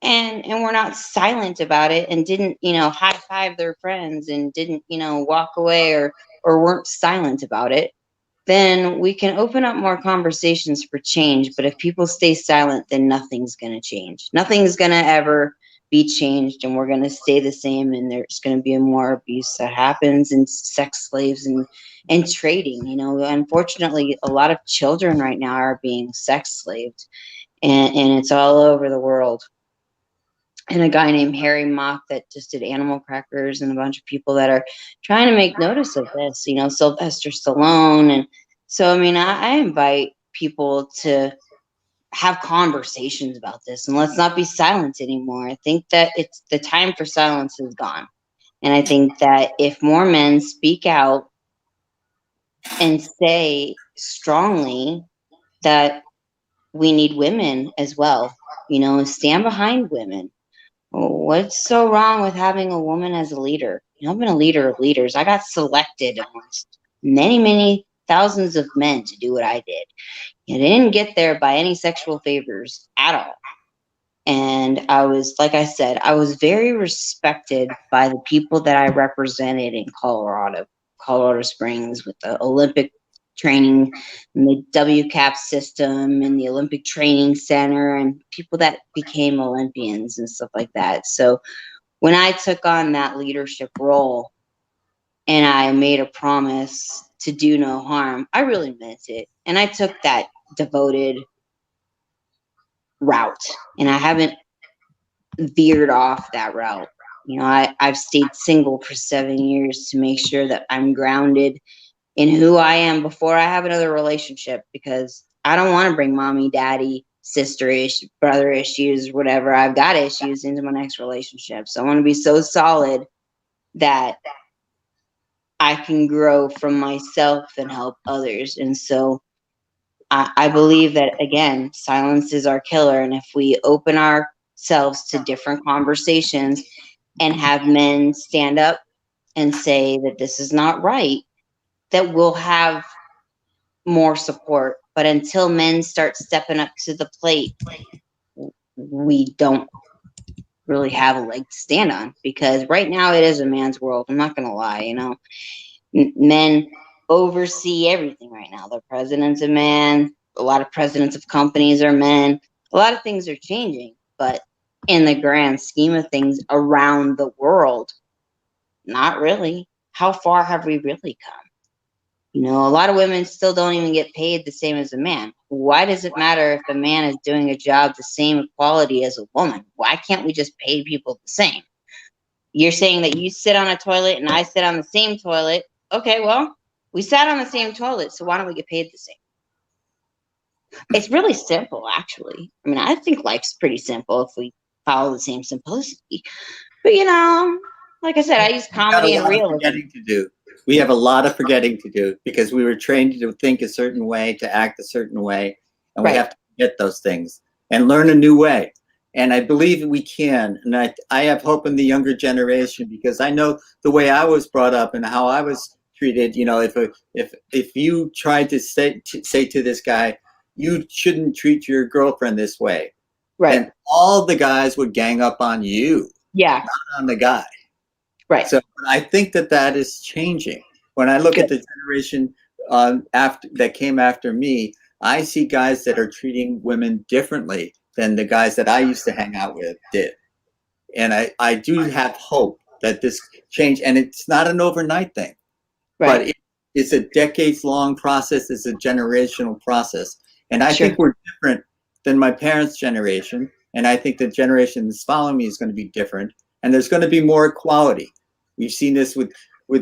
and were not silent about it, and didn't, high five their friends, and didn't, walk away, or weren't silent about it, then we can open up more conversations for change. But if people stay silent, then nothing's going to change. Nothing's going to ever be changed, and we're going to stay the same, and there's going to be more abuse that happens, and sex slaves, and trading. Unfortunately, a lot of children right now are being sex slaved, and it's all over the world. And a guy named Harry Mock that just did Animal Crackers, and a bunch of people that are trying to make notice of this, Sylvester Stallone. And so, I mean, I invite people to have conversations about this, and let's not be silent anymore. I think that it's the time for silence is gone. And I think that if more men speak out and say strongly that we need women as well, stand behind women. What's so wrong with having a woman as a leader? I've been a leader of leaders. I got selected amongst many, many thousands of men to do what I did. I didn't get there by any sexual favors at all. And I was, like I said, I was very respected by the people that I represented in Colorado Springs, with the Olympic training and the WCAP system and the Olympic Training Center, and people that became Olympians and stuff like that. So when I took on that leadership role and I made a promise to do no harm, I really meant it. And I took that devoted route, and I haven't veered off that route. I've stayed single for 7 years to make sure that I'm grounded in who I am before I have another relationship, because I don't want to bring mommy, daddy, sister issues, brother issues, whatever I've got issues into my next relationship. So I want to be so solid that I can grow from myself and help others. And so I believe that, again, silence is our killer. And if we open ourselves to different conversations and have men stand up and say that this is not right, that we'll have more support. But until men start stepping up to the plate, we don't really have a leg to stand on, because right now it is a man's world. I'm not going to lie. Men oversee everything right now. The president's a man. A lot of presidents of companies are men. A lot of things are changing, but in the grand scheme of things around the world, not really. How far have we really come? A lot of women still don't even get paid the same as a man. Why does it matter if a man is doing a job the same quality as a woman? Why can't we just pay people the same? You're saying that you sit on a toilet and I sit on the same toilet. Okay, well, we sat on the same toilet, so why don't we get paid the same? It's really simple, actually. I mean, I think life's pretty simple if we follow the same simplicity. But, like I said, I use comedy and realism. Forgetting to do. We have a lot of forgetting to do, because we were trained to think a certain way, to act a certain way, and we have to forget those things and learn a new way. And I believe we can. And I have hope in the younger generation, because I know the way I was brought up and how I was treated. If you tried to say to this guy, you shouldn't treat your girlfriend this way, right, and all the guys would gang up on you, yeah, not on the guy. right. So I think that is changing. when I look at the generation after that came after me, I see guys that are treating women differently than the guys that I used to hang out with did. And I do have hope that this change, and it's not an overnight thing, but it's a decades-long process. It's a generational process. And I think we're different than my parents' generation. And I think the generation that's following me is going to be different. And there's going to be more equality. We've seen this with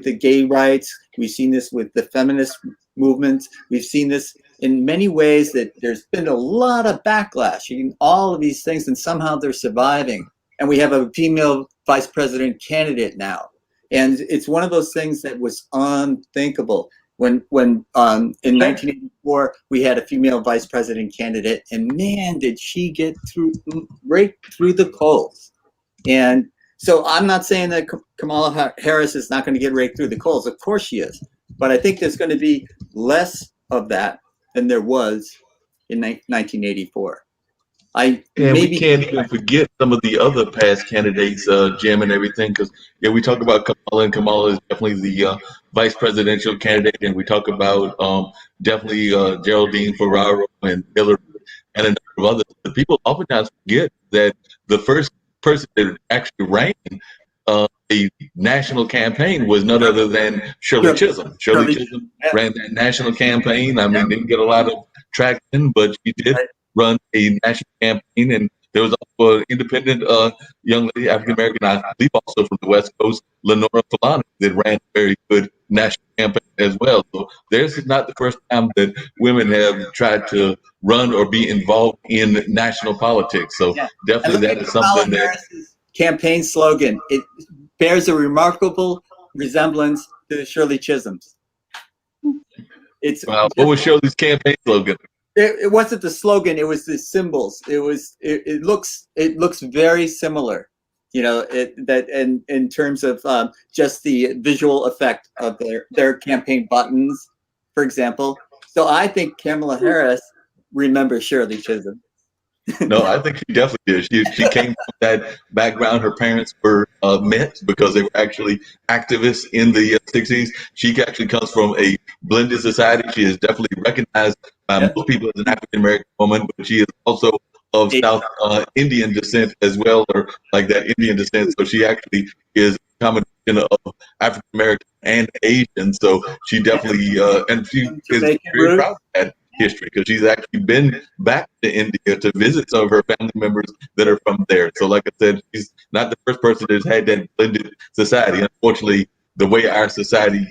the gay rights. We've seen this with the feminist movements. We've seen this in many ways that there's been a lot of backlash in all of these things, and somehow they're surviving. And we have a female vice president candidate now. And it's one of those things that was unthinkable when in 1984 we had a female vice president candidate, and man, did she get right through the coals. And so I'm not saying that Kamala Harris is not going to get right through the coals. Of course she is. But I think there's going to be less of that than there was in 1984. And we can't even forget some of the other past candidates, Jim, and everything, because we talk about Kamala, and Kamala is definitely the vice presidential candidate, and we talk about definitely Geraldine Ferraro and Hillary and a number of others. But people oftentimes forget that the first person that actually ran a national campaign was none other than Shirley Chisholm. Shirley Chisholm ran that national campaign. I mean, didn't get a lot of traction, but she did run a national campaign. And there was also an independent young lady, African American, I believe also from the West Coast, Lenora Fulani, that ran a very good national campaign as well. So this is not the first time that women have tried to run or be involved in national politics. So definitely that is something that campaign slogan, it bears a remarkable resemblance to Shirley Chisholm's. Wow. What was Shirley's campaign slogan? It wasn't the slogan, it was the symbols. It looks very similar, you know, that in terms of just the visual effect of their campaign buttons, for example. So I think Kamala Harris remembers Shirley Chisholm. No, I think she definitely did. She came from that background. Her parents were met because they were actually activists in the 60s. She actually comes from a blended society. She is definitely recognized by most people as an African American woman, but she is also of South Indian descent as well, or like that Indian descent. So she actually is a combination of African American and Asian. So she definitely, and she is very proud of that history because she's actually been back to India to visit some of her family members that are from there. So like I said, she's not the first person that's had that blended society. Unfortunately, the way our society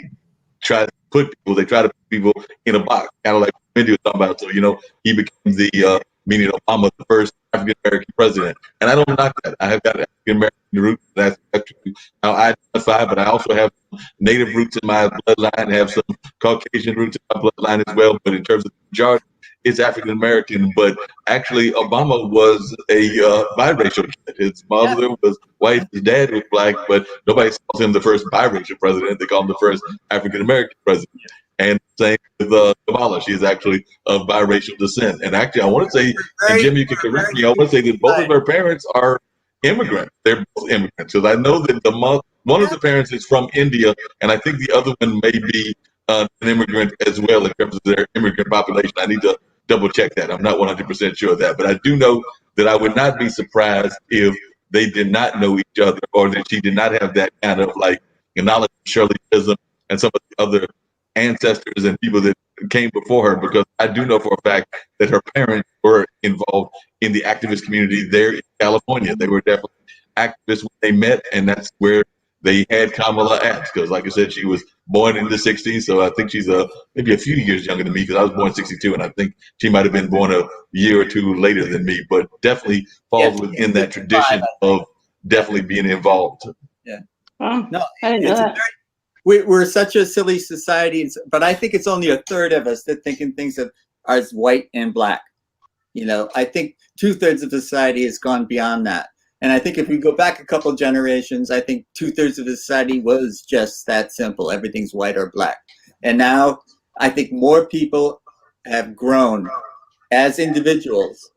tries to put people, they try to put people in a box, kind of like Wendy was talking about. So, you know, he became the, meaning Obama, the first African American president. And I don't knock that. I have got African American roots. That's actually how I identify, but I also have Native roots in my bloodline, have some Caucasian roots in my bloodline as well. But in terms of the majority, it's African American. But actually, Obama was a biracial kid. His mother was white, his dad was black, but nobody calls him the first biracial president. They call him the first African American president. And same with Kamala. She's actually of biracial descent. And actually, I want to say, and Jim, you can correct me, I want to say that both of her parents are immigrants. They're both immigrants. Because I know that one of the parents is from India, and I think the other one may be an immigrant as well in terms of their immigrant population. I need to double check that. I'm not 100% sure of that. But I do know that I would not be surprised if they did not know each other, or that she did not have that kind of like knowledge of Shirley Chisholm and some of the other ancestors and people that came before her, because I do know for a fact that her parents were involved in the activist community there in California. They were definitely activists when they met, and that's where they had Kamala at. Because, like I said, she was born in the 60s, so I think she's maybe a few years younger than me, because I was born in 62, and I think she might have been born a year or two later than me, but definitely falls within that tradition of definitely being involved. Yeah. Oh, No, I didn't know that. We're such a silly society, but I think it's only a third of us that think in things of as white and black. You know, I think 2/3 of society has gone beyond that. And I think if we go back a couple generations, I think 2/3 of society was just that simple. Everything's white or black. And now I think more people have grown as individuals.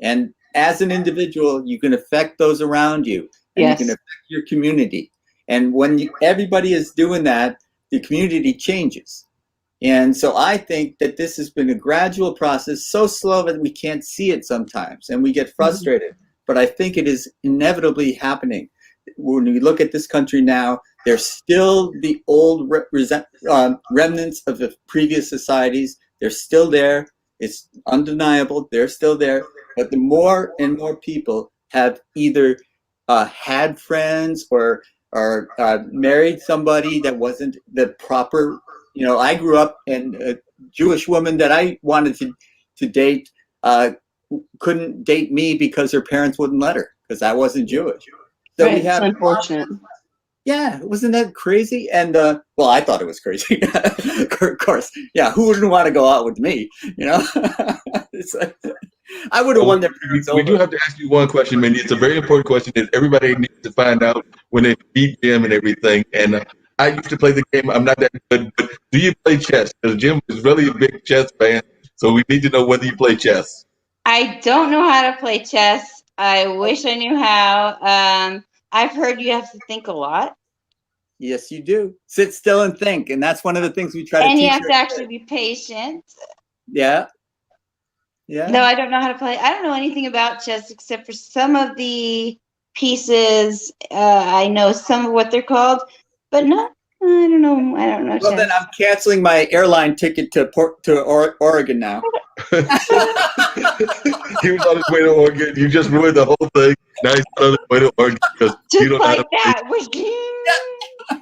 And as an individual, you can affect those around you, and you can affect your community. And when everybody is doing that, the community changes. And so I think that this has been a gradual process, so slow that we can't see it sometimes, and we get frustrated. But I think it is inevitably happening. When we look at this country now, there's still the old remnants of the previous societies. They're still there. It's undeniable. They're still there. But the more and more people have either had friends or married somebody that wasn't the proper. I grew up, and a Jewish woman that I wanted to date couldn't date me because her parents wouldn't let her because I wasn't Jewish. So Right, we it's have, unfortunate. yeah, wasn't that crazy? And well, I thought it was crazy. Of course, yeah. Who wouldn't want to go out with me? It's like, I would have Well, won their parents we do over. have to ask you one question, Mindy. It's a very important question that everybody needs to find out when they beat Jim and everything. And I used to play the game. I'm not that good, but do you play chess? Because Jim is really a big chess fan, so we need to know whether you play chess. I don't know how to play chess. I wish I knew how. I've heard you have to think a lot. Yes, you do. Sit still and think, and that's one of the things we try to And you teach have our to actually kids. be patient. Yeah, No, yeah. I don't know how to play. I don't know anything about chess except for some of the pieces. I know some of what they're called, but no, I don't know. I don't know Well, then chess. I'm canceling my airline ticket to Oregon now. He was on his way to Oregon. You just ruined the whole thing. Now he's on his way to Oregon because you Just don't know how like to play.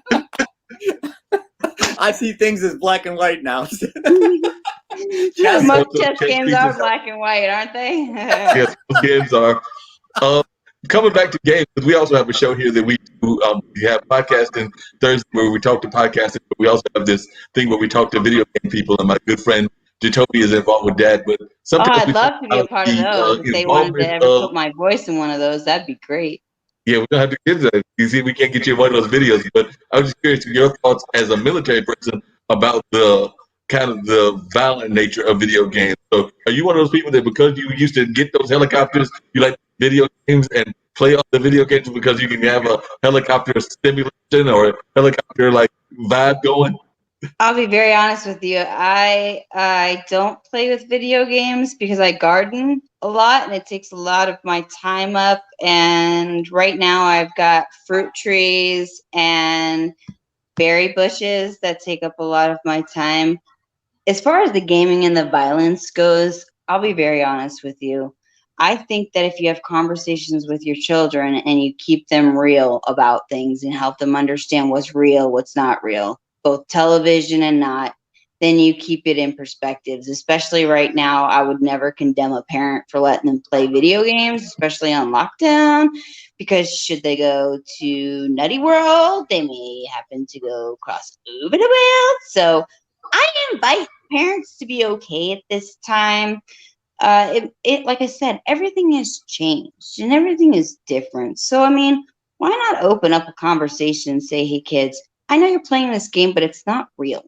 that. I see things as black and white now. You Chess. know, Most so chess chess games are pieces. black and white, aren't they? Yes, those games are. Um, Coming back to games, because we also have a show here that we do. We have podcasting Thursday where we talk to podcasters, but we also have this thing where we talk to video game people. And my good friend Jacoby is involved with that. But Oh, sometimes I'd we talk love to be a about part of the those. If they wanted to involvement ever of. put my voice in one of those, that'd be great. Yeah, we're gonna have to get that. You see, we can't get you in one of those videos. But I was just curious to your thoughts as a military person about the kind of the violent nature of video games. So, are you one of those people that because you used to get those helicopters, you like video games and play on the video games because you can have a helicopter stimulation or a helicopter like vibe going? I'll be very honest with you. I don't play with video games because I garden a lot and it takes a lot of my time up. And right now I've got fruit trees and berry bushes that take up a lot of my time. As far as the gaming and the violence goes, I'll be very honest with you. I think that if you have conversations with your children and you keep them real about things and help them understand what's real, what's not real, both television and not, then you keep it in perspectives. Especially right now, I would never condemn a parent for letting them play video games, especially on lockdown, because should they go to Nutty World, they may happen to go cross over the world. So I invite parents to be okay at this time. It like I said, everything has changed and everything is different. So I mean, why not open up a conversation and say, "Hey, kids, I know you're playing this game, but it's not real.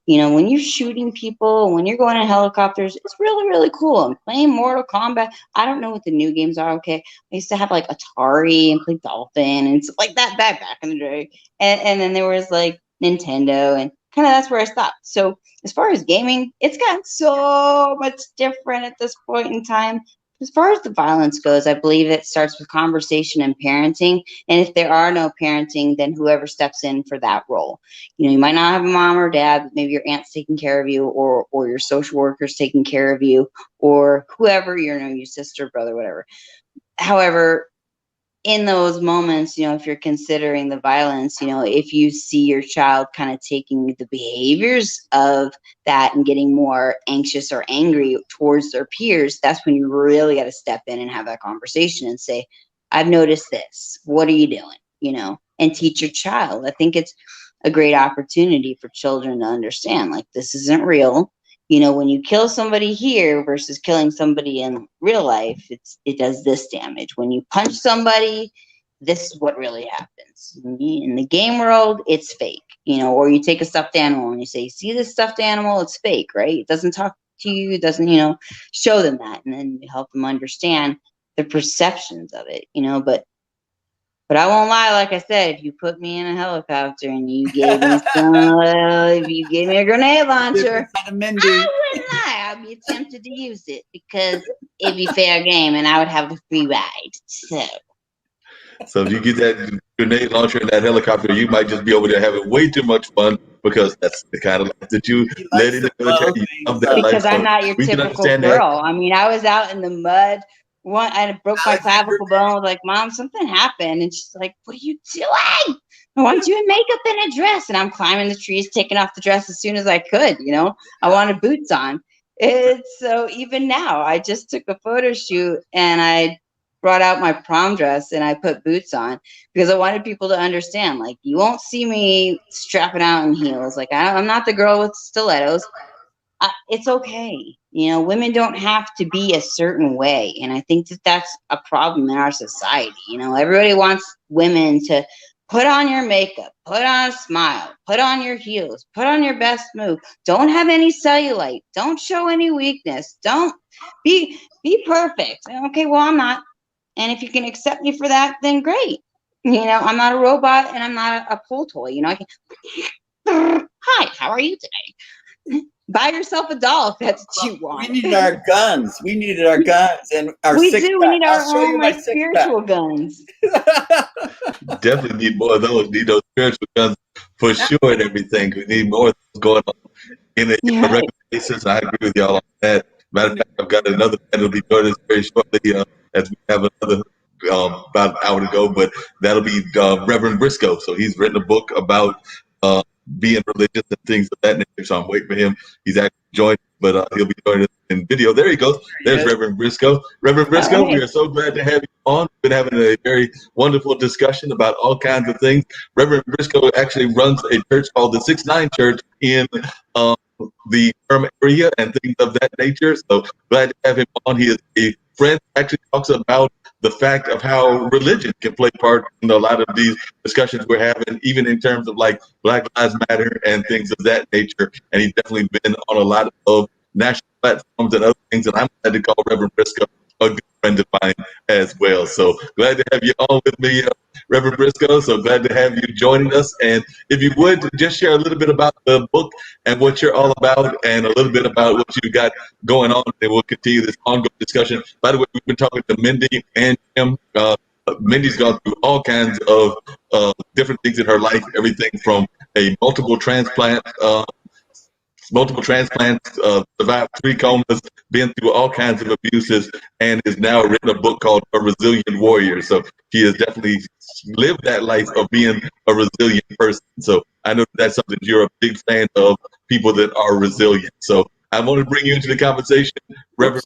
When you're shooting people, when you're going in helicopters, it's really, really cool. I'm playing Mortal Kombat. I don't know what the new games are. Okay, I used to have like Atari and play Dolphin and stuff like that back in the day, and then there was like Nintendo and kind of that's where I stopped. So as far as gaming, it's gotten so much different at this point in time. As far as the violence goes, I believe it starts with conversation and parenting. And if there are no parenting, then whoever steps in for that role. You might not have a mom or dad, but maybe your aunt's taking care of you, or your social worker's taking care of you, or whoever, your sister, brother, whatever. However, in those moments, if you're considering the violence, if you see your child kind of taking the behaviors of that and getting more anxious or angry towards their peers, that's when you really got to step in and have that conversation and say, I've noticed this. What are you doing? And teach your child. I think it's a great opportunity for children to understand, like, this isn't real. When you kill somebody here versus killing somebody in real life, it does this damage. When you punch somebody, this is what really happens. In the game world, it's fake. Or you take a stuffed animal and you say, see this stuffed animal, it's fake, right? It doesn't talk to you, it doesn't, show them that. And then you help them understand the perceptions of it, but But I won't lie, like I said, if you put me in a helicopter and you gave me if you gave me a grenade launcher, I wouldn't lie. I'd be tempted to use it because it'd be fair game and I would have the free ride. So if you get that grenade launcher in that helicopter, you might just be over there having way too much fun because that's the kind of life that you led in the military. You love that life. Because So I'm not your we can typical understand girl. that. I mean, I was out in the mud. I broke my clavicle bone. I was like, Mom, something happened. And she's like, what are you doing? I want you in makeup and a dress. And I'm climbing the trees, taking off the dress as soon as I could. I wanted boots on. It's so even now, I just took a photo shoot and I brought out my prom dress and I put boots on because I wanted people to understand, like, you won't see me strapping out in heels. Like, I'm not the girl with stilettos. It's okay. Women don't have to be a certain way. And I think that that's a problem in our society. Everybody wants women to put on your makeup, put on a smile, put on your heels, put on your best move. Don't have any cellulite. Don't show any weakness. Don't be perfect. Okay, well, I'm not. And if you can accept me for that, then great. I'm not a robot and I'm not a pull toy. I can, hi, how are you today? Buy yourself a doll if that's what you want. We needed our guns. We needed our guns and our we six do. pack. We need our I'll show you own my like spiritual guns. Definitely need more of those. Need those spiritual guns for sure and everything. We need more of those going on in a regular basis. I agree with y'all on that. Matter of fact, I've got another man that'll be joining us very shortly as we have another about an hour to go, but that'll be Reverend Briscoe. So he's written a book about being religious and things of that nature. So I'm waiting for him. He's actually joined, but he'll be joining us in video. There he goes. There's Reverend Briscoe. Reverend Briscoe, we are so glad to have you on. We've been having a very wonderful discussion about all kinds of things. Reverend Briscoe actually runs a church called the 6-9 Church in the Durham area and things of that nature. So glad to have him on. He is a friend, actually talks about the fact of how religion can play part in a lot of these discussions we're having, even in terms of like Black Lives Matter and things of that nature. And he's definitely been on a lot of national platforms and other things. And I'm glad to call Reverend Briscoe a good friend of mine as well. So glad to have you on with me, Reverend Briscoe. So glad to have you joining us. And if you would just share a little bit about the book and what you're all about and a little bit about what you've got going on, and we'll continue this ongoing discussion. By the way, we've been talking to Mindy and Jim. Mindy's gone through all kinds of different things in her life, everything from a multiple transplants, survived 3 comas, been through all kinds of abuses, and has now written a book called A Resilient Warrior. So she has definitely lived that life of being a resilient person. So I know that's something you're a big fan of, people that are resilient. So I want to bring you into the conversation. Reverend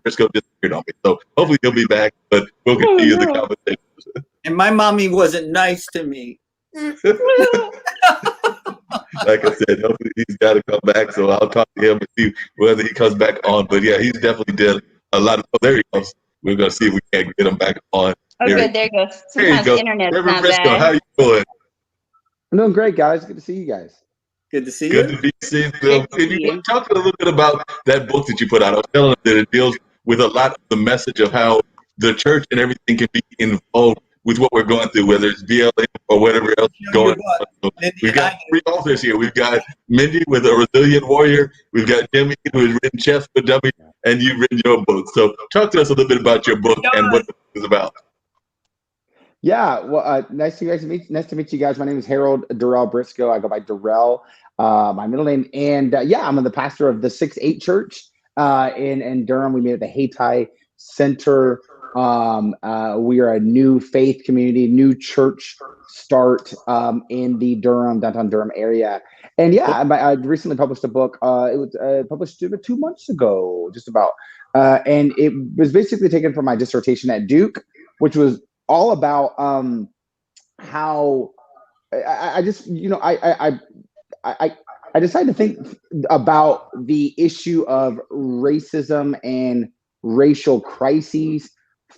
Briscoe disappeared on me. So hopefully he'll be back, but we'll continue the conversation. And my mommy wasn't nice to me. Like I said, hopefully he's got to come back. So I'll talk to him and see whether he comes back on. But yeah, he's definitely did a lot of. Oh, there he goes. We're gonna see if we can't get him back on. Oh, good. There you go. Sometimes the internet's Reverend not Briscoe, bad. how you doing? I'm doing great, guys. Good to see you guys. Good to see Good you. to be seen. If you want to talk a little bit about that book that you put out, I was telling them that it deals with a lot of the message of how the church and everything can be involved with what we're going through, whether it's BLM or whatever else is going on. So we've got 3 authors here. We've got Mindy with A Resilient Warrior. We've got Jimmy who has written Chefs for Dummies, and you've written your book. So talk to us a little bit about your book and what the book is about. Yeah, well, nice to meet you guys. My name is Harold Durrell Briscoe. I go by Durrell, my middle name, and I'm the pastor of the 6-8 Church in Durham. We meet at the Hayti Center. We are a new faith community, new church start in the downtown Durham area. And I recently published a book. It was published about 2 months ago, just about, and it was basically taken from my dissertation at Duke, which was all about how I decided to think about the issue of racism and racial crises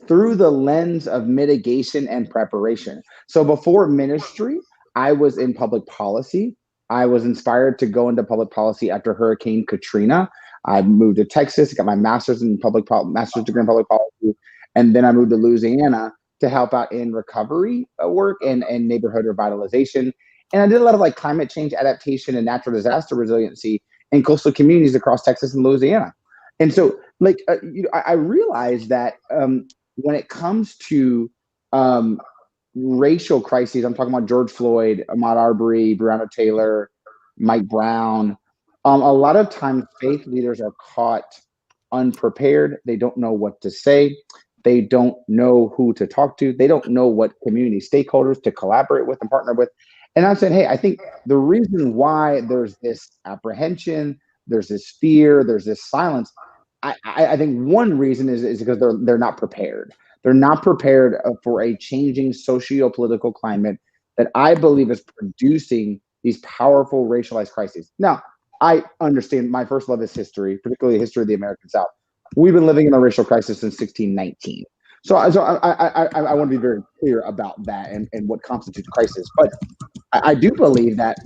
through the lens of mitigation and preparation. So before ministry, I was in public policy. I was inspired to go into public policy after Hurricane Katrina. I moved to Texas, got my master's degree in public policy, and then I moved to Louisiana to help out in recovery work and neighborhood revitalization. And I did a lot of like climate change adaptation and natural disaster resiliency in coastal communities across Texas and Louisiana. And so, like, I realized that when it comes to um, racial crises, I'm talking about George Floyd, Ahmaud Arbery, Breonna Taylor, Mike Brown. A lot of times, faith leaders are caught unprepared. They don't know what to say. They don't know who to talk to. They don't know what community stakeholders to collaborate with and partner with. And I said, hey, I think the reason why there's this apprehension, there's this fear, there's this silence. I think one reason is because they're not prepared. They're not prepared for a changing socio-political climate that I believe is producing these powerful racialized crises. Now, I understand my first love is history, particularly the history of the American South. We've been living in a racial crisis since 1619. So I want to be very clear about that and what constitutes crisis. But I do believe that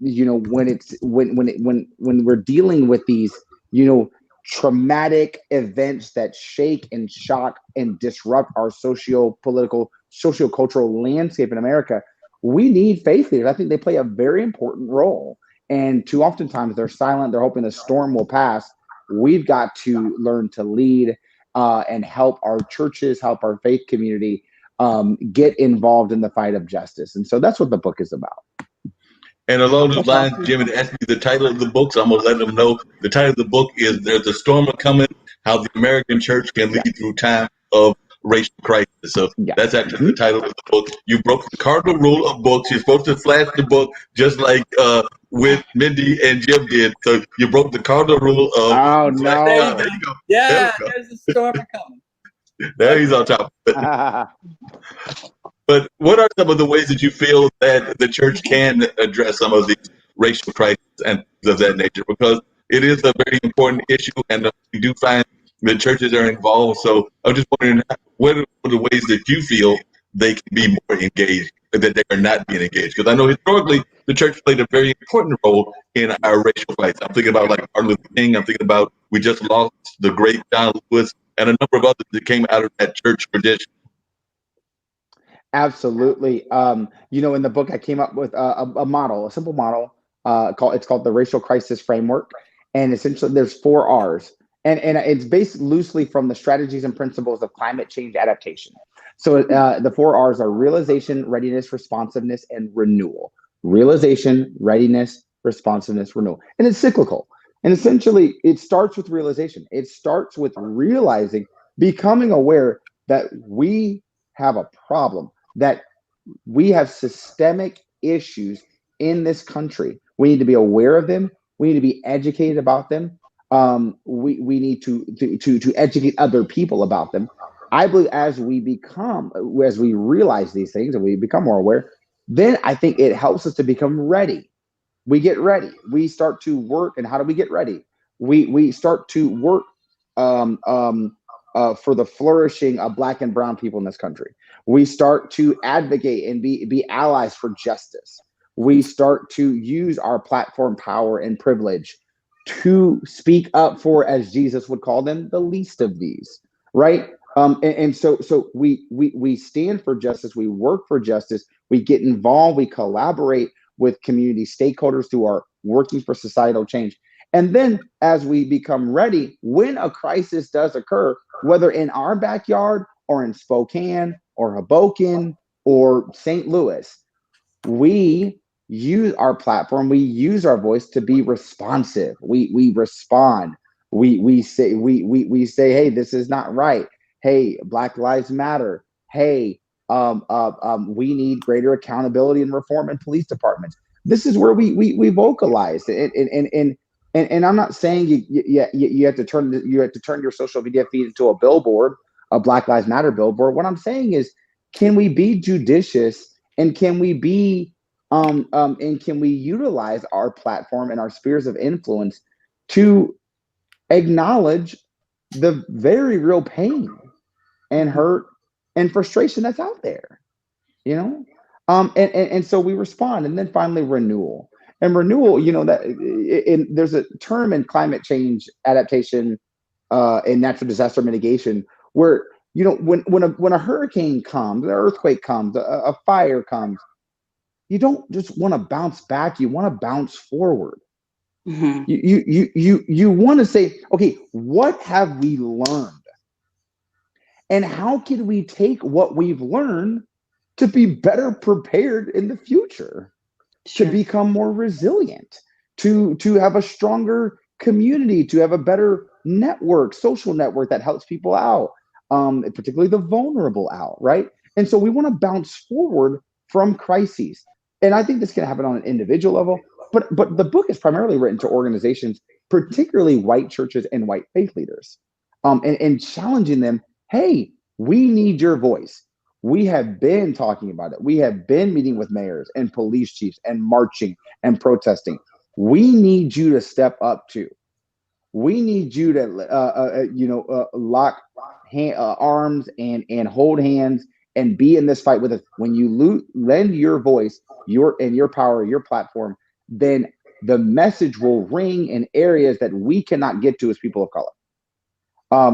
when it's when we're dealing with these traumatic events that shake and shock and disrupt our socio-political, socio-cultural landscape in America, we need faith leaders. I think they play a very important role. And too oftentimes they're silent. They're hoping the storm will pass. We've got to learn to lead and help our churches, help our faith community get involved in the fight of justice. And so that's what the book is about. And along those lines, Jimmy asked me the title of the book, so I'm going to let them know. The title of the book is There's a Storm Coming, How the American Church Can Lead Through Time of Racial Crisis. So that's actually the title of the book. You broke the cardinal rule of books. You're supposed to flash the book just like with Mindy and Jim did. So you broke the cardinal rule of... Oh, no. There you go. Yeah, there's a storm coming. There he's on top of it. But what are some of the ways that you feel that the church can address some of these racial crises and things of that nature? Because it is a very important issue, and we do find that churches are involved. So I'm just wondering, what are the ways that you feel they can be more engaged, that they are not being engaged? Because I know historically the church played a very important role in our racial fights. I'm thinking about like Martin Luther King. I'm thinking about we just lost the great John Lewis and a number of others that came out of that church tradition. Absolutely. In the book, I came up with a model, a simple model called the Racial Crisis Framework. And essentially there's 4 R's. And it's based loosely from the strategies and principles of climate change adaptation. So the 4 R's are realization, readiness, responsiveness, and renewal. Realization, readiness, responsiveness, renewal. And it's cyclical. And essentially it starts with realization. It starts with realizing, becoming aware that we have a problem, that we have systemic issues in this country. We need to be aware of them. We need to be educated about them. We need to educate other people about them. I believe as we realize these things and we become more aware, then I think it helps us to become ready. We get ready. We start to work. And how do we get ready? We start to work for the flourishing of Black and brown people in this country. We start to advocate and be allies for justice. We start to use our platform power and privilege to speak up for, as Jesus would call them, the least of these, right? So we stand for justice. We work for justice. We get involved. We collaborate with community stakeholders who are working for societal change. And then as we become ready, when a crisis does occur, whether in our backyard or in Spokane or Hoboken or St. Louis, we use our platform, we use our voice to be responsive. We respond. We say, hey, this is not right. Hey, Black Lives Matter. Hey, we need greater accountability and reform in police departments. This is where we vocalize. And I'm not saying you have to turn your social media feed into a billboard, a Black Lives Matter billboard. What I'm saying is, can we be judicious and can we be and can we utilize our platform and our spheres of influence to acknowledge the very real pain and hurt and frustration that's out there, and so we respond. And then finally, renewal. And renewal, there's a term in climate change adaptation and natural disaster mitigation where You know, when a hurricane comes, an earthquake comes, a fire comes, you don't just want to bounce back. You want to bounce forward. Mhm. You want to say, okay, what have we learned? And how can we take what we've learned to be better prepared in the future, to Sure. become more resilient, to have a stronger community, to have a better network, social network that helps people out, particularly the vulnerable out, right? And so we want to bounce forward from crises. And I think this can happen on an individual level, but the book is primarily written to organizations, particularly white churches and white faith leaders, and challenging them, hey, we need your voice. We have been talking about it. We have been meeting with mayors and police chiefs and marching and protesting. We need you to step up too. We need you to, lock arms and hold hands and be in this fight with us. When you lend your voice, your power, your platform, then the message will ring in areas that we cannot get to as people of color.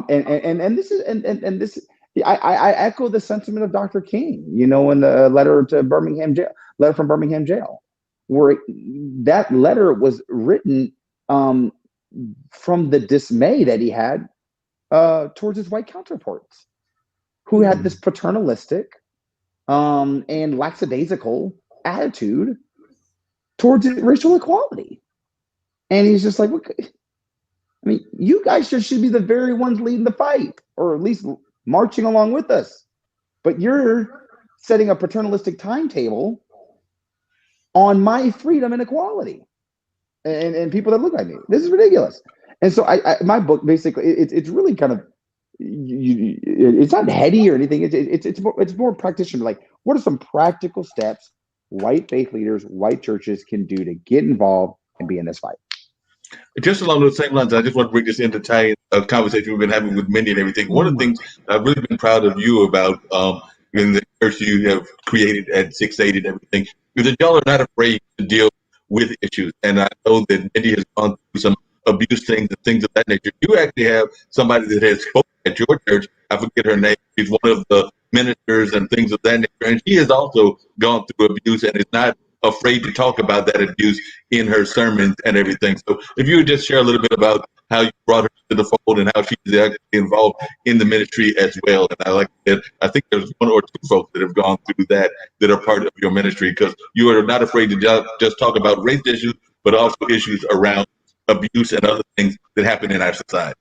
And this is and this I echo the sentiment of Dr. King, you know, in the letter from Birmingham jail, where that letter was written um, from the dismay that he had towards his white counterparts, who had this paternalistic and lackadaisical attitude towards racial equality. And he's just like, look, I mean, you guys should be the very ones leading the fight, or at least marching along with us. But you're setting a paternalistic timetable on my freedom and equality, and people that look like me. This is ridiculous. And so, my book basically it's really kind of it's not heady or anything. It's more practitioner. Like, what are some practical steps white faith leaders, white churches can do to get involved and be in this fight? Just along those same lines, I just want to bring this into tie a conversation we've been having with Mindy and everything. One of the things I've really been proud of you about in the church you have created at 680 and everything is that y'all are not afraid to deal with issues. And I know that Mindy has gone through some abuse things and things of that nature. You actually have somebody that has spoken at your church. I forget her name. She's one of the ministers and things of that nature. And she has also gone through abuse and is not afraid to talk about that abuse in her sermons and everything. So if you would just share a little bit about how you brought her to the fold and how she's actually involved in the ministry as well. And I like that. I think there's one or two folks that have gone through that are part of your ministry, because you are not afraid to just talk about race issues, but also issues around abuse and other things that happen in our society.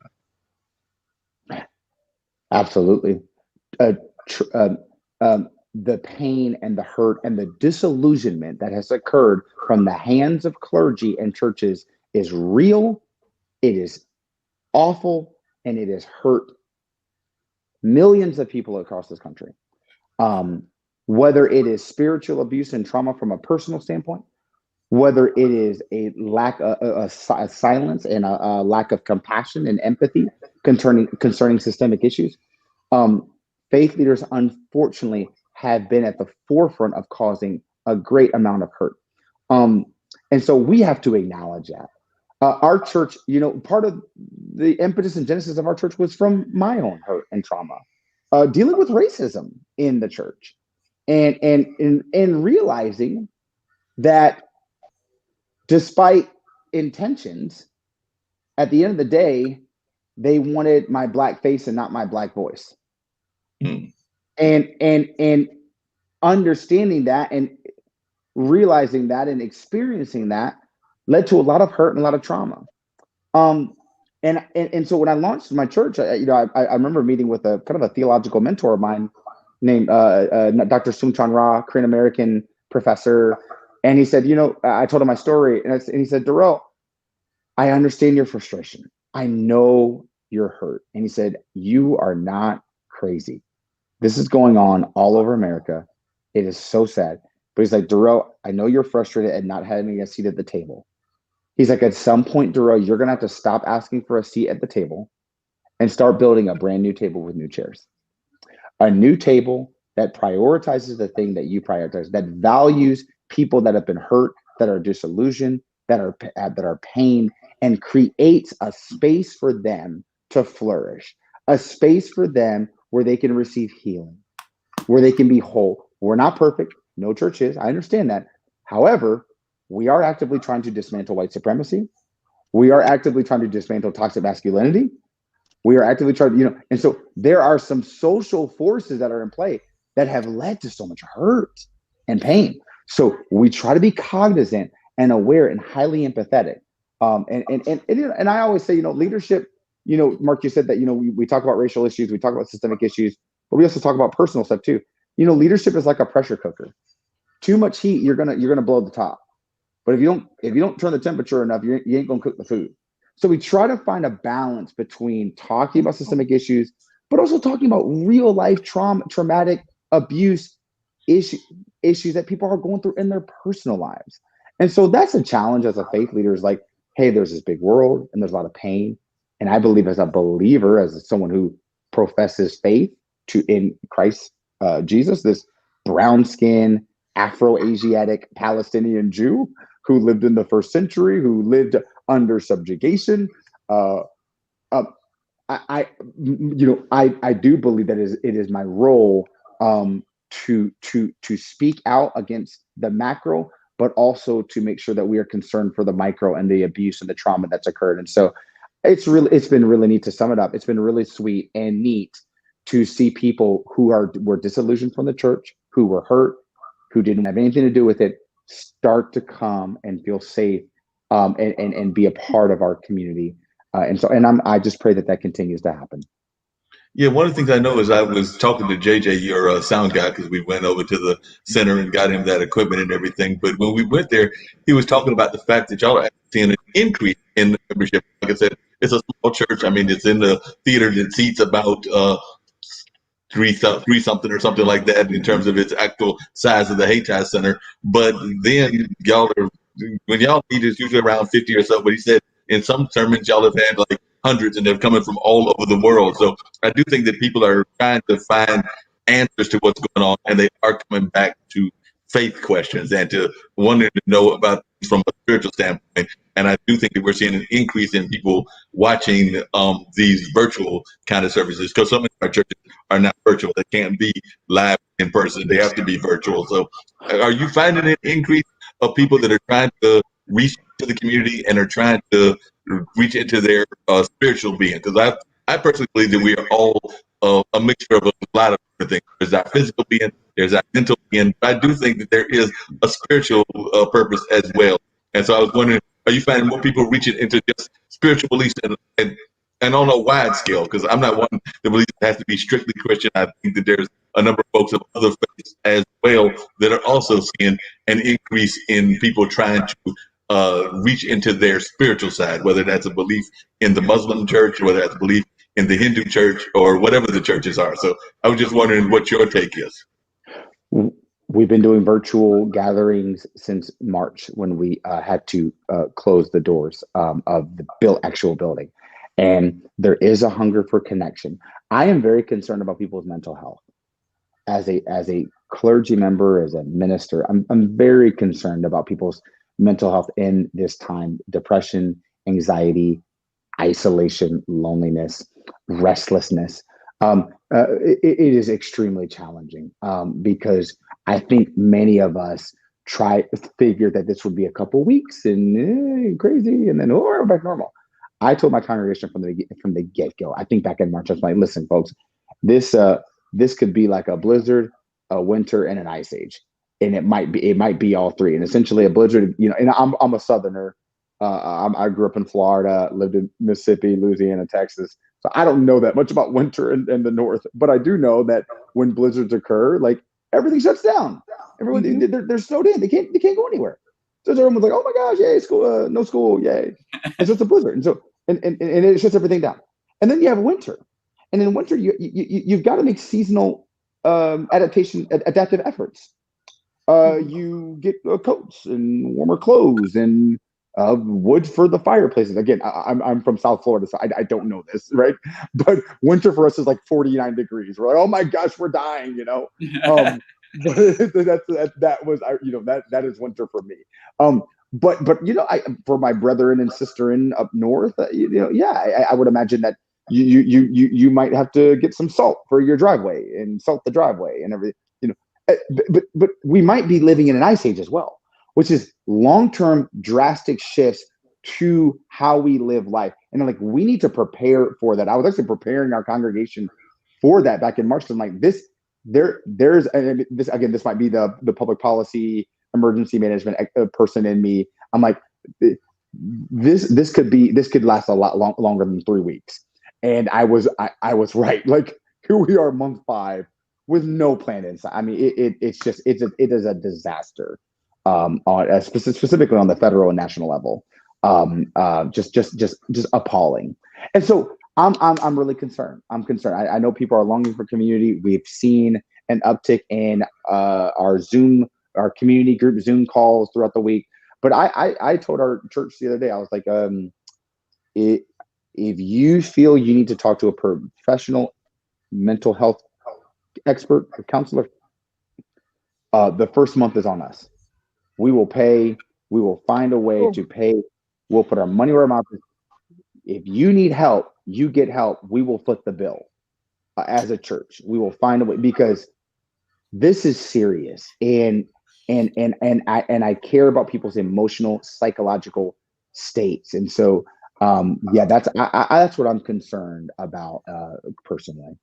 Absolutely. Uh, tr- um, the pain and the hurt and the disillusionment that has occurred from the hands of clergy and churches is real. It is awful, and it has hurt millions of people across this country. Um, whether it is spiritual abuse and trauma from a personal standpoint, whether it is a lack of a silence and a lack of compassion and empathy concerning systemic issues, um, faith leaders unfortunately have been at the forefront of causing a great amount of hurt. Um, and so we have to acknowledge that. Our church, you know, part of the impetus and genesis of our church was from my own hurt and trauma, dealing with racism in the church, and realizing that despite intentions, at the end of the day, they wanted my black face and not my black voice. Mm. And understanding that and realizing that and experiencing that led to a lot of hurt and a lot of trauma. Um, and so when I launched my church, I remember meeting with a kind of a theological mentor of mine named Dr. Sumchan Ra, Korean American professor, and he said, I told him my story, and he said, Darrell, I understand your frustration. I know you're hurt. And he said, you are not crazy. This is going on all over America. It is so sad. But he's like, Darrell, I know you're frustrated at not having a seat at the table. He's like, at some point, Darrell, you're going to have to stop asking for a seat at the table and start building a brand new table with new chairs. A new table that prioritizes the thing that you prioritize, that values people that have been hurt, that are disillusioned, that are pained, and creates a space for them to flourish, a space for them where they can receive healing, where they can be whole. We're not perfect. No church is. I understand that. However, we are actively trying to dismantle white supremacy. We are actively trying to dismantle toxic masculinity. We are actively trying to, and so there are some social forces that are in play that have led to so much hurt and pain. So we try to be cognizant and aware and highly empathetic. And I always say, leadership, Mark, you said that, we talk about racial issues, we talk about systemic issues, but we also talk about personal stuff too. Leadership is like a pressure cooker. Too much heat, you're gonna blow the top. But if you don't turn the temperature enough, you ain't gonna cook the food. So we try to find a balance between talking about systemic issues, but also talking about real life traumatic abuse issues that people are going through in their personal lives. And so that's a challenge as a faith leader, is like, hey, there's this big world and there's a lot of pain. And I believe, as a believer, as someone who professes faith in Christ Jesus, this brown skin, Afro-Asiatic Palestinian Jew who lived in the first century, who lived under subjugation. I do believe that it is my role to speak out against the macro, but also to make sure that we are concerned for the micro and the abuse and the trauma that's occurred. And so it's been really neat to sum it up. It's been really sweet and neat to see people who were disillusioned from the church, who were hurt, who didn't have anything to do with it, start to come and feel safe, and be a part of our community. I just pray that continues to happen. Yeah, one of the things I know is I was talking to JJ, your sound guy, because we went over to the center and got him that equipment and everything. But when we went there, he was talking about the fact that y'all are seeing an increase in the membership. Like I said, it's a small church. I mean, it's in the theater that seats about three something or something like that in terms of its actual size of the Hayti Center. But then when y'all meet, it's usually around 50 or so. But he said in some sermons y'all have had like hundreds, and they're coming from all over the world. So I do think that people are trying to find answers to what's going on, and they are coming back to faith questions and to wanting to know about things from a spiritual standpoint. And I do think that we're seeing an increase in people watching these virtual kind of services, because some of our churches are not virtual. They can't be live in person. They have to be virtual. So are you finding an increase of people that are trying to reach to the community and are trying to reach into their spiritual being? Because I personally believe that we are all a mixture of a lot of different things. There's our physical being, there's our mental being, but I do think that there is a spiritual purpose as well. And so I was wondering, are you finding more people reaching into just spiritual beliefs and on a wide scale? Because I'm not one that believes it has to be strictly Christian. I think that there's a number of folks of other faiths as well that are also seeing an increase in people trying to reach into their spiritual side, whether that's a belief in the Muslim church, whether that's a belief in the Hindu church, or whatever the churches are. So I was just wondering what your take is. We've been doing virtual gatherings since March, when we had to close the doors of the actual building. And there is a hunger for connection. I am very concerned about people's mental health. As a clergy member, as a minister, I'm very concerned about people's mental health in this time. Depression, anxiety, isolation, loneliness, restlessness. It is extremely challenging, because I think many of us figure that this would be a couple weeks and crazy, and then we're back normal. I told my congregation from the get go. I think back in March, I was like, "Listen, folks, this could be like a blizzard, a winter, and an ice age, and it might be all three. And essentially, a blizzard, And I'm a Southerner. I grew up in Florida, lived in Mississippi, Louisiana, Texas. So I don't know that much about winter in the North, but I do know that when blizzards occur, like, everything shuts down. Everyone, they're snowed in. They can't go anywhere. So everyone's like, "Oh my gosh, yay, school, no school, yay!" And so it's a blizzard, and so and it shuts everything down. And then you have winter, and in winter you've got to make seasonal adaptive efforts. You get coats and warmer clothes and wood for the fireplaces. Again, I'm from South Florida, so I don't know this, right? But winter for us is like 49 degrees. We're like, "Oh my gosh, we're dying," But that is winter for me. But for my brethren and sister in up north, yeah, I would imagine that you might have to get some salt for your driveway and salt the driveway and everything. But we might be living in an ice age as well, which is long-term drastic shifts to how we live life. And like we need to prepare for that. I was actually preparing our congregation for that back in March. And like there's and this again, this might be the public policy emergency management person in me. I'm like, this could last a lot longer than 3 weeks. And I was right. Like here we are, month 5 with no plan inside. I mean, it is a disaster. Specifically on the federal and national level, just appalling. And so I'm really concerned. I'm concerned. I know people are longing for community. We've seen an uptick in our community group Zoom calls throughout the week. But I told our church the other day, I was like, if you feel you need to talk to a professional mental health expert or counselor, the first month is on us. We will pay. We will find a way to pay. We'll put our money where our mouth is. If you need help, you get help. We will foot the bill as a church. We will find a way because this is serious, and I care about people's emotional, psychological states, and so yeah, that's what I'm concerned about personally.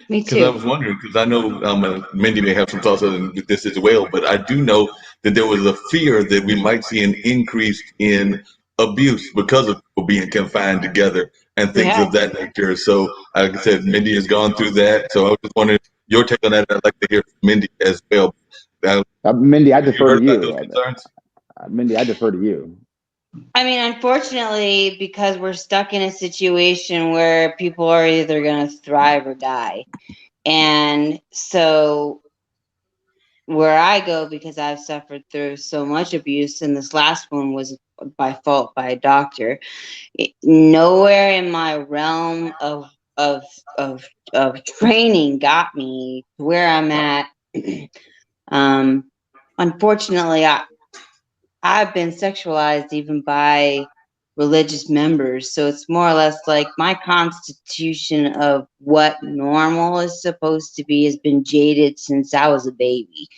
Me Because I too. was wondering, because I know Mindy may have some thoughts on this as well, but I do know that there was a fear that we might see an increase in abuse because of people being confined together and things Yeah. of that nature. So, like I said, Mindy has gone through that. So I was just wondering your take on that. I'd like to hear from Mindy as well. Have Mindy, I you defer to heard about you. those concerns? Mindy, I defer to you. I mean, unfortunately, because we're stuck in a situation where people are either going to thrive or die. And so where I go, because I've suffered through so much abuse, and this last one was by fault by a doctor. Nowhere in my realm of of of training got me to where I'm at. um, Unfortunately, I've been sexualized even by religious members. So it's more or less like my constitution of what normal is supposed to be has been jaded since I was a baby.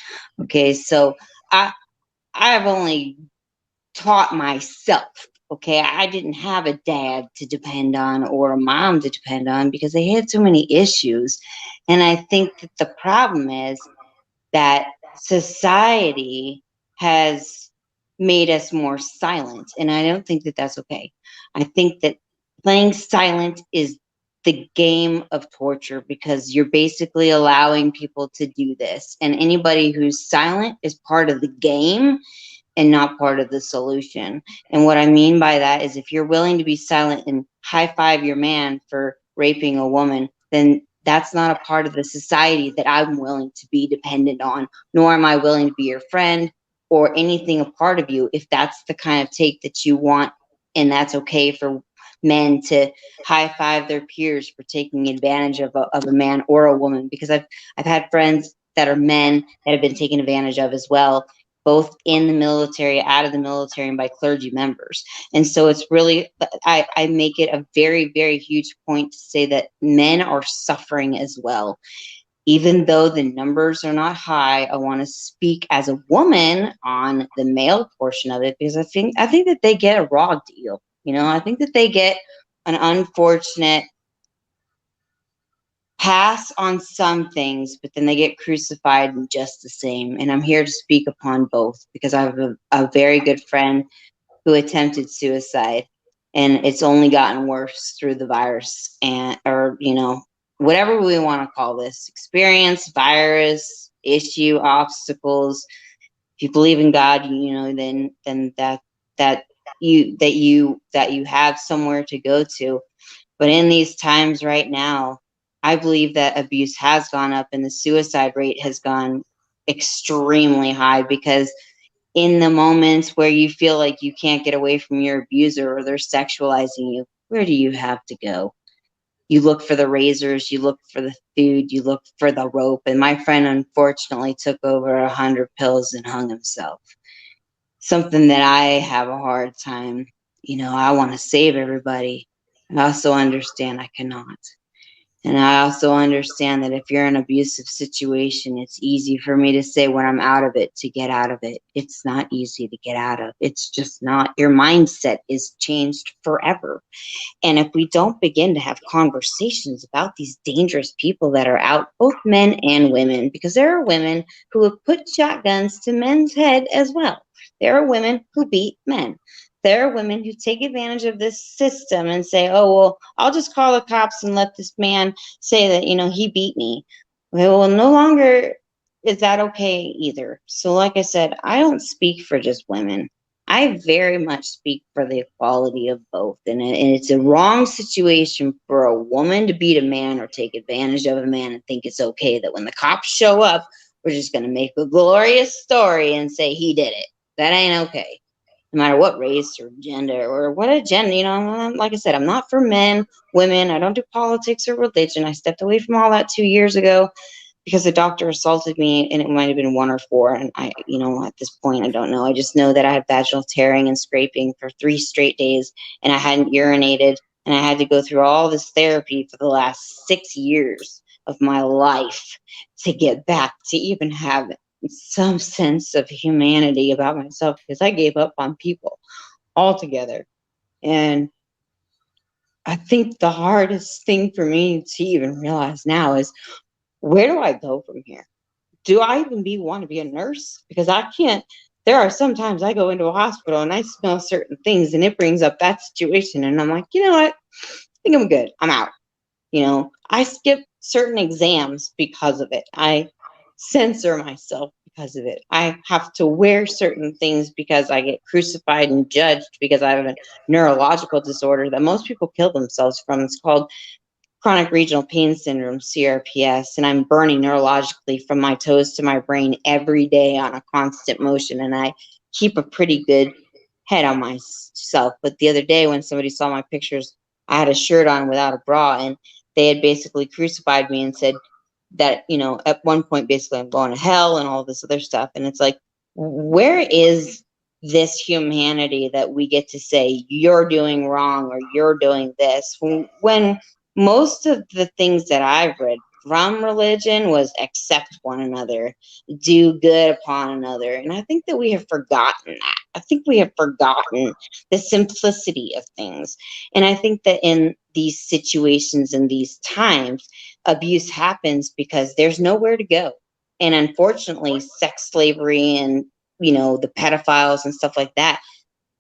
Okay, so I I've only taught myself. Okay, I didn't have a dad to depend on or a mom to depend on because they had so many issues. And I think that the problem is that society has made us more silent. And I don't think that that's okay. I think that playing silent is the game of torture because you're basically allowing people to do this. And anybody who's silent is part of the game and not part of the solution. And what I mean by that is if you're willing to be silent and high five your man for raping a woman, then that's not a part of the society that I'm willing to be dependent on, nor am I willing to be your friend or anything a part of you if that's the kind of take that you want. And that's okay for men to high five their peers for taking advantage of a man or a woman, because I've had friends that are men that have been taken advantage of as well, both in the military, out of the military, and by clergy members. And so it's really, I make it a very, very huge point to say that men are suffering as well. Even though the numbers are not high, I want to speak as a woman on the male portion of it because I think that they get a raw deal. You know, I think that they get an unfortunate pass on some things, but then they get crucified just the same. And I'm here to speak upon both because I have a very good friend who attempted suicide, and it's only gotten worse through the virus and, or, you know, whatever we want to call this experience, virus, issue, obstacles. If you believe in God, you know, then that you have somewhere to go to. But in these times right now, I believe that abuse has gone up and the suicide rate has gone extremely high because in the moments where you feel like you can't get away from your abuser or they're sexualizing you, where do you have to go? You look for the razors, you look for the food, you look for the rope. And my friend unfortunately took over 100 pills and hung himself. Something that I have a hard time. You know, I want to save everybody, I also understand I cannot. And I also understand that if you're in an abusive situation, it's easy for me to say when I'm out of it to get out of it. It's not easy to get out of. It's just not. Your mindset is changed forever. And if we don't begin to have conversations about these dangerous people that are out, both men and women, because there are women who have put shotguns to men's head as well. There are women who beat men. There are women who take advantage of this system and say, oh, well, I'll just call the cops and let this man say that, he beat me. Well, no longer is that okay either. So, like I said, I don't speak for just women. I very much speak for the equality of both. And it's a wrong situation for a woman to beat a man or take advantage of a man and think it's okay that when the cops show up, we're just going to make a glorious story and say he did it. That ain't okay. No matter what race or gender or what agenda, like I said, I'm not for men, women. I don't do politics or religion. I stepped away from all that 2 years ago because the doctor assaulted me, and it might have been 1 or 4. And at this point, I don't know. I just know that I had vaginal tearing and scraping for 3 straight days, and I hadn't urinated, and I had to go through all this therapy for the last 6 years of my life to get back to even have some sense of humanity about myself, because I gave up on people altogether. And I think the hardest thing for me to even realize now is, where do I go from here? Do I even want to be a nurse? Because I can't. There are sometimes I go into a hospital and I smell certain things and it brings up that situation. And I'm like, you know what? I think I'm good. I'm out. I skip certain exams because of it. I censor myself because of it. I have to wear certain things because I get crucified and judged because I have a neurological disorder that most people kill themselves from. It's called chronic regional pain syndrome, CRPS, and I'm burning neurologically from my toes to my brain every day on a constant motion. And I keep a pretty good head on myself. But the other day, when somebody saw my pictures, I had a shirt on without a bra, and they had basically crucified me and said that, at one point, basically, I'm going to hell and all this other stuff. And it's like, where is this humanity that we get to say you're doing wrong or you're doing this, when most of the things that I've read from religion was accept one another, do good upon another. And I think that we have forgotten that. I think we have forgotten the simplicity of things. And I think that in these situations, in these times, abuse happens because there's nowhere to go. And unfortunately, sex slavery and, the pedophiles and stuff like that,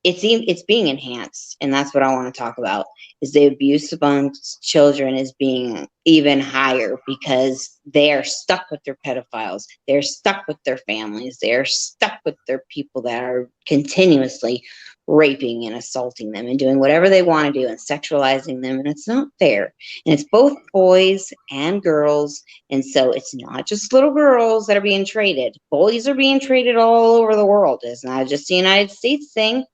it's being enhanced. And that's what I want to talk about, is the abuse amongst children is being even higher because they are stuck with their pedophiles, they're stuck with their families, they're stuck with their people that are continuously raping and assaulting them and doing whatever they want to do and sexualizing them. And it's not fair. And it's both boys and girls. And so it's not just little girls that are being traded. Boys are being traded all over the world. It's not just the United States thing.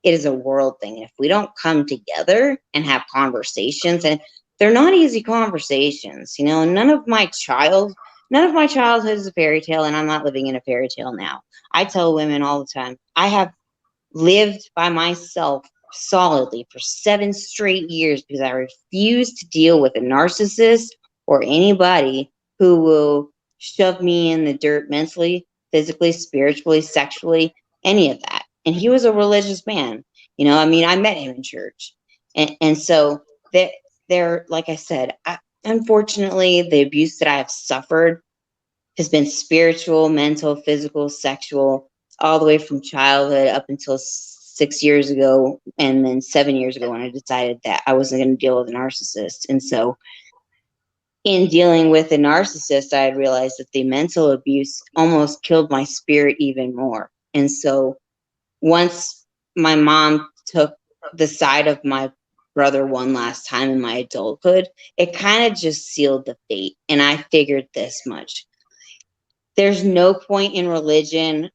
It is a world thing. If we don't come together and have conversations, and they're not easy conversations, none of my childhood is a fairy tale, and I'm not living in a fairy tale now. I tell women all the time, I have lived by myself solidly for 7 straight years because I refuse to deal with a narcissist or anybody who will shove me in the dirt mentally, physically, spiritually, sexually, any of that. And he was a religious man. I met him in church. And so there, like I said, unfortunately, the abuse that I have suffered has been spiritual, mental, physical, sexual, all the way from childhood up until 6 years ago, and then 7 years ago when I decided that I wasn't going to deal with a narcissist. And so in dealing with a narcissist, I had realized that the mental abuse almost killed my spirit even more. And so once my mom took the side of my brother one last time in my adulthood, it kind of just sealed the fate. And I figured this much: there's no point in religion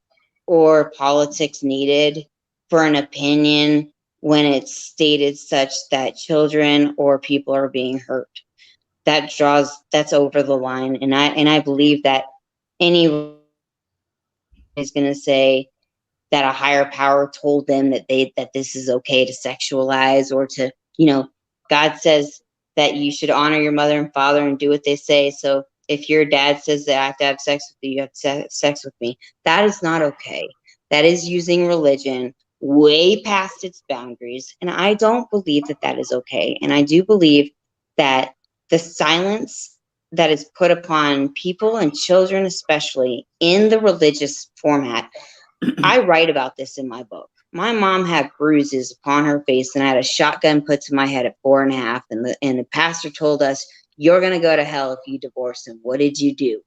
or politics needed for an opinion when it's stated such that children or people are being hurt. That's over the line. And I believe that any is going to say that a higher power told them that this is okay to sexualize or to, God says that you should honor your mother and father and do what they say. So if your dad says that I have to have sex with you, you have to have sex with me. That is not okay. That is using religion way past its boundaries. And I don't believe that that is okay. And I do believe that the silence that is put upon people and children, especially in the religious format, I write about this in my book. My mom had bruises upon her face, and I had a shotgun put to my head at 4.5. And the pastor told us, "You're going to go to hell if you divorce him." What did you do?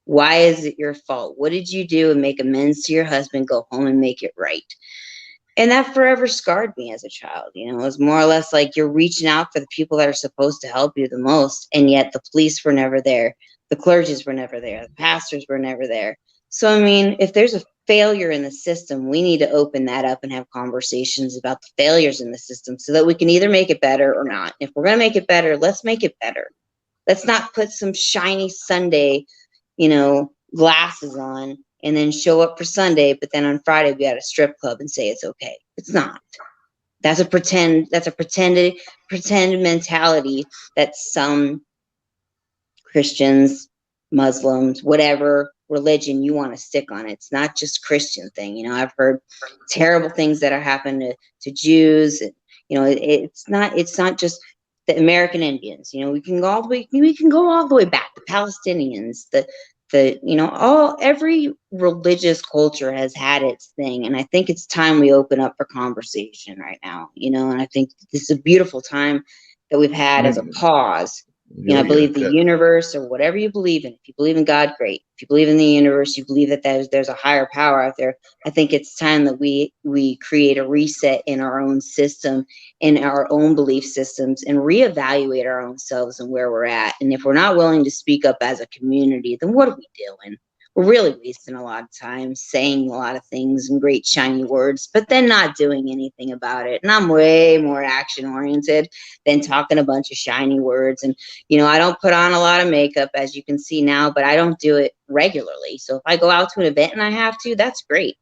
Why is it your fault? What did you do? And make amends to your husband, go home and make it right. And that forever scarred me as a child. You know, it was more or less like you're reaching out for the people that are supposed to help you the most, and yet the police were never there. The clergies were never there. The pastors were never there. So, I mean, if there's a failure in the system, we need to open that up and have conversations about the failures in the system so that we can either make it better or not. If we're going to make it better, let's make it better. Let's not put some shiny Sunday, glasses on and then show up for Sunday, but then on Friday be at a strip club and say it's okay. It's not. That's a pretend mentality that some Christians, Muslims, whatever religion you want to stick on. It's not just Christian thing. I've heard terrible things that are happening to Jews. It's not just the American Indians. We can go all the way back. The Palestinians, every religious culture has had its thing. And I think it's time we open up for conversation right now, and I think this is a beautiful time that we've had as a pause. I believe the universe, or whatever you believe in. If you believe in God, great. If you believe in the universe, you believe that there's a higher power out there. I think it's time that we create a reset in our own system, in our own belief systems, and reevaluate our own selves and where we're at. And if we're not willing to speak up as a community, then what are we doing? We're really wasting a lot of time saying a lot of things and great shiny words, but then not doing anything about it. And I'm way more action oriented than talking a bunch of shiny words. And I don't put on a lot of makeup, as you can see now, but I don't do it regularly. So if I go out to an event and I have to, that's great.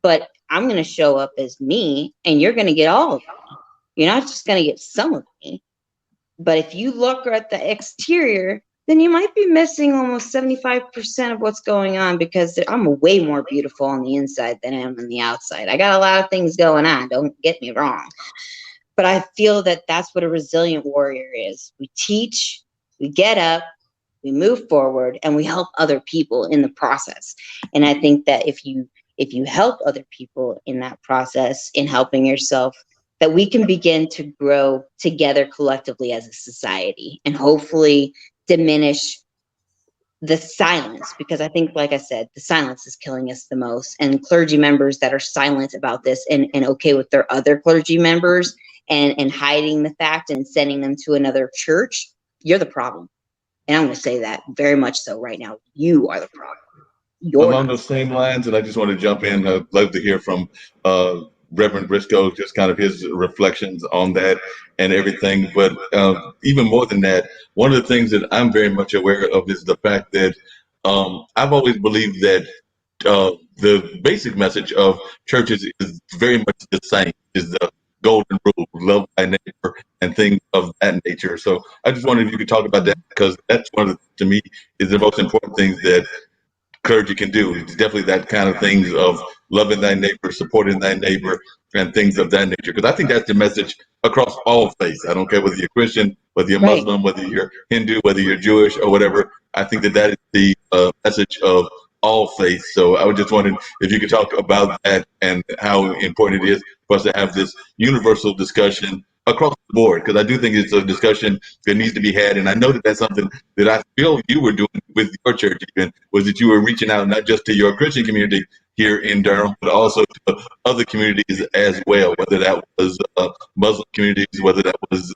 But I'm going to show up as me, and you're going to get all of me. You're not just going to get some of me. But if you look at the exterior, then you might be missing almost 75% of what's going on, because I'm way more beautiful on the inside than I am on the outside. I got a lot of things going on. Don't get me wrong. But I feel that that's what a resilient warrior is. We teach, we get up, we move forward, and we help other people in the process. And I think that if you help other people in that process, in helping yourself, that we can begin to grow together collectively as a society, and hopefully diminish the silence, because I think, like I said, the silence is killing us the most. And clergy members that are silent about this and okay with their other clergy members and hiding the fact and sending them to another church, you're the problem. And I'm going to say that very much so right now. You are the problem. Along those same lines, and I just want to jump in. I'd love to hear from Reverend Briscoe, just kind of his reflections on that and everything. But even more than that, one of the things that I'm very much aware of is the fact that I've always believed that the basic message of churches is very much the same, is the golden rule, love thy neighbor, and things of that nature. So I just wondered if you could talk about that, because that's one of the, to me, is the most important things that clergy can do. It's definitely that kind of things of loving thy neighbor, supporting thy neighbor, and things of that nature. Because I think that's the message across all faiths. I don't care whether you're Christian, whether you're Muslim, whether you're Hindu, whether you're Jewish or whatever. I think that is the message of all faiths. So I was just wondering if you could talk about that and how important it is for us to have this universal discussion across the board, because I do think it's a discussion that needs to be had. And I know that that's something that I feel you were doing with your church, even, was that you were reaching out not just to your Christian community here in Durham, but also to other communities as well, whether that was Muslim communities, whether that was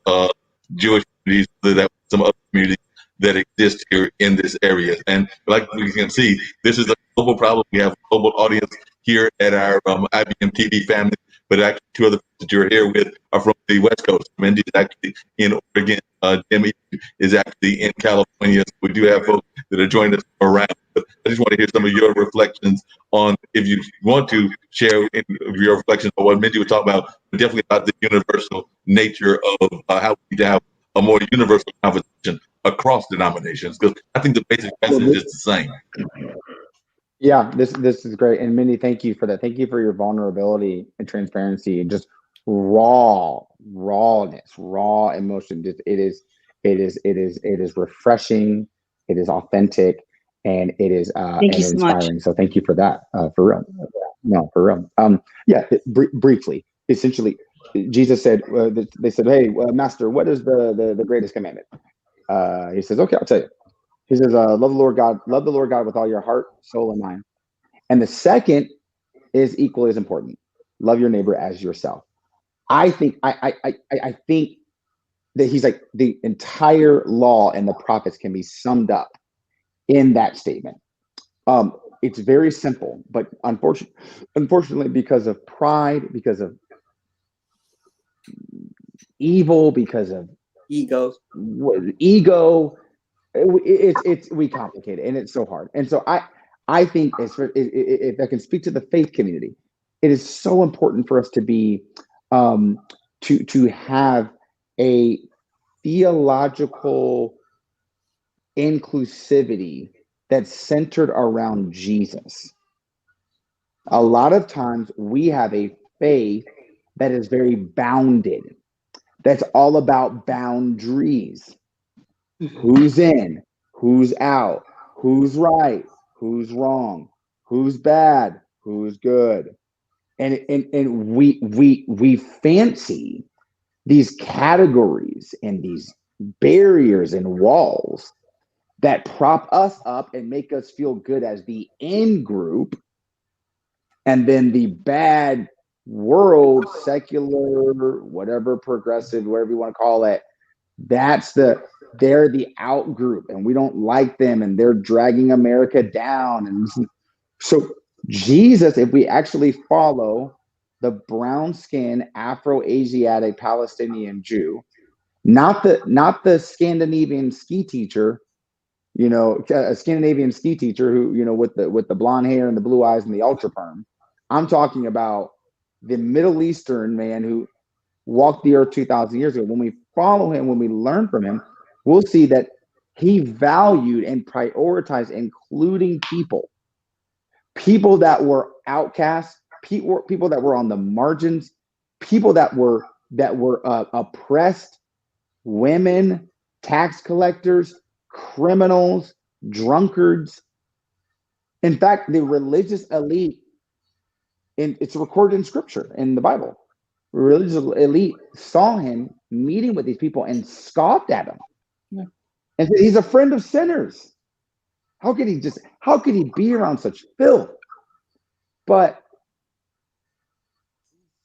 Jewish communities, whether that was some other communities that exist here in this area. And like we can see, this is a global problem. We have a global audience here at our IBM TV family, but actually two other folks that you're here with are from the West Coast. Mindy is actually in Oregon, Jim is actually in California. So we do have folks that are joining us around. But I just want to hear some of your reflections on, if you want to share your reflections on what Mindy was talking about, but definitely about the universal nature of how we need to have a more universal conversation across denominations. Because I think the basic message is the same. Yeah, this is great, and Mindy, thank you for that. Thank you for your vulnerability and transparency, and just rawness, raw emotion. Just it is refreshing. It is authentic, and it is Thank you and so much. inspiring. So thank you for that. For real, no, for real. Yeah, briefly, essentially, Jesus said. They said, "Hey, Master, what is the greatest commandment?" He says, "Okay, I'll tell you." He says, love the Lord God with all your heart, soul, and mind. And the second is equally as important. Love your neighbor as yourself. I think that he's like the entire law and the prophets can be summed up in that statement. It's very simple, but unfortunately, because of pride, because of evil, because of ego, it's we complicate it, and it's so hard. And so I think if I can speak to the faith community, it is so important for us to be to have a theological inclusivity that's centered around Jesus. A lot of times we have a faith that is very bounded, that's all about boundaries. Who's in, who's out, who's right, who's wrong, who's bad, who's good. And we fancy these categories and these barriers and walls that prop us up and make us feel good as the in group, and then the bad world, secular, whatever, progressive, whatever you want to call it, they're the out group and we don't like them and they're dragging America down. And so Jesus, if we actually follow the brown skin Afro-Asiatic Palestinian Jew, not the Scandinavian ski teacher, a Scandinavian ski teacher who, with the blonde hair and the blue eyes and the ultra perm. I'm talking about the Middle Eastern man who walked the earth 2,000 years ago. When we follow him, when we learn from him, we'll see that he valued and prioritized including people that were outcasts, people that were on the margins, people that were oppressed, women, tax collectors, criminals, drunkards. In fact, the religious elite, and it's recorded in scripture in the Bible, religious elite saw him meeting with these people and scoffed at him. Yeah. And said, he's a friend of sinners. How could he be around such filth? But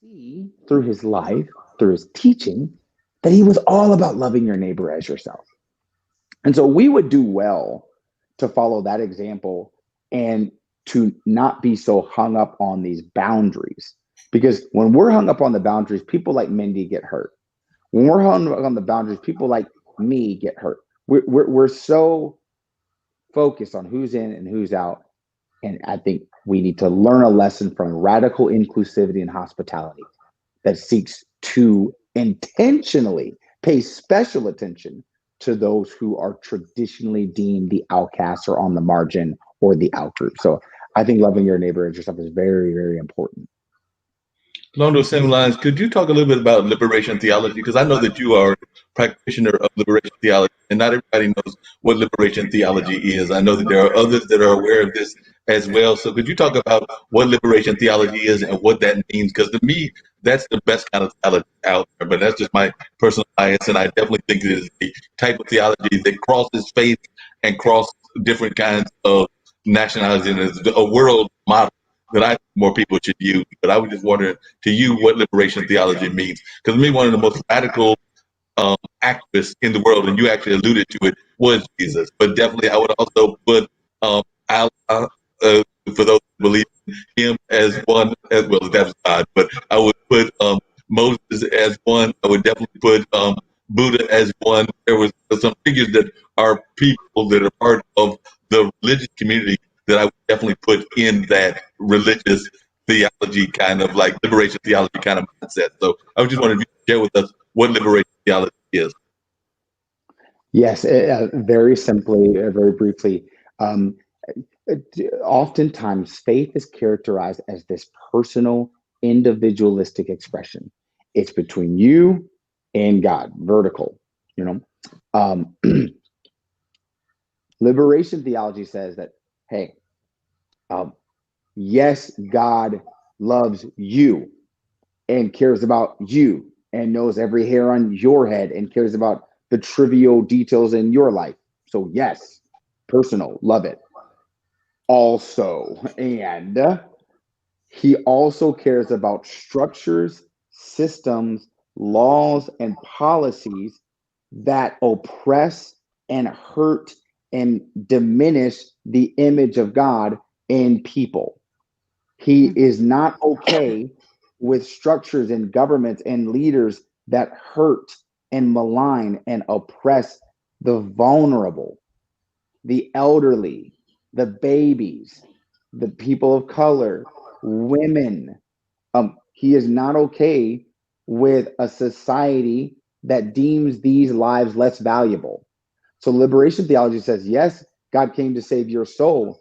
see through his life, through his teaching, that he was all about loving your neighbor as yourself. And so we would do well to follow that example and to not be so hung up on these boundaries. Because when we're hung up on the boundaries, people like Mindy get hurt. When we're hung up on the boundaries, people like me get hurt. We're so focused on who's in and who's out. And I think we need to learn a lesson from radical inclusivity and hospitality that seeks to intentionally pay special attention to those who are traditionally deemed the outcasts or on the margin or the out group. So I think loving your neighbor as yourself is very, very important. Along those same lines, could you talk a little bit about liberation theology? Because I know that you are a practitioner of liberation theology, and not everybody knows what liberation theology is. I know that there are others that are aware of this as well. So could you talk about what liberation theology is and what that means? Because to me, that's the best kind of theology out there, but that's just my personal bias, and I definitely think it is the type of theology that crosses faith and crosses different kinds of nationalities, and is a world model that I think more people should use. But I was just wondering to you what liberation theology means. Because to me, one of the most radical activists in the world, and you actually alluded to it, was Jesus. But definitely, I would also put Allah, for those who believe in him, as one, as well as that's God. But I would put Moses as one. I would definitely put Buddha as one. There was some figures that are people that are part of the religious community that I would definitely put in that religious theology kind of like liberation theology kind of mindset. So I was just wondering if you could share with us what liberation theology is. Yes, very simply, very briefly. Um, Oftentimes, faith is characterized as this personal, individualistic expression. It's between you and God, vertical. You know, um, liberation theology says that, hey, um, yes, God loves you and cares about you and knows every hair on your head and cares about the trivial details in your life. So, yes, personal, love it. Also, and he also cares about structures, systems, laws, and policies that oppress and hurt and diminish the image of God in people. He is not okay with structures and governments and leaders that hurt and malign and oppress the vulnerable, the elderly, the babies, the people of color, women. He is not okay with a society that deems these lives less valuable. So liberation theology says, yes, God came to save your soul,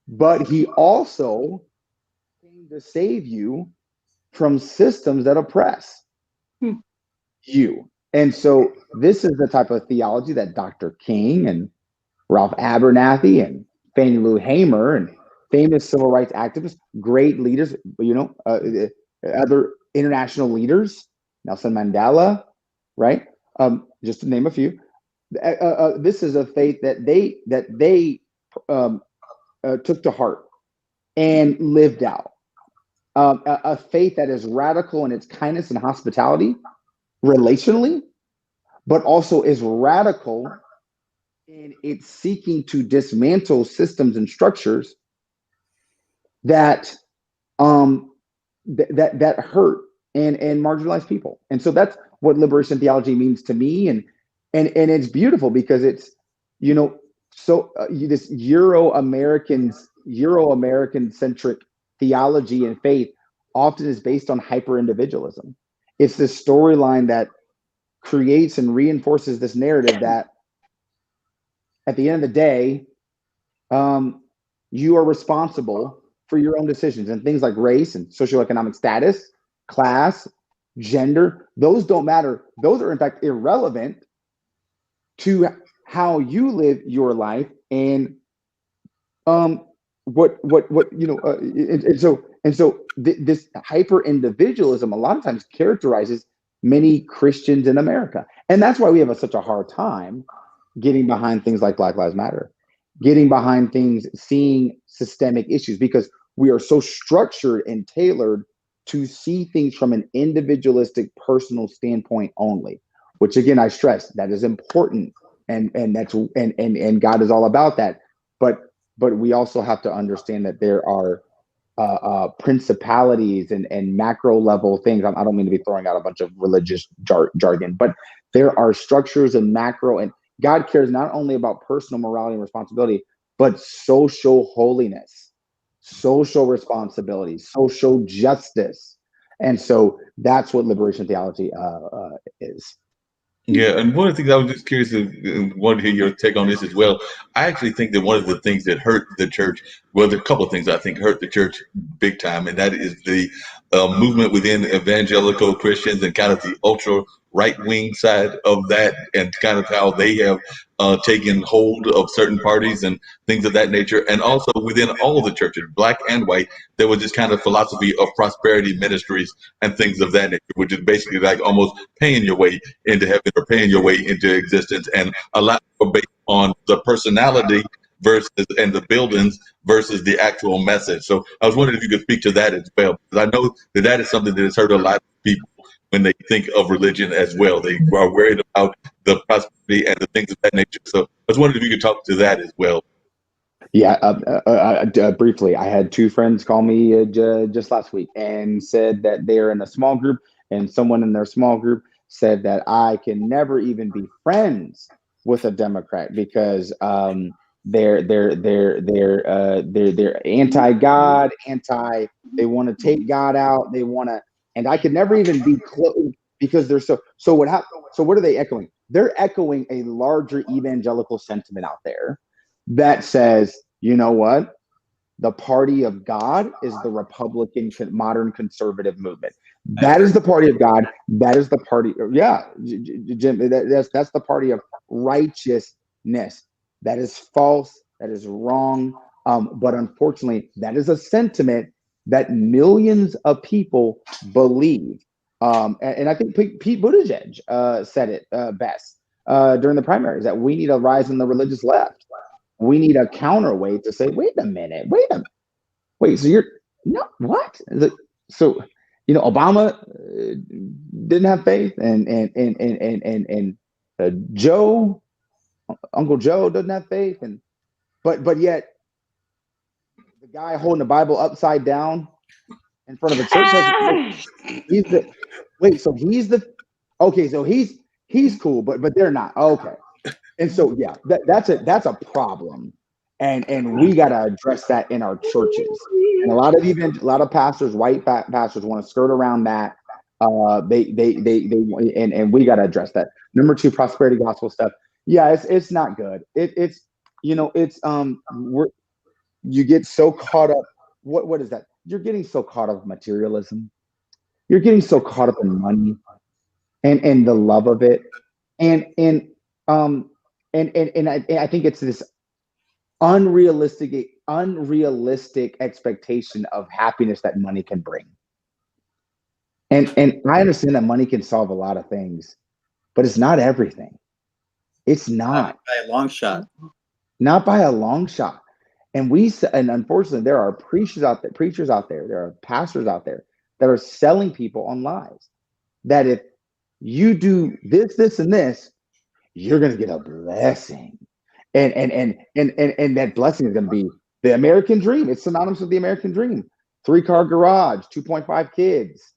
but he also came to save you from systems that oppress you. And so this is the type of theology that Dr. King and Ralph Abernathy and Fannie Lou Hamer and famous civil rights activists, great leaders, other international leaders, Nelson Mandela, right? Just to name a few. This is a faith that they um, took to heart and lived out. A faith that is radical in its kindness and hospitality, relationally, but also is radical in its seeking to dismantle systems and structures that that hurt and marginalize people. And so that's what liberation theology means to me. And it's beautiful because it's, you know, so this Euro American centric theology and faith often is based on hyper individualism. It's this storyline that creates and reinforces this narrative that at the end of the day, um, you are responsible for your own decisions, and things like race and socioeconomic status, class, gender, those don't matter. Those are in fact irrelevant to how you live your life and what this hyper individualism a lot of times characterizes many Christians in America, and that's why we have such a hard time getting behind things like Black Lives Matter, getting behind things, seeing systemic issues, because we are so structured and tailored to see things from an individualistic, personal standpoint only. Which again, I stress that is important, and that's and God is all about that. But we also have to understand that there are principalities and macro level things. I don't mean to be throwing out a bunch of religious jargon, but there are structures and macro, and God cares not only about personal morality and responsibility, but social holiness, social responsibility, social justice. And so that's what liberation theology is. Yeah, and one of the things I was just curious and wanted to hear your take on this as well. I actually think that one of the things that hurt the church, well, there are a couple of things I think hurt the church big time, and that is the movement within evangelical Christians and kind of the ultra right wing side of that, and kind of how they have taken hold of certain parties and things of that nature. And also within all of the churches, black and white, there was this kind of philosophy of prosperity ministries and things of that nature, which is basically like almost paying your way into heaven or paying your way into existence, and a lot more based on the personality versus and the buildings versus the actual message. So I was wondering if you could speak to that as well, because I know that that is something that has hurt a lot of people when they think of religion as well. They are worried about the prosperity and the things of that nature. So I was wondering if you could talk to that as well. Yeah, briefly, I had two friends call me just last week and said that they're in a small group, and someone in their small group said that I can never even be friends with a Democrat because they're anti-God, anti. They want to take God out. They want to, and I could never even be close because they're so. So what happened? So what are they echoing? They're echoing a larger evangelical sentiment out there that says, you know what? The party of God is the Republican modern conservative movement. That is the party of God. That is the party. Yeah, Jim, that's the party of righteousness. That is false. That is wrong. But unfortunately, that is a sentiment that millions of people believe. And I think Pete Buttigieg said it best during the primaries that we need a rise in the religious left. We need a counterweight to say, wait a minute, wait, so you're no what? So Obama didn't have faith, and Joe, Uncle Joe doesn't have faith, and but yet the guy holding the Bible upside down in front of a church has he's the wait, so he's the okay, so he's cool, but they're not okay. And so yeah, that's a problem, and we got to address that in our churches. And a lot of pastors, white pastors, want to skirt around that. And we got to address that. Number two, prosperity gospel stuff. Yeah, it's not good. It's you get so caught up. What is that? You're getting so caught up in materialism. You're getting so caught up in money and the love of it, and um I think it's this unrealistic expectation of happiness that money can bring. And I understand that money can solve a lot of things, but it's not everything. It's not by a long shot. Not by a long shot. And unfortunately, there are preachers out there, there are pastors out there that are selling people on lies. That if you do this, and this, you're gonna get a blessing. And that blessing is going to be the American dream. It's synonymous with the American dream. 3-car garage, 2.5 kids,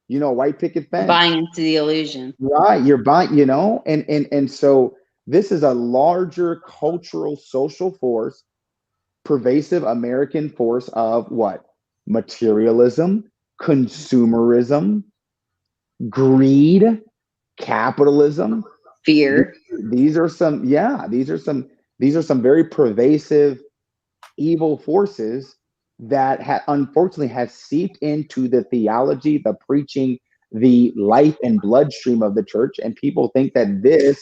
white picket fence. Buying into the illusion. Right. You're buying, and so this is a larger cultural, social force, pervasive American force of what? Materialism, consumerism, greed, capitalism. Fear. These are some very pervasive evil forces that unfortunately have seeped into the theology, the preaching, the life and bloodstream of the church, and people think that this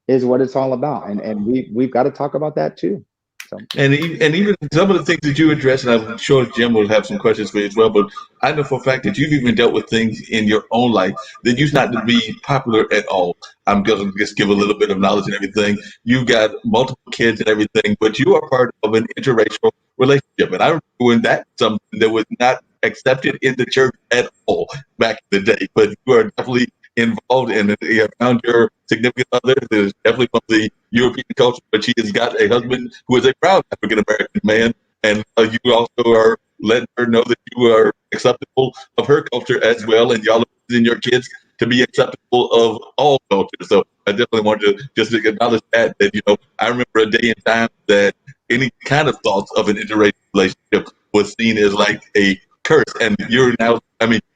is what it's all about, and we've got to talk about that too. So. And even some of the things that you address, and I'm sure Jim will have some questions for you as well, but I know for a fact that you've even dealt with things in your own life that used not to be popular at all. I'm going to just give a little bit of knowledge and everything. You've got multiple kids and everything, but you are part of an interracial relationship. And I remember when that's something that was not accepted in the church at all back in the day. But you are definitely involved in it. Around your significant other, there's definitely from the European culture, but she has got a husband who is a proud African American man, and you also are letting her know that you are acceptable of her culture as well, and y'all are raising your kids to be acceptable of all cultures. So I definitely wanted to just acknowledge that I remember a day and time that any kind of thoughts of an interracial relationship was seen as like a curse. And you're now,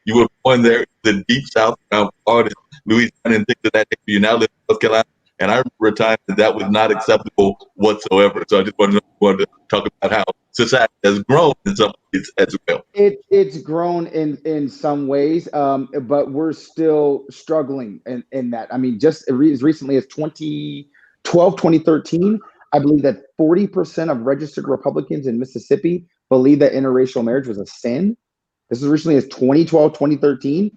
you were born there in the deep South around Florida, Louisiana, and things of that nature. You now live in North Carolina. And I remember a time that was not acceptable whatsoever. So I just wanted to talk about how society has grown in some ways as well. It's grown in some ways, but we're still struggling in that. Just as recently as 2012, 2013, I believe that 40% of registered Republicans in Mississippi believe that interracial marriage was a sin. This is recently as 2012, 2013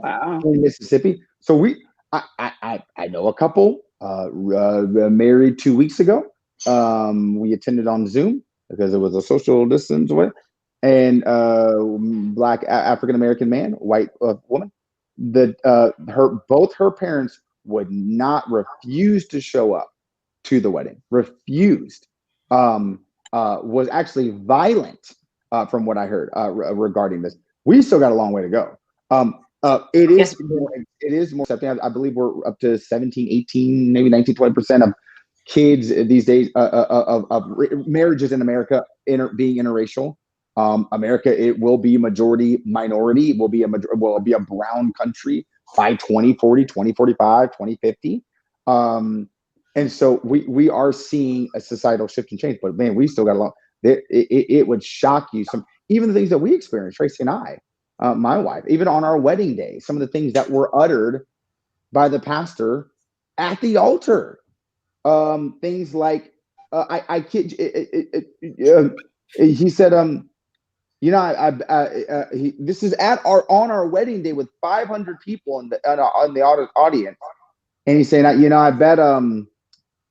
in Mississippi. So I know a couple married 2 weeks ago. We attended on Zoom because it was a social distance way, and black African American man, white woman. Both her parents would not refuse to show up to the wedding. Refused. Was actually violent from what I heard regarding this. We still got a long way to go. It Yes. is more, it is more accepting. I believe we're up to 17, 18, maybe 19, 20% of kids these days marriages in America being interracial. America, it will be majority minority. It will be will be a brown country by 2040, 2045, 2050. And so we are seeing a societal shift and change. But man, we still got a lot. It would shock you. Even the things that we experienced, Tracy and I, my wife, even on our wedding day, some of the things that were uttered by the pastor at the altar. Things like I kid. He said, you know, this is at on our wedding day with 500 people in the audience, and he's saying, you know, I bet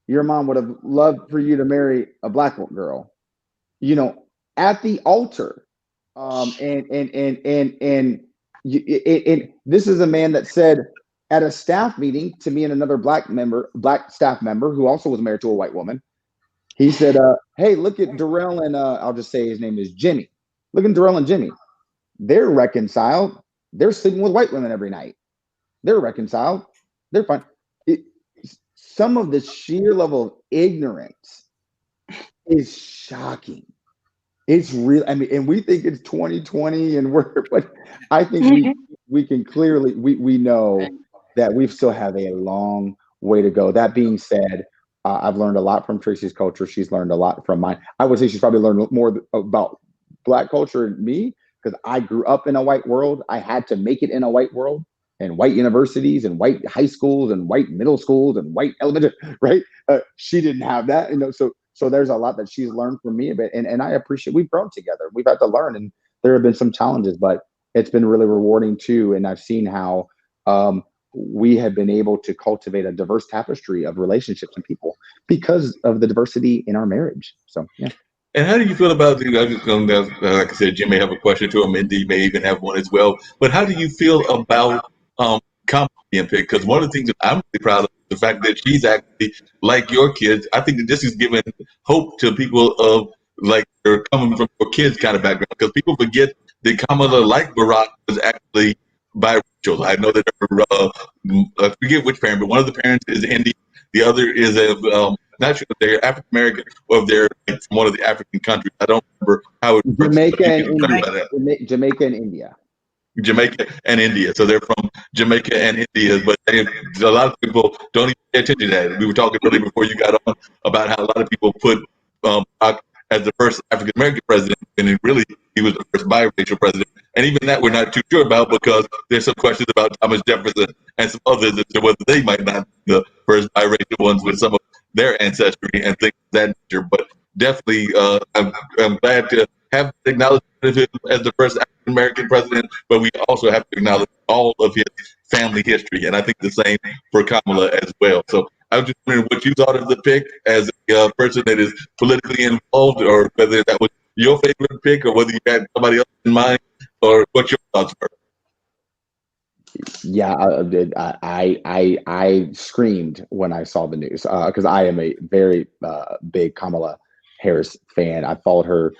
your mom would have loved for you to marry a black girl, you know, at the altar. And this is a man that said at a staff meeting to me and another black staff member who also was married to a white woman. He said, "Hey, look at Darrell and I'll just say his name is Jimmy. Look at Darrell and Jimmy. They're reconciled. They're sleeping with white women every night. They're reconciled. They're fine." Some of the sheer level of ignorance is shocking. It's real. I mean, and we think it's 2020, but I think we can clearly we know that we still have a long way to go. That being said, I've learned a lot from Tracy's culture. She's learned a lot from mine. I would say she's probably learned more about Black culture than me because I grew up in a white world. I had to make it in a white world and white universities and white high schools and white middle schools and white elementary. Right? She didn't have that, So there's a lot that she's learned from me, and I appreciate we've grown together. We've had to learn, and there have been some challenges, but it's been really rewarding too. And I've seen how we have been able to cultivate a diverse tapestry of relationships and people because of the diversity in our marriage. So yeah. And how do you feel about like I said, Jim may have a question to him, Mindy may even have one as well. But how do you feel about Kamala being picked? Because one of the things that I'm really proud of is the fact that she's actually like your kids. I think that this is giving hope to people of like they're coming from your kids kind of background. Because people forget that Kamala, like Barack, was actually biracial. I know that I forget which parent, but one of the parents is Indian, the other is not sure if they're African American or if they're like, from one of the African countries. I don't remember how it works. Jamaica and India. Jamaica and India. So they're from Jamaica and India, but a lot of people don't even pay attention to that. We were talking earlier before you got on about how a lot of people put as the first African American president, and really he was the first biracial president. And even that we're not too sure about because there's some questions about Thomas Jefferson and some others as to whether they might not be the first biracial ones with some of their ancestry and things of that nature. But definitely, I'm glad to have acknowledged him as the first African American president, but we also have to acknowledge all of his family history, and I think the same for Kamala as well. So I was just wondering what you thought of the pick as a person that is politically involved, or whether that was your favorite pick, or whether you had somebody else in mind, or what your thoughts were. Yeah, I screamed when I saw the news because I am a very big Kamala Harris fan. I followed her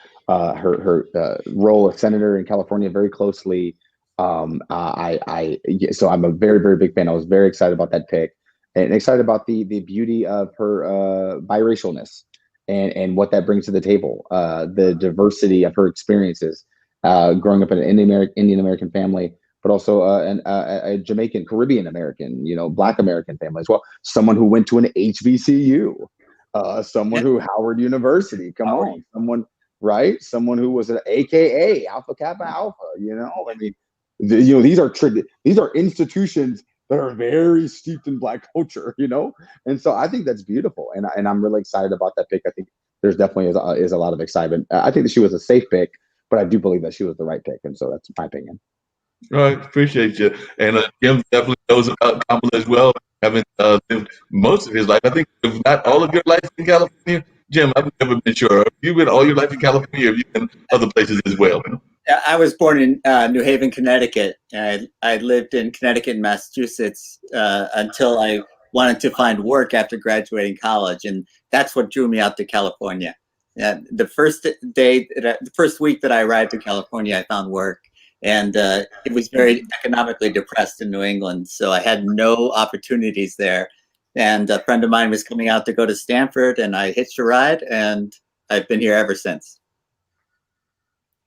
role as senator in California very closely. So I'm a very, very big fan. I was very excited about that pick and excited about the beauty of her biracialness and what that brings to the table. The diversity of her experiences growing up in an Indian American family, but also a Jamaican, Caribbean American, Black American family as well. Someone who went to an HBCU, someone who Howard University. Come on, right? Someone who was an AKA Alpha Kappa Alpha. I mean, these are institutions that are very steeped in Black culture. And so I think that's beautiful, and I'm really excited about that pick. I think there's definitely is a lot of excitement. I think that she was a safe pick, but I do believe that she was the right pick, and so that's my opinion. All right, appreciate you. And Jim definitely knows about Kamala as well, having lived most of his life. I think if not all of your life in California, Jim, I've never been sure. Have you been all your life in California, or have you been other places as well? I was born in New Haven, Connecticut. I lived in Connecticut and Massachusetts until I wanted to find work after graduating college, and that's what drew me out to California. The first week that I arrived in California, I found work, And it was very economically depressed in New England, so I had no opportunities there. And a friend of mine was coming out to go to Stanford, and I hitched a ride, and I've been here ever since.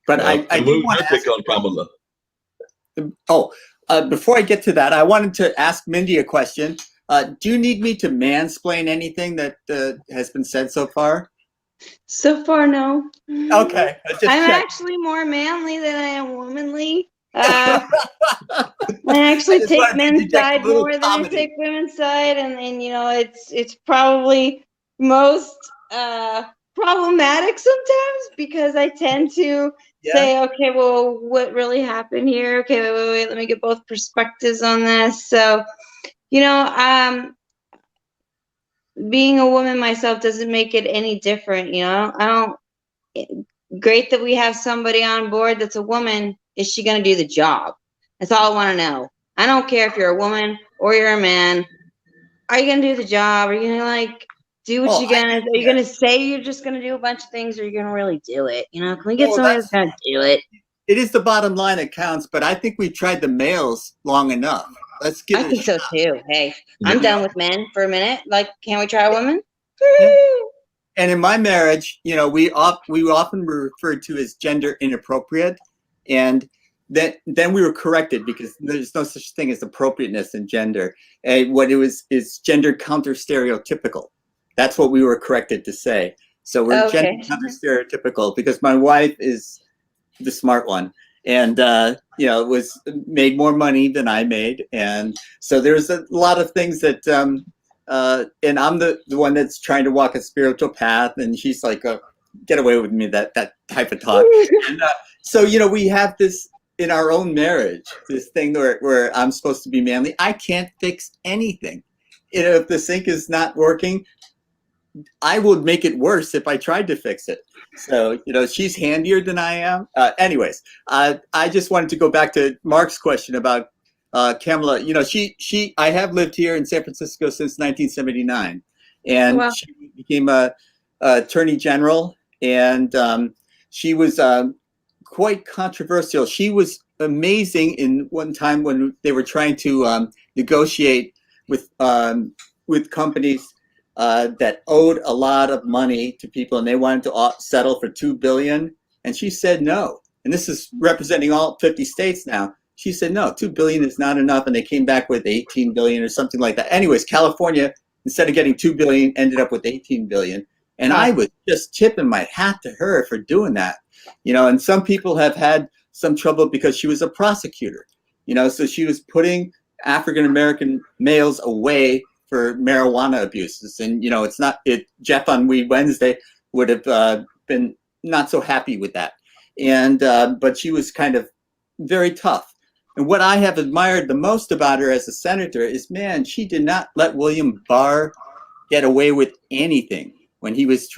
But I and do what was want your to ask. take on Kamala? Oh, before I get to that, I wanted to ask Mindy a question. Do you need me to mansplain anything that has been said so far? So far, no. Okay, just I'm check. actually more manly than I am womanly. I I actually just take wanted to men's interject a side little more than I comedy. take women's side, and it's probably most problematic sometimes because I tend to Yeah. say, okay, well, what really happened here? Okay, wait, let me get both perspectives on this. So, being a woman myself doesn't make it any different. I don't. Great that we have somebody on board that's a woman. Is she going to do the job? That's all I want to know. I don't care if you're a woman or you're a man. Are you going to do the job? Are you going to do what Oh, you're going to? Are you yeah. going to say you're just going to do a bunch of things, or are you going to really do it? Can we get Well, somebody that's going to do it? it is the bottom line that counts, but I think we've tried the males long enough. Let's give I it a think so shot. too. Hey, Yeah. I'm done with men for a minute. Can we try a woman? Yeah. And in my marriage, we often were referred to as gender inappropriate, and then we were corrected because there's no such thing as appropriateness in gender. And what it was is gender counter stereotypical. That's what we were corrected to say. So we're gender Okay. counter stereotypical because my wife is the smart one, and was made more money than I made, and so there's a lot of things that and I'm the one that's trying to walk a spiritual path, and she's like, get away with me, that type of talk. And so we have this in our own marriage, this thing where I'm supposed to be manly. I can't fix anything. If the sink is not working, I would make it worse if I tried to fix it. So, she's handier than I am. Anyways, I just wanted to go back to Mark's question about Kamala. I have lived here in San Francisco since 1979, and Well, she became a attorney general, and she was quite controversial. She was amazing in one time when they were trying to negotiate with companies that owed a lot of money to people, and they wanted to settle for $2 billion, and she said no. And this is representing all 50 states now. She said no, $2 billion is not enough, and they came back with 18 billion or something like that. Anyways, California, instead of getting 2 billion, ended up with 18 billion, and I was just tipping my hat to her for doing that. And some people have had some trouble because she was a prosecutor. So she was putting African American males away for marijuana abuses, and it's not it. Jeff on Weed Wednesday would have been not so happy with that, and but she was kind of very tough. And what I have admired the most about her as a senator is, man, she did not let William Barr get away with anything when he was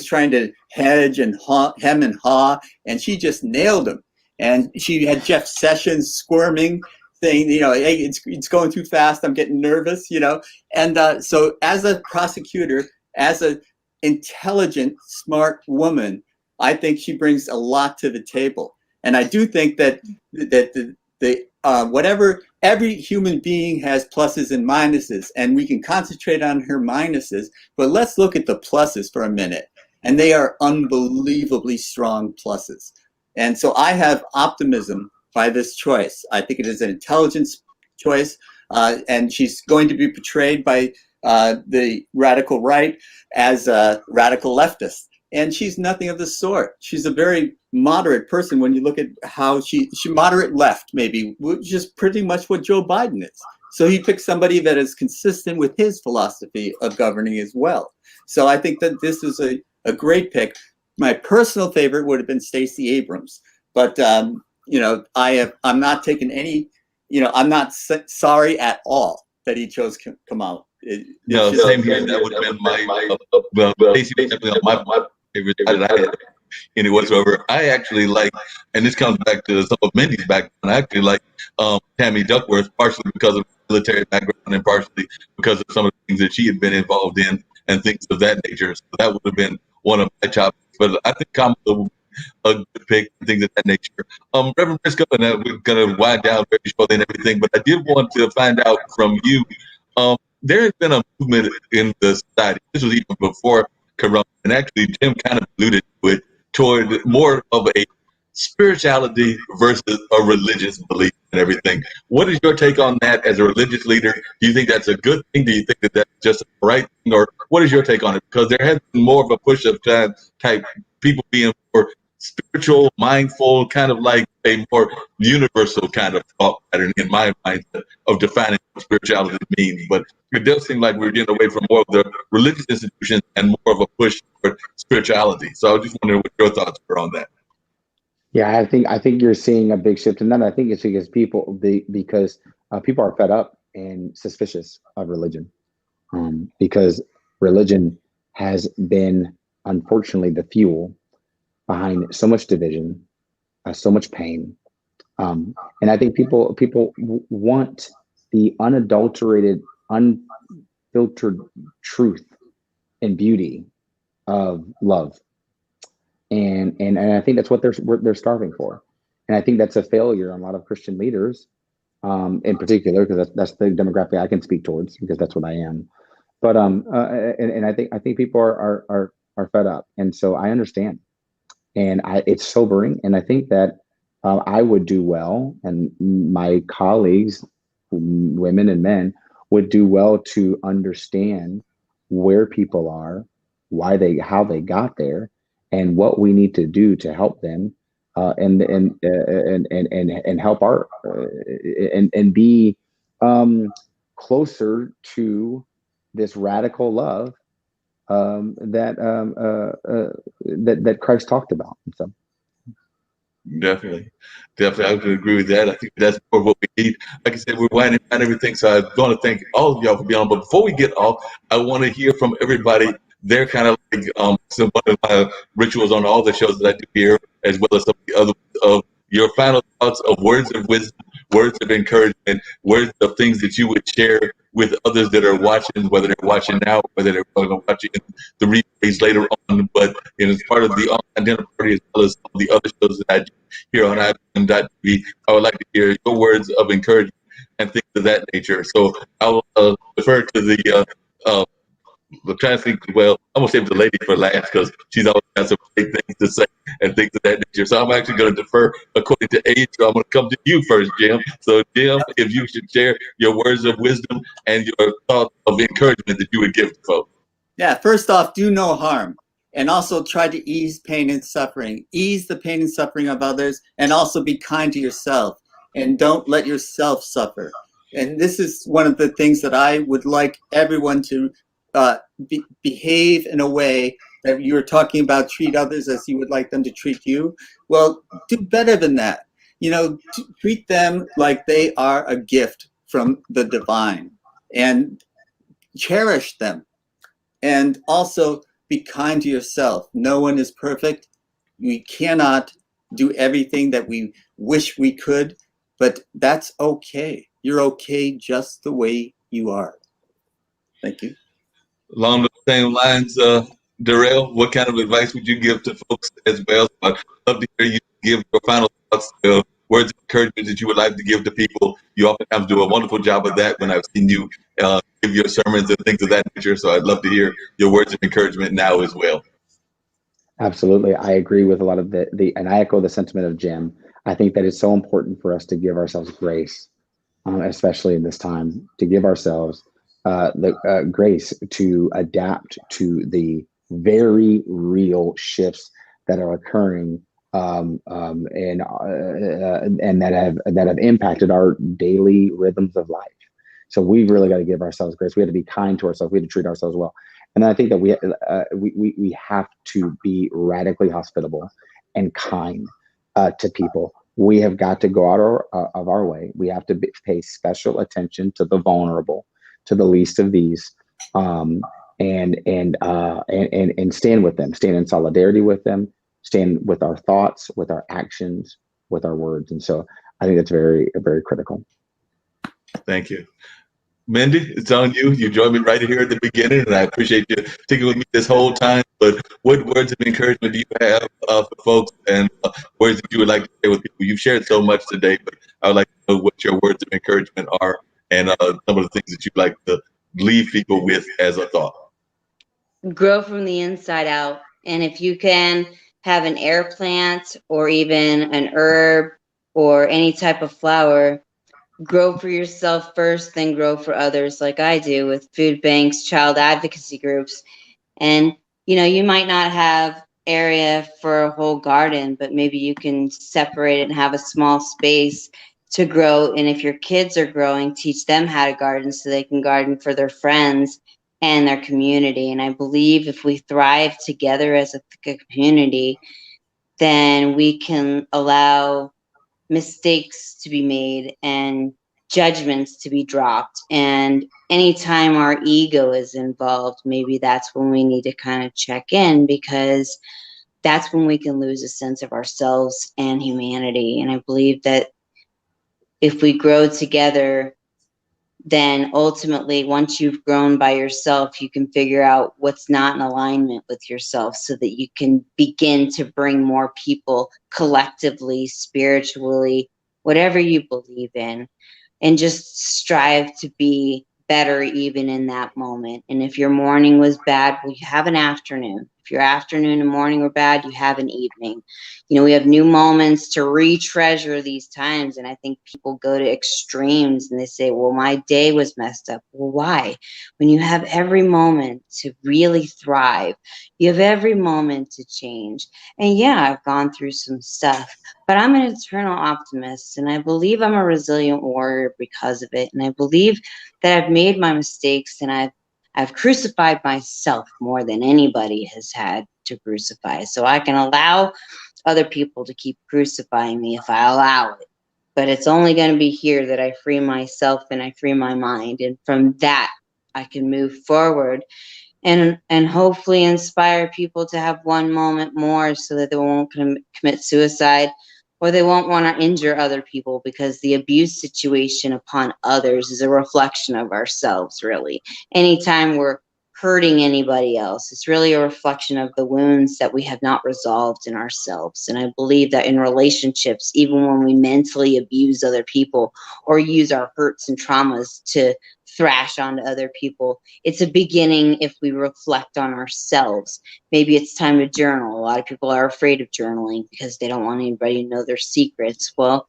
trying to hedge and hem and haw, and she just nailed him. And she had Jeff Sessions squirming, saying, hey, it's going too fast. I'm getting nervous, And so as a prosecutor, as an intelligent, smart woman, I think she brings a lot to the table. And I do think that whatever, every human being has pluses and minuses, and we can concentrate on her minuses, but let's look at the pluses for a minute. And they are unbelievably strong pluses. And so I have optimism by this choice. I think it is an intelligence choice, and she's going to be portrayed by the radical right as a radical leftist. And she's nothing of the sort. She's a very moderate person when you look at how she moderate left, maybe, which is pretty much what Joe Biden is. So he picked somebody that is consistent with his philosophy of governing as well. So I think that this is a great pick. My personal favorite would have been Stacey Abrams, but I'm not taking any. I'm not sorry at all that he chose Kamala. Same here. That would have been my Stacey definitely my favorite that I had any whatsoever. I actually like, and this comes back to some of Mindy's background. I actually like Tammy Duckworth, partially because of military background and partially because of some of the things that she had been involved in and things of that nature. So that would have been one of my chops. But I think Kamala would a good pick, and things of that nature. Reverend Briscoe, and we're going to wind down very shortly and everything, but I did want to find out from you. There has been a movement in the society. This was even before Corona, and actually Jim kind of alluded to it, toward more of a spirituality versus a religious belief and everything. What is your take on that as a religious leader? Do you think that's a good thing? Do you think that that's just the right thing? Or what is your take on it? Because there has been more of a push of type people being more spiritual, mindful, kind of like a more universal kind of thought pattern in my mind of defining what spirituality means. But it does seem like we're getting away from more of the religious institutions and more of a push for spirituality. So I was just wondering what your thoughts were on that. Yeah, I think you're seeing a big shift in that. I think it's because people are fed up and suspicious of religion, because religion has been, unfortunately, the fuel behind so much division, so much pain, and I think people want the unadulterated, unfiltered truth and beauty of love, and I think that's what they're starving for, and I think that's a failure on a lot of Christian leaders, in particular, because that's the demographic I can speak towards, because that's what I am. But and I think people are fed up, and so I understand, and it's sobering, and I think that I would do well, and my colleagues, women and men, would do well to understand where people are, how they got there, and what we need to do to help them, and help our and be closer to this radical love, that Christ talked about. And so, Definitely. Definitely. I would agree with that. I think that's more of what we need. Like I said, we're winding down everything. So I want to thank all of y'all for being on. But before we get off, I want to hear from everybody. They're kind of like some one of my rituals on all the shows that I do here, as well as some of the other of your final thoughts of words of wisdom, words of encouragement, words of things that you would share with others that are watching, whether they're watching now, whether they're going to watch it in the replays later on. But as part of the online dinner party, as well as some of the other shows that I do here on IBM.TV, I would like to hear your words of encouragement and things of that nature. So I'll defer to the trying to think, well, I'm going to save the lady for last because she's always got some great things to say and things of that nature. So I'm actually going to defer according to age. So I'm going to come to you first, Jim. So, Jim, if you should share your words of wisdom and your thoughts of encouragement that you would give to folks. Yeah, first off, do no harm. And also try to ease pain and suffering. Ease the pain and suffering of others, and also be kind to yourself. And don't let yourself suffer. And this is one of the things that I would like everyone to behave in a way that you were talking about, treat others as you would like them to treat you. Well, do better than that. Treat them like they are a gift from the divine, and cherish them. And also be kind to yourself. No one is perfect. We cannot do everything that we wish we could, but that's okay. You're okay just the way you are. Thank you. Along the same lines, Darrell, what kind of advice would you give to folks as well? I'd love to hear you give your final thoughts, words of encouragement that you would like to give to people. You oftentimes do a wonderful job of that when I've seen you give your sermons and things of that nature. So I'd love to hear your words of encouragement now as well. absolutely, I agree with a lot of and I echo the sentiment of Jim. I think that it's so important for us to give ourselves grace, especially in this time, to give ourselves the grace to adapt to the very real shifts that are occurring, and that have impacted our daily rhythms of life. So we've really got to give ourselves grace. We have to be kind to ourselves. We have to treat ourselves well. And I think that we have to be radically hospitable and kind to people. We have got to go out of our way. We have to pay special attention to the vulnerable, to the least of these, and stand with them, stand in solidarity with them, stand with our thoughts, with our actions, with our words. And so I think that's very, very critical. Thank you. Mindy, it's on you. You joined me right here at the beginning, and I appreciate you sticking with me this whole time. But what words of encouragement do you have for folks, and words that you would like to share with people? You've shared so much today, but I would like to know what your words of encouragement are, and some of the things that you'd like to leave people with as a thought. Grow from the inside out. And if you can have an air plant or even an herb or any type of flower, grow for yourself first, then grow for others, like I do with food banks, child advocacy groups. And you might not have area for a whole garden, but maybe you can separate it and have a small space to grow. And if your kids are growing, teach them how to garden so they can garden for their friends and their community. And I believe if we thrive together as a community, then we can allow mistakes to be made and judgments to be dropped. And anytime our ego is involved, maybe that's when we need to kind of check in, because that's when we can lose a sense of ourselves and humanity. And I believe that if we grow together, then ultimately, once you've grown by yourself, you can figure out what's not in alignment with yourself so that you can begin to bring more people collectively, spiritually, whatever you believe in, and just strive to be better even in that moment. And if your morning was bad, well, you have an afternoon. If your afternoon and morning were bad, you have an evening. We have new moments to re-treasure these times. And I think people go to extremes and they say, well, my day was messed up. Well, why? When you have every moment to really thrive, you have every moment to change. And yeah, I've gone through some stuff, but I'm an eternal optimist, and I believe I'm a resilient warrior because of it. And I believe that I've made my mistakes, and I've crucified myself more than anybody has had to crucify. So I can allow other people to keep crucifying me if I allow it. But it's only going to be here that I free myself and I free my mind. And from that, I can move forward and hopefully inspire people to have one moment more so that they won't commit suicide, or they won't want to injure other people, because the abuse situation upon others is a reflection of ourselves, really. Anytime we're hurting anybody else, it's really a reflection of the wounds that we have not resolved in ourselves. And I believe that in relationships, even when we mentally abuse other people or use our hurts and traumas to thrash onto other people, it's a beginning if we reflect on ourselves. Maybe it's time to journal. A lot of people are afraid of journaling because they don't want anybody to know their secrets. Well,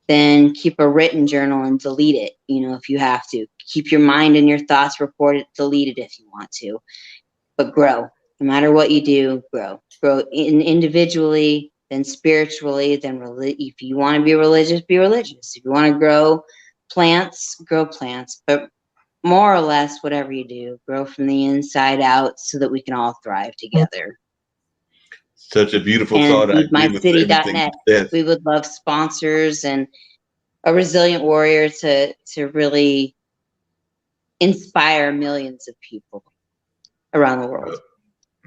then keep a written journal and delete it, if you have to. Keep your mind and your thoughts recorded, delete it if you want to. But grow. No matter what you do, grow. Grow individually, then spiritually, then if you want to be religious, be religious. If you want to grow plants, grow plants. But more or less, whatever you do, grow from the inside out so that we can all thrive together. Such a beautiful And thought. I agree with everything feedmycity.net, you said. we would love sponsors and a resilient warrior to really inspire millions of people around the world.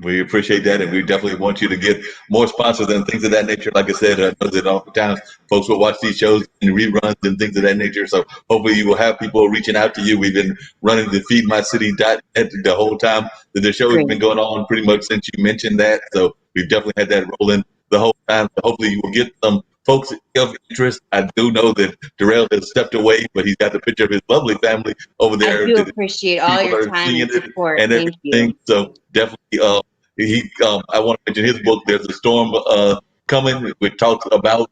We appreciate that, and we definitely want you to get more sponsors and things of that nature. Like I said, I know that oftentimes folks will watch these shows and reruns and things of that nature. So hopefully you will have people reaching out to you. We've been running the feedmycity.net the whole time that the show has been going on, pretty much since you mentioned that. So we've definitely had that rolling the whole time. So hopefully you will get some folks of interest. I do know that Darrell has stepped away, but he's got the picture of his lovely family over there. I do appreciate all your time and support. And Thank everything. you. So definitely, I want to mention his book. There's a storm coming, which talks about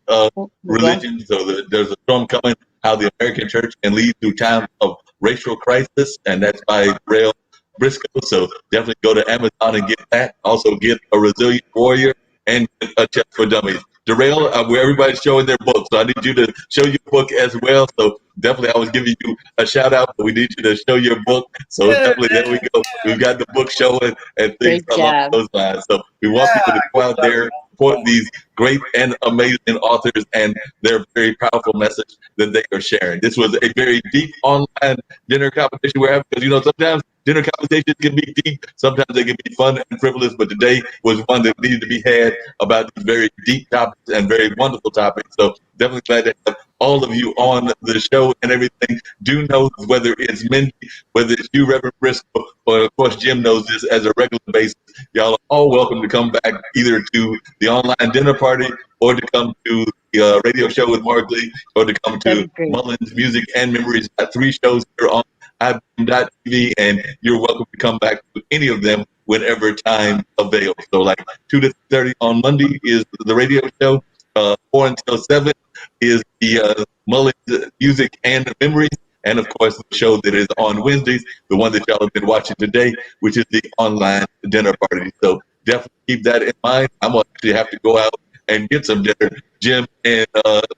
religion. So there's a storm coming. How the American church can lead through times of racial crisis, and that's by Rail Briscoe. So definitely go to Amazon and get that. Also get A Resilient Warrior and get A Chest for Dummies. Darrell, where everybody's showing their book, so I need you to show your book as well. So definitely, I was giving you a shout out, but we need you to show your book. So definitely, there we go. We've got the book showing and things along those lines. So we want people to go out there, support these great and amazing authors and their very powerful message that they are sharing. This was a very deep online dinner conversation we're having, because sometimes dinner conversations can be deep, sometimes they can be fun and frivolous, but today was one that needed to be had about these very deep topics and very wonderful topics. So definitely glad to have all of you on the show and everything. Do know whether it's Mindy, whether it's you, Reverend Briscoe, or of course Jim knows this as a regular basis. Y'all are all welcome to come back either to the online dinner party or to come to the radio show with Mark Lee or to come to Mullins Music and Memories. Got 3 shows here on IBM.TV, and you're welcome to come back to any of them whenever time avails. So like 2 to 3:30 on Monday is the radio show. 4 until 7 is the Mullins Music and Memories. And of course, the show that is on Wednesdays, the one that y'all have been watching today, which is the online dinner party. So definitely keep that in mind. I'm going to actually have to go out and get some dinner. Jim and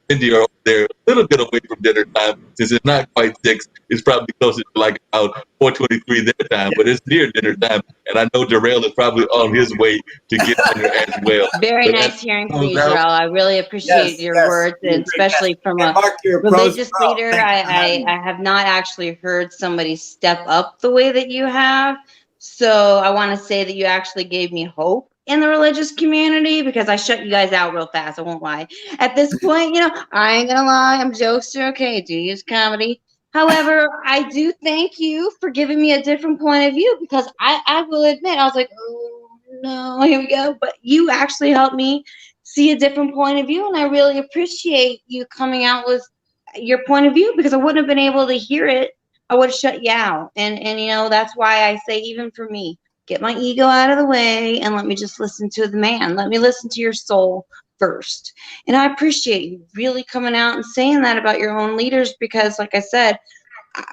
Cindy are there a little bit away from dinner time. Since it's not quite 6, it's probably closer to like about 4:23 their time, but it's near dinner time. And I know Darrell is probably on his way to get dinner as well. Very But nice hearing from you, Darrell. I really appreciate your words, and especially from a Mark, religious leader. I have not actually heard somebody step up the way that you have. So I want to say that you actually gave me hope in the religious community, because I shut you guys out real fast. I won't lie. At this point, I ain't gonna lie. I'm jokester. Okay, do use comedy. However, I do thank you for giving me a different point of view, because I will admit, I was like, oh no, here we go. But you actually helped me see a different point of view, and I really appreciate you coming out with your point of view, because I wouldn't have been able to hear it. I would have shut you out. And that's why I say, even for me, get my ego out of the way and let me just listen to the man. Let me listen to your soul first. And I appreciate you really coming out and saying that about your own leaders, because like I said,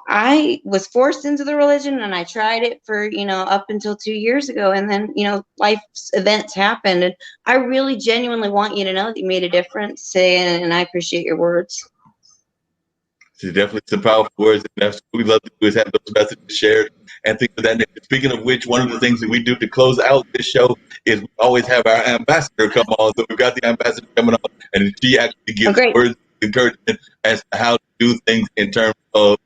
I was forced into the religion, and I tried it for, up until 2 years ago. And then, life's events happened. And I really genuinely want you to know that you made a difference. And I appreciate your words. It's definitely some powerful words, and that's what we love to do, is have those messages shared and things of that nature. Speaking of which, one of the things that we do to close out this show is we always have our ambassador come on. So we've got the ambassador coming on, and she actually gives words of encouragement as to how to do things in terms of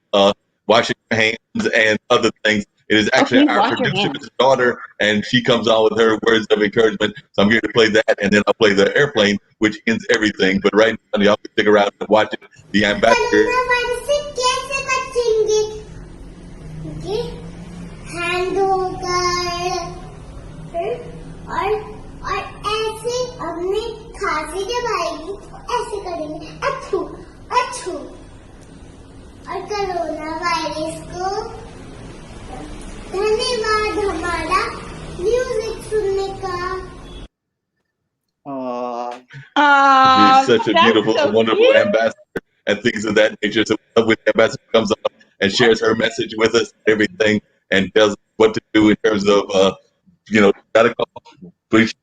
washing your hands and other things. It is actually our producer's daughter, and she comes on with her words of encouragement. So I'm here to play that, and then I'll play the airplane, which ends everything. But right now, y'all can stick around and watch it. The ambassador. Hand होकर और ऐसे अपनी खांसी जब आएगी तो ऐसे करेंगे अच्छू अच्छू और कोरोना वायरस को धन्यवाद हमारा म्यूजिक सुनने का. She's such a beautiful, wonderful ambassador and things of that nature. So when the ambassador comes on and shares her message with us, everything, and tells us what to do in terms of, gotta call. That's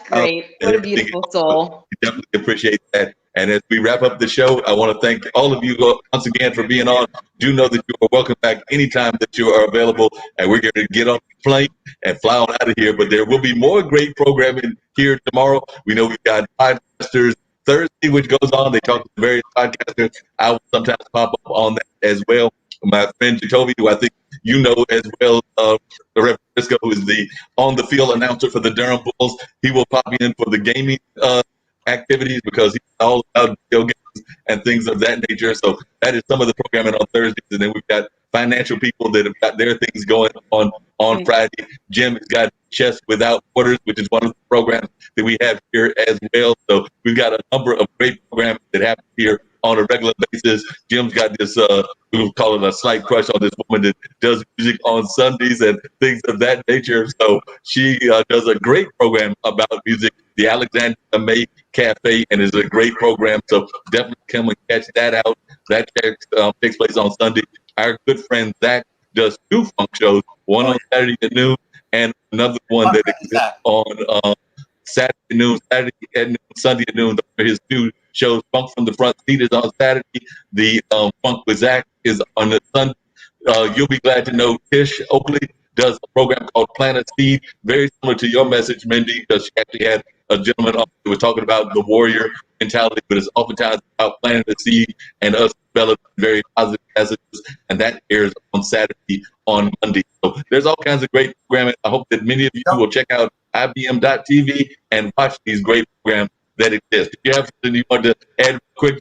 great. What a beautiful soul. We definitely appreciate that. And as we wrap up the show, I want to thank all of you once again for being on. Do know that you are welcome back anytime that you are available. And we're going to get on the plane and fly on out of here. But there will be more great programming here tomorrow. We know we've got Podcasters Thursday, which goes on. They talk to the various podcasters. I will sometimes pop up on that as well. My friend Jacoby, who I think you know as well, the Reverend Briscoe, who is the on-the-field announcer for the Durham Bulls. He will pop in for the gaming activities, because he's all about video games and things of that nature. So that is some of the programming on Thursdays. And then we've got financial people that have got their things going on Friday. Jim has got Chess Without Borders, which is one of the programs that we have here as well. So we've got a number of great programs that happen here on a regular basis. Jim's got this, we'll call it a slight crush on this woman that does music on Sundays and things of that nature. So she does a great program about music, the Alexandria May Cafe, and is a great program. So definitely come and catch that out. That takes place on Sunday. Our good friend Zach does 2 funk shows, one on Saturday at noon and another one that exists on Saturday at noon, Sunday at noon. His 2 shows. Funk from the Front Seat is on Saturday. The Funk with Zach is on the Sunday. You'll be glad to know Tish Oakley does a program called Planet Seed, very similar to your message, Mindy, because she actually had a gentleman on who was talking about the warrior mentality, but it's oftentimes about planting the seed and us developing very positive messages, and that airs on Saturday on Monday. So there's all kinds of great programming. I hope that many of you will check out IBM.TV and watch these great programs that exist. Do you have something you want to add quick?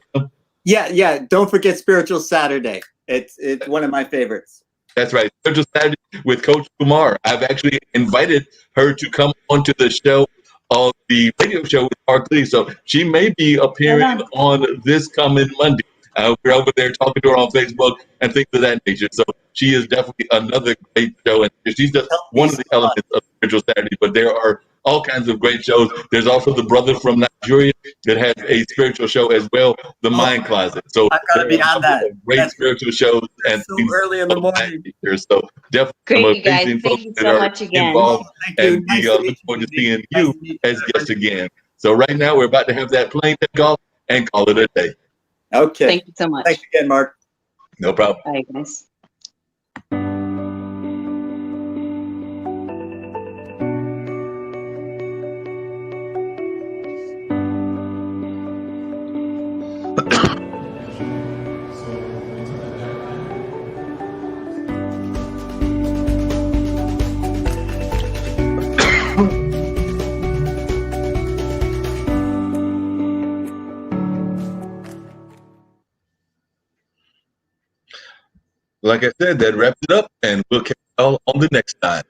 Yeah. Don't forget Spiritual Saturday. It's one of my favorites. That's right. Spiritual Saturday with Coach Kumar. I've actually invited her to come onto the show, on the radio show with Mark Lee. So she may be appearing Right on this coming Monday. We're over there talking to her on Facebook and things of that nature. So she is definitely another great show. And she's just Help me one of so the much. elements of Spiritual Saturday. But there are all kinds of great shows. There's also the brother from Nigeria that has a spiritual show as well, The Mind Closet. So I've got to there are be a on couple that. of great spiritual shows and That's so things early in the of that morning. nature. So definitely some Great, you guys. amazing Thank folks you that so are much again. involved, Thank you. and Nice we to look meet forward to you. seeing Nice you to meet as you. guests again. So right now we're about to have that plane take off and call it a day. Okay. Thank you so much. Thanks again, Mark. No problem. Bye, guys. Like I said, that wraps it up, and we'll catch y'all on the next time.